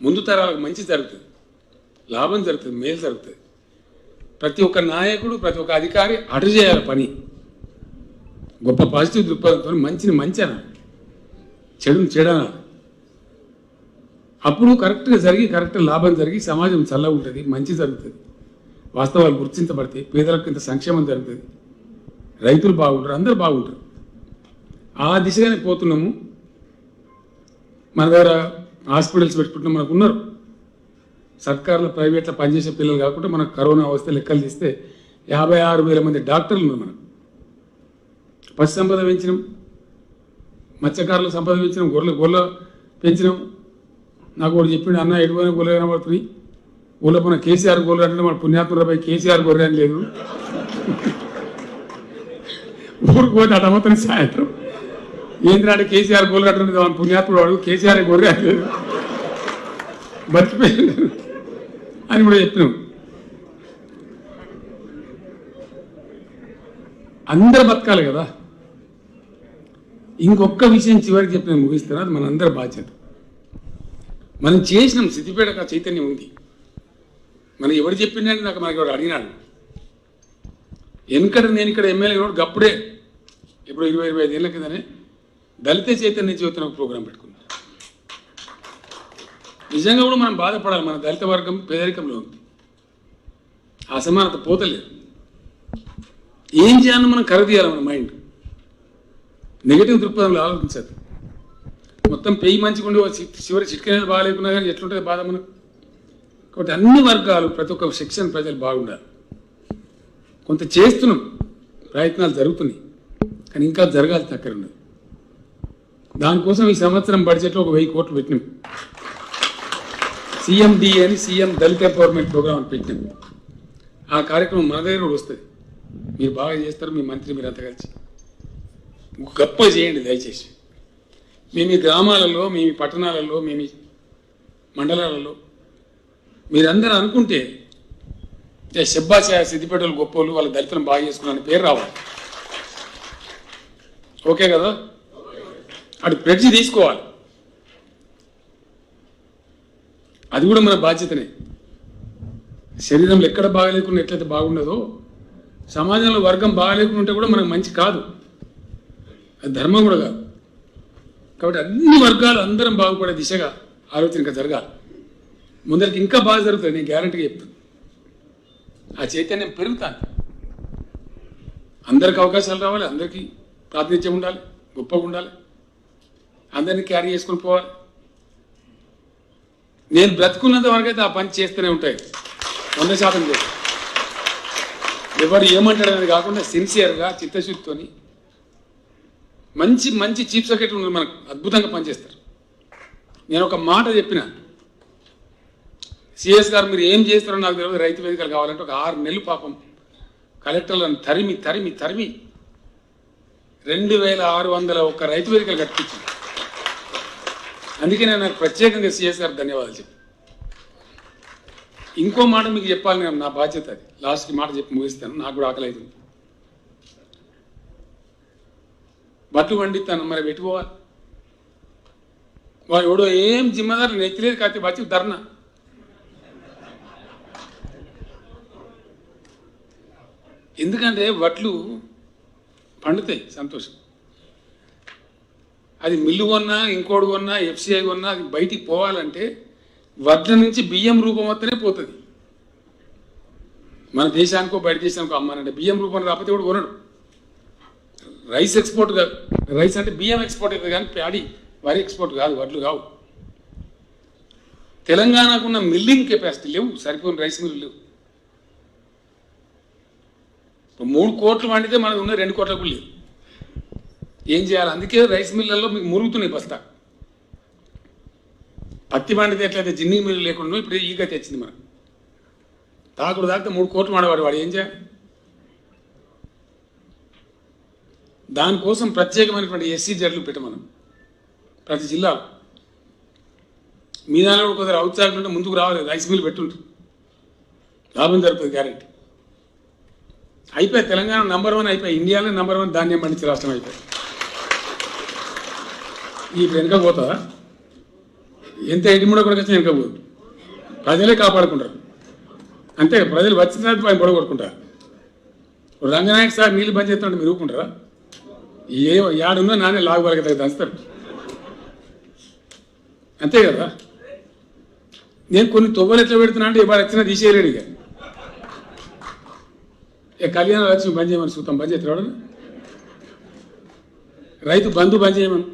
ముందు తరాలకు మంచి జరుగుతుంది, లాభం జరుగుతుంది, మేలు జరుగుతుంది. ప్రతి ఒక్క నాయకుడు, ప్రతి ఒక్క అధికారి అటు చేయాలి పని. గొప్ప పాజిటివ్ దృక్పథంతో మంచిని మంచి అనాలి, చెడుని చెడనాలి. అప్పుడు కరెక్ట్గా జరిగి కరెక్ట్ లాభం జరిగి సమాజం చల్లగా ఉంటుంది, మంచి జరుగుతుంది, వాస్తవాలు గుర్తించబడతాయి, పేదలకు ఇంత సంక్షేమం జరుగుతుంది, రైతులు బాగుంటారు, అందరూ బాగుంటారు. ఆ దిశగానే పోతున్నాము. మన దగ్గర హాస్పిటల్స్ పెట్టుకుంటున్నాం, మనకు ఉన్నారు. సర్కారులో ప్రైవేట్లో పనిచేసే పిల్లలు కాకుండా మనకు కరోనా వస్తే లెక్కలు తీస్తే 56,000 మంది డాక్టర్లు ఉన్నారు. మనం పశు సంపద పెంచినాం, మత్స్యకారుల సంపద పెంచినాం, గొర్రెల పెంచినాం. నాకు ఒకటి చెప్పిండు, అన్న ఎటువైనా గొర్రె కనబడుతుంది, ఊళ్ళో మన కేసీఆర్ గొర్రె అంటే మన పుణ్యాత్మరాబాయి కేసీఆర్ గొర్రె అని లేదు. ఊరికి పోతే అటమవుతుంది సాయంత్రం ఏంద్రాడు కేసీఆర్ గొర్రె కట్టండి మన పుణ్యాత్ముడు వాడు కేసీఆర్ గొర్రె అని లేదు, బతికిపోయింది అని కూడా చెప్పినాం. అందరూ బతకాలి కదా. ఇంకొక విషయం చివరికి చెప్పిన ముగిస్తున్నా, అది మనందరి బాధ్యత. మనం చేసినాం, సిద్దిపేటకు ఆ చైతన్యం ఉంది. మనం ఎవరు చెప్పిండే నాకు మనకి ఎవరు అడిగినాడు. వెనకడ నేను ఇక్కడ ఎమ్మెల్యే కూడా గప్పుడే ఇప్పుడు 20-25 ఏళ్ళ కిందనే దళిత చైతన్య జ్యోతి ఒక ప్రోగ్రాం పెట్టుకున్నాం. నిజంగా కూడా మనం బాధపడాలి, మన దళిత వర్గం పేదరికంలో ఉంది, అసమానత పోతలేదు. ఏం చేయాలని మనం కరదీయాలి, మన మైండ్ నెగిటివ్ దృక్పథంలో ఆలోచించదు. మొత్తం పెయ్యి మంచిగా ఉండి చివరి చిట్కనేది బాగాలేకున్నా కానీ ఎట్లుంటుంది బాధ మనకు. కాబట్టి అన్ని వర్గాలు, ప్రతి ఒక్క సెక్షన్ ప్రజలు బాగుండాలి. కొంత చేస్తున్నాం, ప్రయత్నాలు జరుగుతున్నాయి, కానీ ఇంకా జరగాలి, చక్కర ఉన్నది. దానికోసం ఈ సంవత్సరం బడ్జెట్లో ఒక 1000 కోట్లు పెట్టినాం. CMD అని సీఎం దళిత ఎంపవర్మెంట్ ప్రోగ్రామ్ అని పెట్టినాం. ఆ కార్యక్రమం మన దగ్గర కూడా వస్తుంది. మీరు బాగా చేస్తారు, మీ మంత్రి మీరు అంతా కలిసి గొప్ప చేయండి దయచేసి. మీ గ్రామాలలో, మీ పట్టణాలలో, మీ మండలాలలో మీరందరూ అనుకుంటే శబ్బాష సిద్దిపేటలు గొప్పలు, వాళ్ళ దళితులను బాగా చేసుకున్నారని పేరు రావాలి. ఓకే కదా? అటు ప్రెడ్జి తీసుకోవాలి, అది కూడా మన బాధ్యతనే. శరీరంలో ఎక్కడ బాగాలేకుండా ఎట్లయితే బాగుండదో సమాజంలో వర్గం బాగాలేకుండా ఉంటే కూడా మనకు మంచి కాదు, అది ధర్మం కూడా కాదు. కాబట్టి అన్ని వర్గాలు అందరం బాగుపడే దిశగా ఆలోచన ఇంకా జరగాలి. ముందరికి ఇంకా బాగా జరుగుతుంది, నేను గ్యారంటీగా చెప్తాను. ఆ చైతన్యం పెరుగుతాను, అందరికి అవకాశాలు రావాలి, అందరికీ ప్రాతినిధ్యం ఉండాలి, గొప్పగా ఉండాలి, అందరినీ క్యారీ చేసుకుని పోవాలి. నేను బ్రతుకున్నంత వరకైతే ఆ పని చేస్తూనే ఉంటాయి, 100% చేస్తాను. ఎవరు ఏమంటాడు అనేది కాకుండా సిన్సియర్గా చిత్తశుద్ధితో మంచి మంచి చీఫ్ సెక్రటరీ ఉన్నారు మనకు, అద్భుతంగా పనిచేస్తారు. నేను ఒక మాట చెప్పిన, సిఎస్ గారు మీరు ఏం చేస్తారో నాకు తెలియదు, రైతు వేదికలు కావాలంటే ఒక 6 నెలలు పాపం కలెక్టర్లను తరిమి తరిమి తరిమి 2601 రైతు వేదికలు కట్టించింది. అందుకే నేను నాకు ప్రత్యేకంగా సిఎస్ గారు ధన్యవాదాలు చెప్పి. ఇంకో మాట మీకు చెప్పాలి, నేను నా బాధ్యత అది. లాస్ట్కి మాట చెప్పి ముగిస్తాను, నాకు కూడా ఆకలి అవుతుంది. బట్లు వండిస్తాను, మరి పెట్టుకోవాలి. వాడు ఎవడో ఏం జిమ్మదారు నెత్తిలేదు కాకపోతే బచ్చి ధర్నా. ఎందుకంటే వడ్లు పండుతాయి, సంతోషం. అది మిల్లు కొన్నా, ఇంకోటి కొన్నా, FCI కొన్నా, అది బయటికి పోవాలంటే వడ్ల నుంచి బియ్యం రూపం వస్తేనే పోతుంది. మన దేశానికో బయట దేశానికో అమ్మానంటే బియ్యం రూపంలో రాకపోతే కూడా కొనడు. రైస్ ఎక్స్పోర్ట్ కాదు, రైస్ అంటే బియ్యం ఎక్స్పోర్ట్ అవుతుంది కానీ ప్యాడీ వరి ఎక్స్పోర్ట్ కాదు, వడ్లు కావు. తెలంగాణకున్న మిల్లింగ్ కెపాసిటీ లేవు, సరిపోయిన రైస్ మిల్లు లేవు. 3 కోట్లు వండితే మనకు ఉన్న 2 కోట్లకు లేవు. ఏం చేయాలి? అందుకే రైస్ మిల్లల్లో మీకు మురుగుతున్నాయి బస్తా. పత్తి వండితే ఎట్లయితే జిన్ని మిల్లు లేకుండా ఇప్పుడు ఈ గతి వచ్చింది మనకు. తాకుడు తాకితే 3 కోట్లు వాడేవాడు, వాడు ఏం చేయాలి? దానికోసం ప్రత్యేకమైనటువంటి ఎస్సీ జడ్లు పెట్టమనం ప్రతి జిల్లాలో. మీ దానిలో కూడా కొందరు ఔత్సాహం ఉంటే ముందుకు రావాలి, రైస్ మిల్ పెట్టుంటారు, లాభం జరుగుతుంది గ్యారెంటీ. అయిపోయి తెలంగాణ నంబర్ 1 అయిపోయి, ఇండియాలో నంబర్ 1 ధాన్యం పండించే రాష్ట్రం అయిపోయి. ఇప్పుడు వెనక పోతుందా? ఎంత ఎడిముడ కూడా వచ్చినా వెనక పోదు. ప్రజలే కాపాడుకుంటారు అంతే. ప్రజలు వచ్చిన తర్వాత ఆయన పొడగొట్టుకుంటారు. ఇప్పుడు రంగనాయక్ సార్ నీళ్ళు బంద్ చేస్తుంటే మీరు ఊరుకుంటారా? ఏ యాడున్నా నానే లాగు వరకు దంచుతారు అంతే కదా. నేను కొన్ని తొవ్వలు ఎట్లా పెడుతున్నా అంటే ఇవాళ వచ్చినా తీసేయలేడు. ఇక కళ్యాణ లక్ష్మి బంద్ చేయమని చూద్దాం, బంద్ చేస్తాడు. రైతు బంధు బంద్ చేయమని,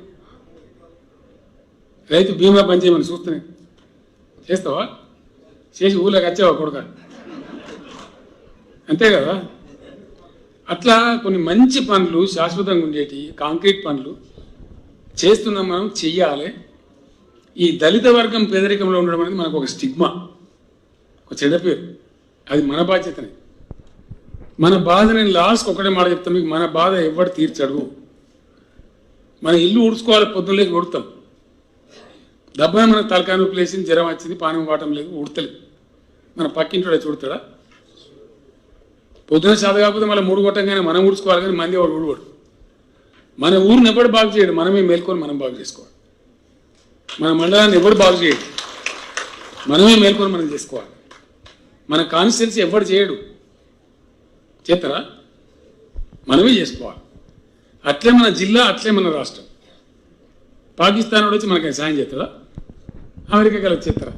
రైతు బీమా బంద్ చేయమని చూస్తున్నాయి. చేస్తావా? చేసి ఊళ్ళోకి వచ్చావా కొడుక? అంతే కదా. అట్లా కొన్ని మంచి పనులు, శాశ్వతంగా ఉండేటి కాంక్రీట్ పనులు చేస్తున్నాం మనం, చెయ్యాలి. ఈ దళిత వర్గం పేదరికంలో ఉండడం అనేది మనకు ఒక స్టిగ్మా, ఒక చెడ్డ పేరు. అది మన బాధ్యతనే. మన బాధ, నేను లాస్ట్కి ఒకటే మాట చెప్తాను మీకు, మన బాధ ఎవరు తీర్చడు. మన ఇల్లు ఉడుచుకోవాలి, పొద్దున్నలేకి ఉడతాం, దెబ్బన మన తలకాయ నొప్పి లేచింది, జ్వరం వచ్చింది, పానం వాటం లేదు, ఉడతలేదు. మన పక్కింటి చూడతాడా? పొద్దున చేత కాకపోతే మళ్ళీ 3 కొట్టంగానే మనం ఉడుచుకోవాలి, కానీ మంది వాడు ఊడవాడు. మన ఊరిని ఎవడు బాగు చేయడు, మనమే మేల్కొని మనం బాగు చేసుకోవాలి. మన మండలాన్ని ఎవడు బాగు చేయడు, మనమే మేల్కొని మనం చేసుకోవాలి. మన కాన్స్టిట్యున్సీ ఎవడు చేయడు, చేస్తారా? మనమే చేసుకోవాలి. అట్లే మన జిల్లా, అట్లే మన రాష్ట్రం. పాకిస్తాన్ వాడు వచ్చి మనకి సాయం చేస్తాడా? అమెరికా కలిసి చేస్తారా?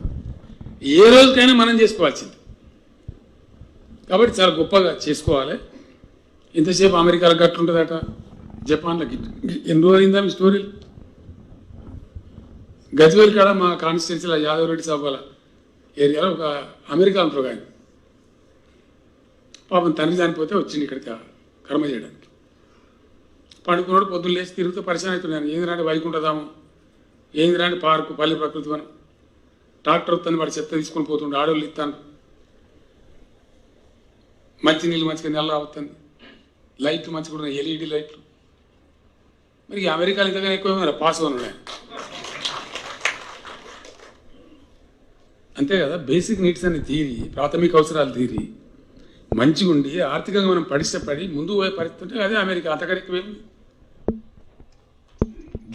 ఏ రోజుకైనా మనం చేసుకోవాల్సింది. కాబట్టి చాలా గొప్పగా చేసుకోవాలి. ఇంతసేపు అమెరికాలో గట్లుంటుందట, జపాన్లో ఎన్ని రోజులు అయిందా మీ స్టోరీలు? గజ్వేల్ కాడ మా కాన్స్టిట్యున్సీలో యాదవ్ రెడ్డి సభల ఏరియాలో ఒక అమెరికా ఉంటారు ఆయన, పాపం తండ్రి చనిపోతే వచ్చింది ఇక్కడికి కర్మ చేయడానికి. పండుకున్నాడు, పొద్దున్న లేచి తిరుగుతూ పరిచయం అవుతున్నాను. ఏందిరాంటి వైకుంఠధామం, ఏందిరాంటి పార్కు, పల్లె ప్రకృతి వనం, ట్రాక్టర్ వస్తుంది, వాడి చెత్త తీసుకొని పోతుండే, ఆడోళ్ళు ఇస్తాను, మంచి నీళ్ళు మంచిగా నెల అవుతుంది, లైట్లు మంచిగా ఉన్నాయి, ఎల్ఈడి లైట్లు. మరి అమెరికాలో ఇంతగానే ఎక్కువ పాస్ ఉన్నాయి అంతే కదా. బేసిక్ నీడ్స్ అనే తీరి, ప్రాథమిక అవసరాలు తీరి మంచిగా ఉండి ఆర్థికంగా మనం పడి ముందు పోయే పరిస్థితి ఉంటే అదే అమెరికా. అంతకరికి ఏమి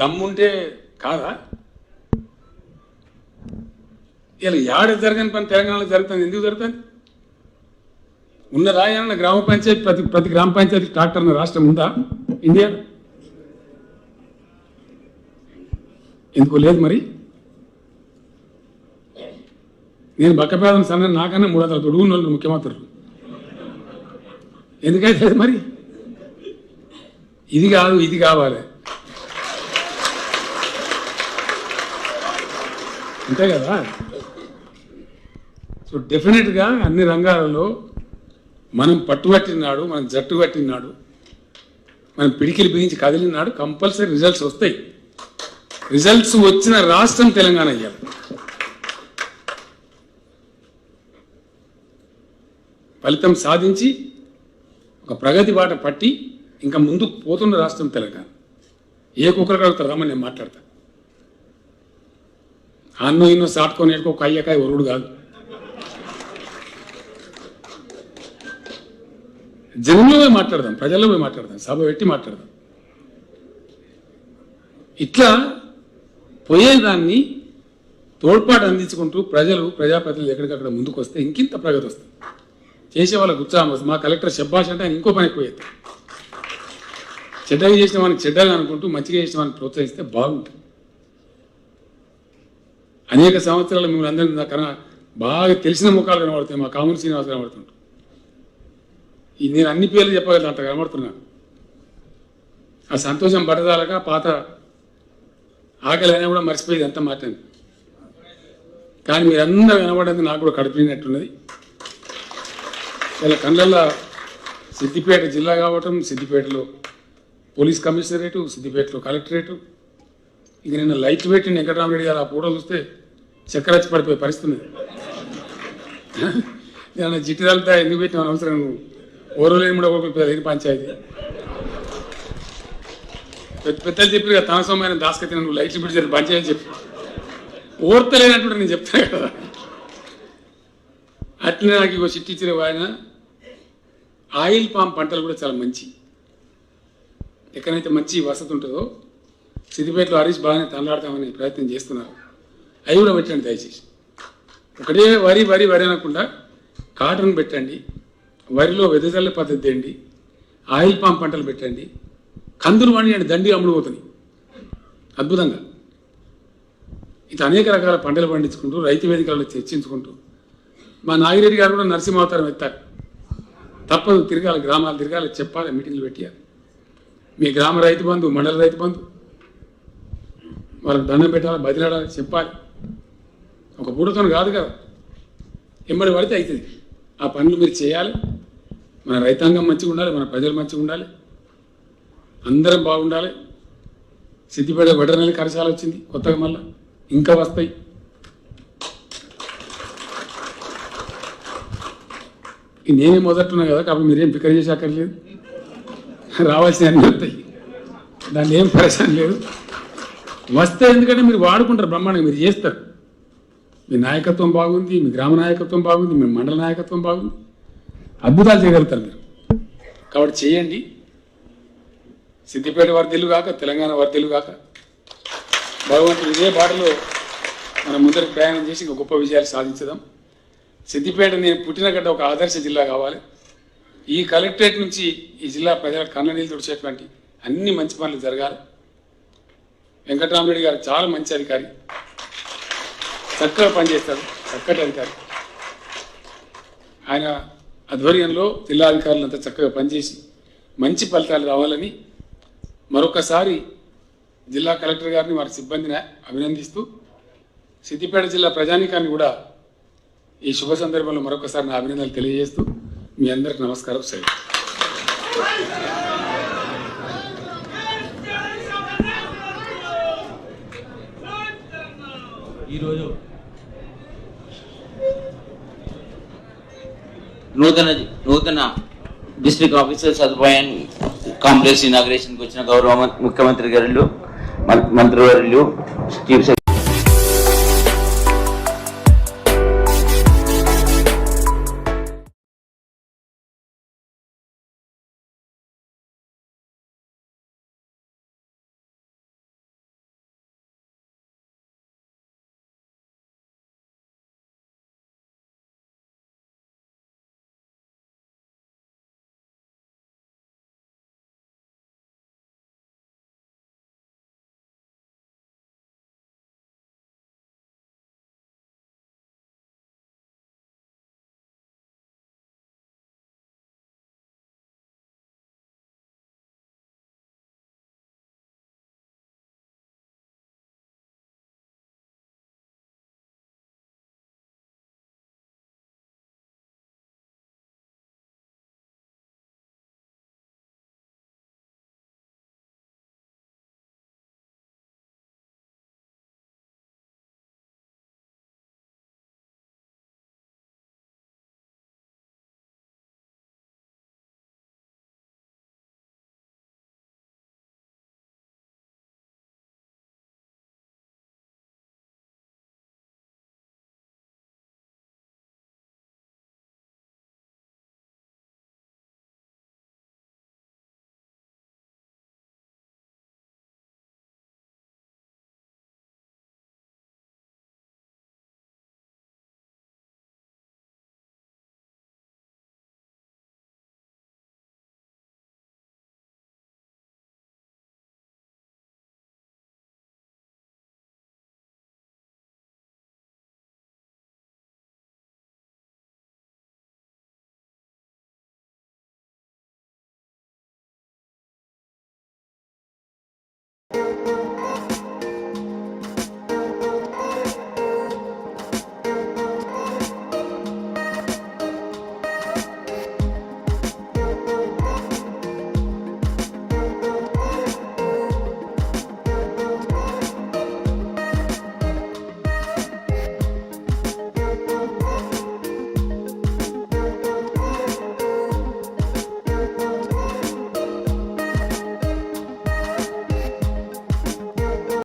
దమ్ముంటే కాదా? ఇలా ఏడ జరగని పని తెలంగాణలో జరుగుతుంది. ఎందుకు జరుగుతుంది? ఉన్న రాయన్న గ్రామ పంచాయతీ, ప్రతి గ్రామ పంచాయతీ ట్రాక్టర్ అన్న రాష్ట్రం ఉందా ఇండియా? ఎందుకు లేదు? మరి నేను బక్కపేదం సన్న నాకన్నా 300 తొడుగున్న వాళ్ళు ముఖ్యమంత్రులు. ఎందుకైతే మరి ఇది కాదు, ఇది కావాలి అంతే కదా. సో డెఫినెట్గా అన్ని రంగాలలో మనం పట్టుబట్టినాడు, మనం జట్టు కట్టినాడు, మనం పిడికిలు బిగించి కదిలినాడు, కంపల్సరీ రిజల్ట్స్ వస్తాయి. రిజల్ట్స్ వచ్చిన రాష్ట్రం తెలంగాణ అయ్యాలి. ఫలితం సాధించి ఒక ప్రగతి బాట పట్టి ఇంకా ముందుకు పోతున్న రాష్ట్రం తెలంగాణ. ఏ కుక్కలు కడుగుతారమ్మని నేను మాట్లాడతా. అన్నో ఇన్నో సాటుకొని ఒక అయ్యకాయ ఒరుడు కాదు. జనంలో పోయి మాట్లాడదాం, ప్రజల్లో పోయి మాట్లాడదాం, సభ పెట్టి మాట్లాడదాం. ఇట్లా పోయేదాన్ని తోడ్పాటు అందించుకుంటూ ప్రజాప్రతినిధులు ఎక్కడికక్కడ ముందుకు వస్తే ఇంకింత ప్రగతి వస్తుంది. చేసే వాళ్ళకు ఉత్సాహం వస్తుంది. మా కలెక్టర్ శబ్బాష్ అంటే ఆయన ఇంకో పని ఎక్కువైతే, చెడ్డగా చేసిన వానికి చెడ్డగా అనుకుంటూ మంచిగా చేసిన వానికి ప్రోత్సహిస్తే బాగుంటుంది. అనేక సంవత్సరాలు మిమ్మల్ని అందరికీ కన్నా బాగా తెలిసిన ముఖాలు కనబడుతాయి. మా కామన్ శ్రీనివాస్ కనబడుతుంటారు. నేను అన్ని పేర్లు చెప్పగలను, అంత కనబడుతున్నాను. ఆ సంతోషం పడదాలగా పాత ఆకలి అయినా కూడా మర్చిపోయేది అంత మాట్లాడింది. కానీ మీరందరూ కనబడింది నాకు కూడా కడుపునట్టున్నది. ఇలా కళ్ళల్లో సిద్దిపేట జిల్లా కావటం, సిద్దిపేటలో పోలీస్ కమిషనరేటు, సిద్దిపేటలో కలెక్టరేటు, ఇక నిన్న లైట్ పెట్టి వెంకటరామరెడ్డి గారు ఆ ఫోటో చూస్తే చక్కెర వచ్చి పడిపోయే పరిస్థితి ఉంది. నేను జిట్టిదాలతో ఎందుకు పెట్టిన అవసరం, ఓరలేని కూడా ఒకటి పంచాయతీ పెద్దలు చెప్పి కదా, తన సొమ్మైన దాస్కతి నువ్వు లైట్లు పెట్టి పంచాయతీ చెప్పి ఓర్తలేనట్టు నేను చెప్తాను కదా. అట్లనే నాకు ఇగో చిట్టి ఇచ్చిన ఆయన ఆయిల్ పామ్ పంటలు కూడా చాలా మంచి, ఎక్కడైతే మంచి వసతి ఉంటుందో సిద్దిపేటలో హరీష్ బాగానే తనలాడతామని ప్రయత్నం చేస్తున్నారు. అవి కూడా పెట్టండి దయచేసి. ఒకటే వరి వరి వరి అనకుండా కాటన్ పెట్టండి, వరిలో వెదజల్ల పద్ధతి తేండి, ఆయిల్ పామ్ పంటలు పెట్టండి, కందులు పండి దండి అమ్ముడు పోతుంది అద్భుతంగా. ఇట్లా అనేక రకాల పంటలు పండించుకుంటూ రైతు వేదికలలో చర్చించుకుంటూ మా నాగిరెడ్డి గారు కూడా నరసింహావతారం ఎత్తారు. తప్పదు, తిరగాలి, గ్రామాలు తిరగాలి, చెప్పాలి, మీటింగ్లు పెట్టాలి. మీ గ్రామ రైతు బంధు, మండల రైతు బంధు, వాళ్ళకి దండం పెట్టాలి, బదిలాడాలి, చెప్పాలి. ఒక పూటతో కాదు కదా, ఎమ్మడి పడితే అవుతుంది. ఆ పనులు మీరు చేయాలి. మన రైతాంగం మంచిగా ఉండాలి, మన ప్రజలు మంచిగా ఉండాలి, అందరం బాగుండాలి. సిద్దిపేట వెటర్నరీ కరశాల వచ్చింది కొత్తగా, మళ్ళీ ఇంకా వస్తాయి. నేనే మొదట్టున్నా కదా, కాబట్టి మీరేం ఫికర్ చేసాకర్లేదు, రావాల్సిన అన్నీ వస్తాయి, దాన్ని ఏం పరిశ్రమ లేదు. వస్తే ఎందుకంటే మీరు వాడుకుంటారు, బ్రహ్మాండంగా మీరు చేస్తారు. మీ నాయకత్వం బాగుంది, మీ గ్రామ నాయకత్వం బాగుంది, మీ మండల నాయకత్వం బాగుంది, అద్భుతాలు చేయగలుగుతారు మీరు. కాబట్టి చేయండి. సిద్దిపేట వర్ధిల్లు కాక, తెలంగాణ వర్ధిల్లు కాక, భగవంతుడు ఇదే బాటలో మనం ముందరికి ప్రయాణం చేసి ఇంకా గొప్ప విజయాలు సాధించుదాం. సిద్దిపేట నేను పుట్టిన గడ్డ ఒక ఆదర్శ జిల్లా కావాలి. ఈ కలెక్టరేట్ నుంచి ఈ జిల్లా ప్రజల కన్న నీళ్ళు తుడిచేటువంటి అన్ని మంచి పనులు జరగాలి. వెంకటరామరెడ్డి గారు చాలా మంచి అధికారి, చక్కగా పనిచేస్తారు, చక్కటి అధికారి. ఆయన ఆధ్వర్యంలో జిల్లా అధికారులంతా చక్కగా పనిచేసి మంచి ఫలితాలు రావాలని మరొకసారి జిల్లా కలెక్టర్ గారిని, వారి సిబ్బందిని అభినందిస్తూ సిద్దిపేట జిల్లా ప్రజానీకాన్ని కూడా ఈ శుభ సందర్భంలో మరొకసారి నా అభినందనలు తెలియజేస్తూ మీ అందరికి నమస్కారం. సరే, ఈరోజు నూతన డిస్ట్రిక్ట్ ఆఫీసర్ సదుపాయాన్ని కాంప్లెక్స్ ఇనాగ్రేషన్కి వచ్చిన గౌరవ ముఖ్యమంత్రి గారు, మంత్రివర్యులు, చీఫ్